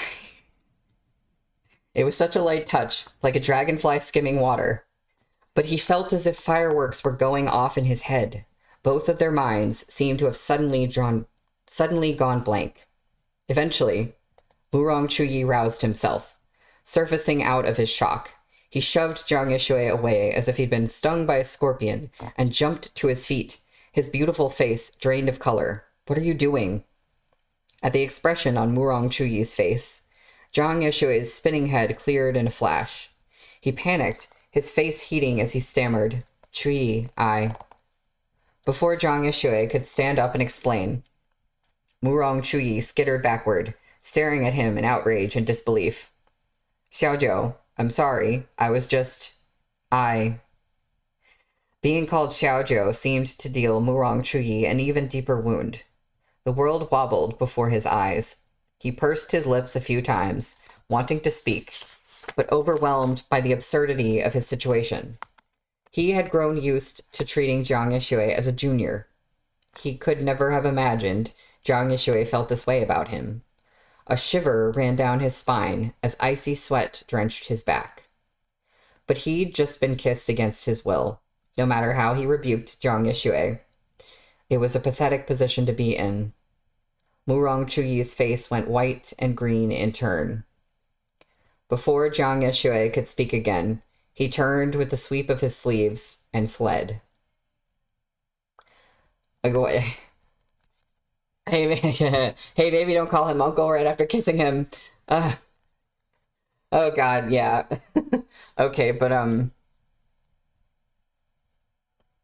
Speaker 1: It was such a light touch, like a dragonfly skimming water. But he felt as if fireworks were going off in his head. Both of their minds seemed to have suddenly gone blank. Eventually, Wurong Chuyi roused himself, surfacing out of his shock. He shoved Jiang Yishui away as if he'd been stung by a scorpion and jumped to his feet, his beautiful face drained of color. What are you doing? At the expression on Wurong Chuyi's face, Jiang Yishui's spinning head cleared in a flash. He panicked, his face heating as he stammered, Chuyi, Before Jiang Yishui could stand up and explain, Wurong Chuyi skittered backward, staring at him in outrage and disbelief. Xiaozhou, I'm sorry. I was just... Being called Xiaozhou seemed to deal Wurong Chuyi an even deeper wound. The world wobbled before his eyes. He pursed his lips a few times, wanting to speak, but overwhelmed by the absurdity of his situation. He had grown used to treating Jiang Yishui as a junior. He could never have imagined Jiang Yishui felt this way about him. A shiver ran down his spine as icy sweat drenched his back. But he'd just been kissed against his will, no matter how he rebuked Jiang Yishui. It was a pathetic position to be in. Wurong Chuyi's face went white and green in turn. Before Jiang Yishui could speak again, he turned with the sweep of his sleeves and fled. Hey, baby, don't call him uncle right after kissing him. Oh God, yeah. Okay, but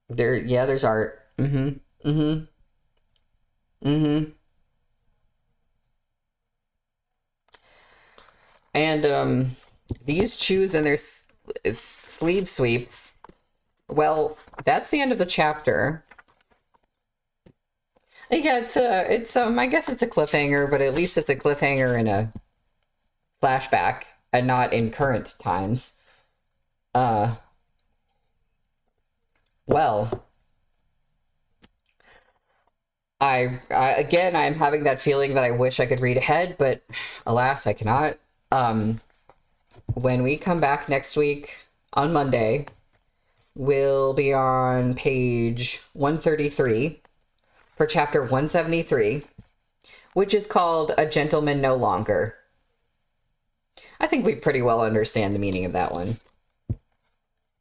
Speaker 1: there's art. And these chews and their sleeve sweeps. Well, that's the end of the chapter. Yeah, I guess it's a cliffhanger, but at least it's a cliffhanger in a flashback and not in current times. Well, again, I'm having that feeling that I wish I could read ahead, but alas, I cannot. When we come back next week on Monday, we'll be on page 133 for chapter 173, which is called A Gentleman No Longer. I think we pretty well understand the meaning of that one.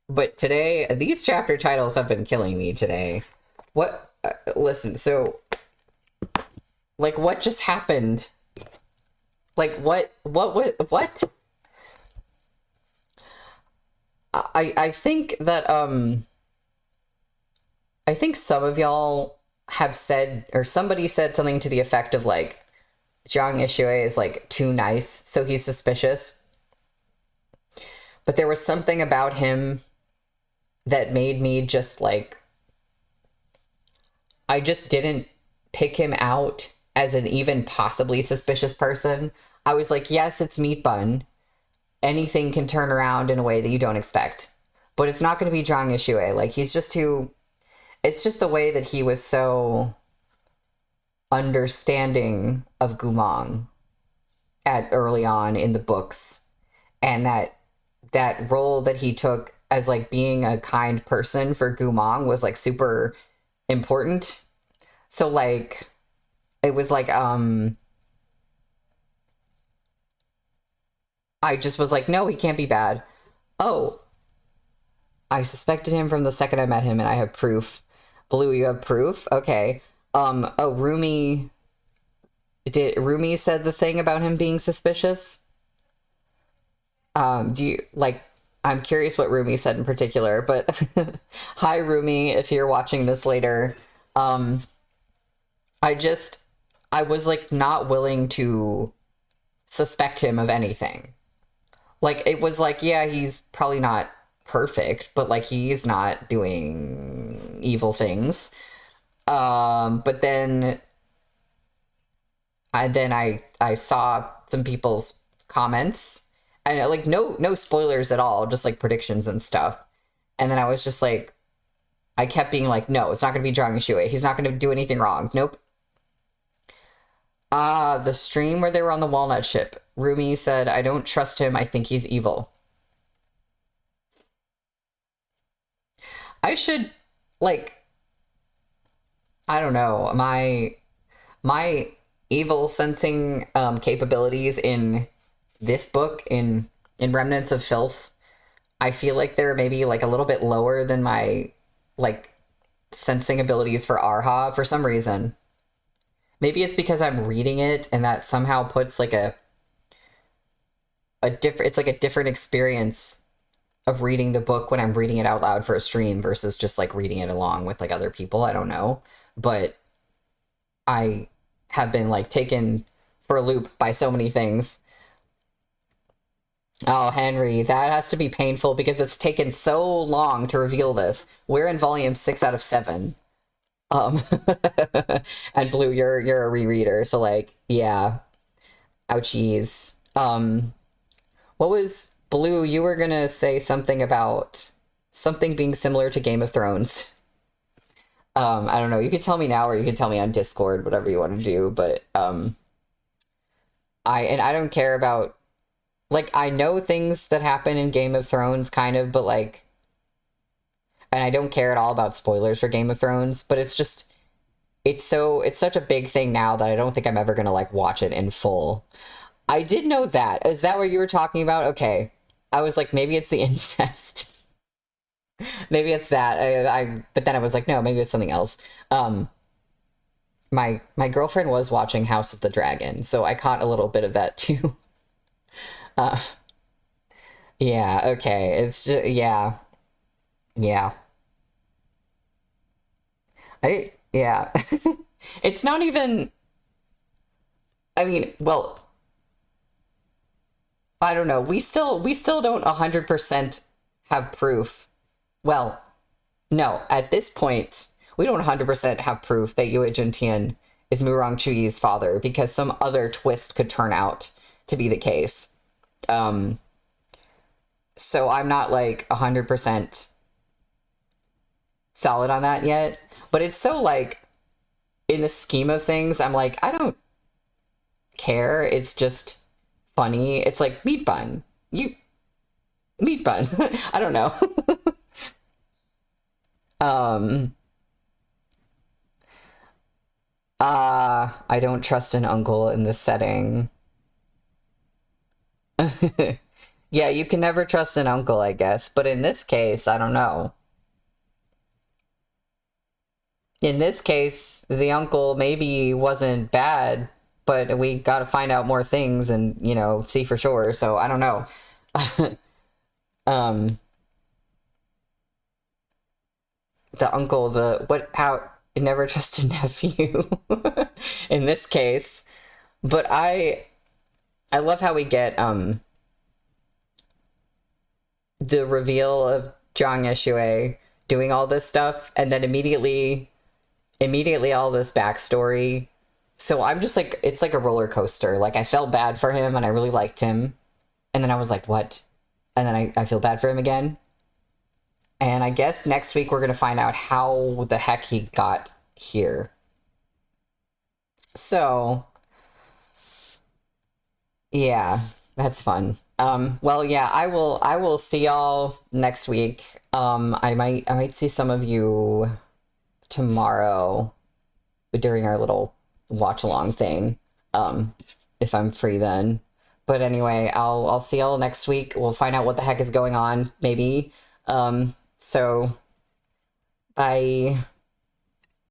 Speaker 1: But today, these chapter titles have been killing me today. What? Listen, so, like, what just happened? Like, what? I think that, I think some of y'all have said, or somebody said something to the effect of, like, Jiang Yishui is, like, too nice, so he's suspicious. But there was something about him that made me just, like, I just didn't pick him out as an even possibly suspicious person. I was like, yes, it's Meat Bun. Anything can turn around in a way that you don't expect. But it's not going to be Jiang Yishui. Like, he's just too... It's just the way that he was so understanding of Gumang at early on in the books. And that role that he took as, like, being a kind person for Gumang was, like, super important. So, like, it was like, I just was like, no, he can't be bad. Oh, I suspected him from the second I met him, and I have proof. Blue, you have proof? Okay. Rumi said the thing about him being suspicious? Do you, like, I'm curious what Rumi said in particular, but hi, Rumi, if you're watching this later. I was, like, not willing to suspect him of anything. Like, it was like, yeah, he's probably not perfect, but, like, he's not doing evil things. But then I saw some people's comments, and, like, no spoilers at all, just, like, predictions and stuff. And then I was just like, I kept being like, no, it's not going to be Zhang Yushui. He's not going to do anything wrong. Nope. The stream where they were on the walnut ship. Rumi said, I don't trust him. I think he's evil. I should, like, I don't know, my evil sensing capabilities in this book, in Remnants of Filth, I feel like they're maybe like a little bit lower than my like sensing abilities for Arha for some reason. Maybe it's because I'm reading it and that somehow puts like a different, it's like a different experience of reading the book when I'm reading it out loud for a stream versus just like reading it along with like other people. I don't know. But I have been like taken for a loop by so many things. Oh, Henry, that has to be painful because it's taken so long to reveal this. We're in volume 6 out of 7. Um, and Blue, you're a rereader, so like, yeah. Ouchies. What was Blue? You were gonna say something about something being similar to Game of Thrones. I don't know. You could tell me now, or you could tell me on Discord, whatever you want to do. But I don't care about, like, I know things that happen in Game of Thrones, kind of, but like, and I don't care at all about spoilers for Game of Thrones. But it's just, it's such a big thing now that I don't think I'm ever gonna like watch it in full. I did know that. Is that what you were talking about? Okay. I was like, maybe it's the incest. Maybe it's that. But then I was like, no, maybe it's something else. My girlfriend was watching House of the Dragon, so I caught a little bit of that too. Uh, yeah, okay. It's just, yeah. Yeah. Yeah. It's not even, I mean, well, I don't know. We still don't 100% have proof. Well, no, at this point, we don't 100% have proof that Yue Jintian is Murong Chuyi's father because some other twist could turn out to be the case. So I'm not like 100% solid on that yet, but it's so like in the scheme of things, I'm like, I don't care. It's just funny. It's like meat bun. Meat bun. I don't know. Um, I don't trust an uncle in this setting. Yeah, you can never trust an uncle, I guess. But in this case, I don't know. In this case, the uncle maybe wasn't bad, but we got to find out more things and, you know, see for sure. So I don't know. Um, the uncle, how, never trust a nephew in this case. But I love how we get, the reveal of Zhang Yeshui doing all this stuff and then immediately all this backstory. So I'm just like, it's like a roller coaster. Like I felt bad for him and I really liked him. And then I was like, what? And then I feel bad for him again. And I guess next week we're going to find out how the heck he got here. So, yeah, that's fun. Well, yeah, I will see y'all next week. I might see some of you tomorrow during our little watch along thing. If I'm free then. But anyway, I'll see y'all next week. We'll find out what the heck is going on, maybe. So bye.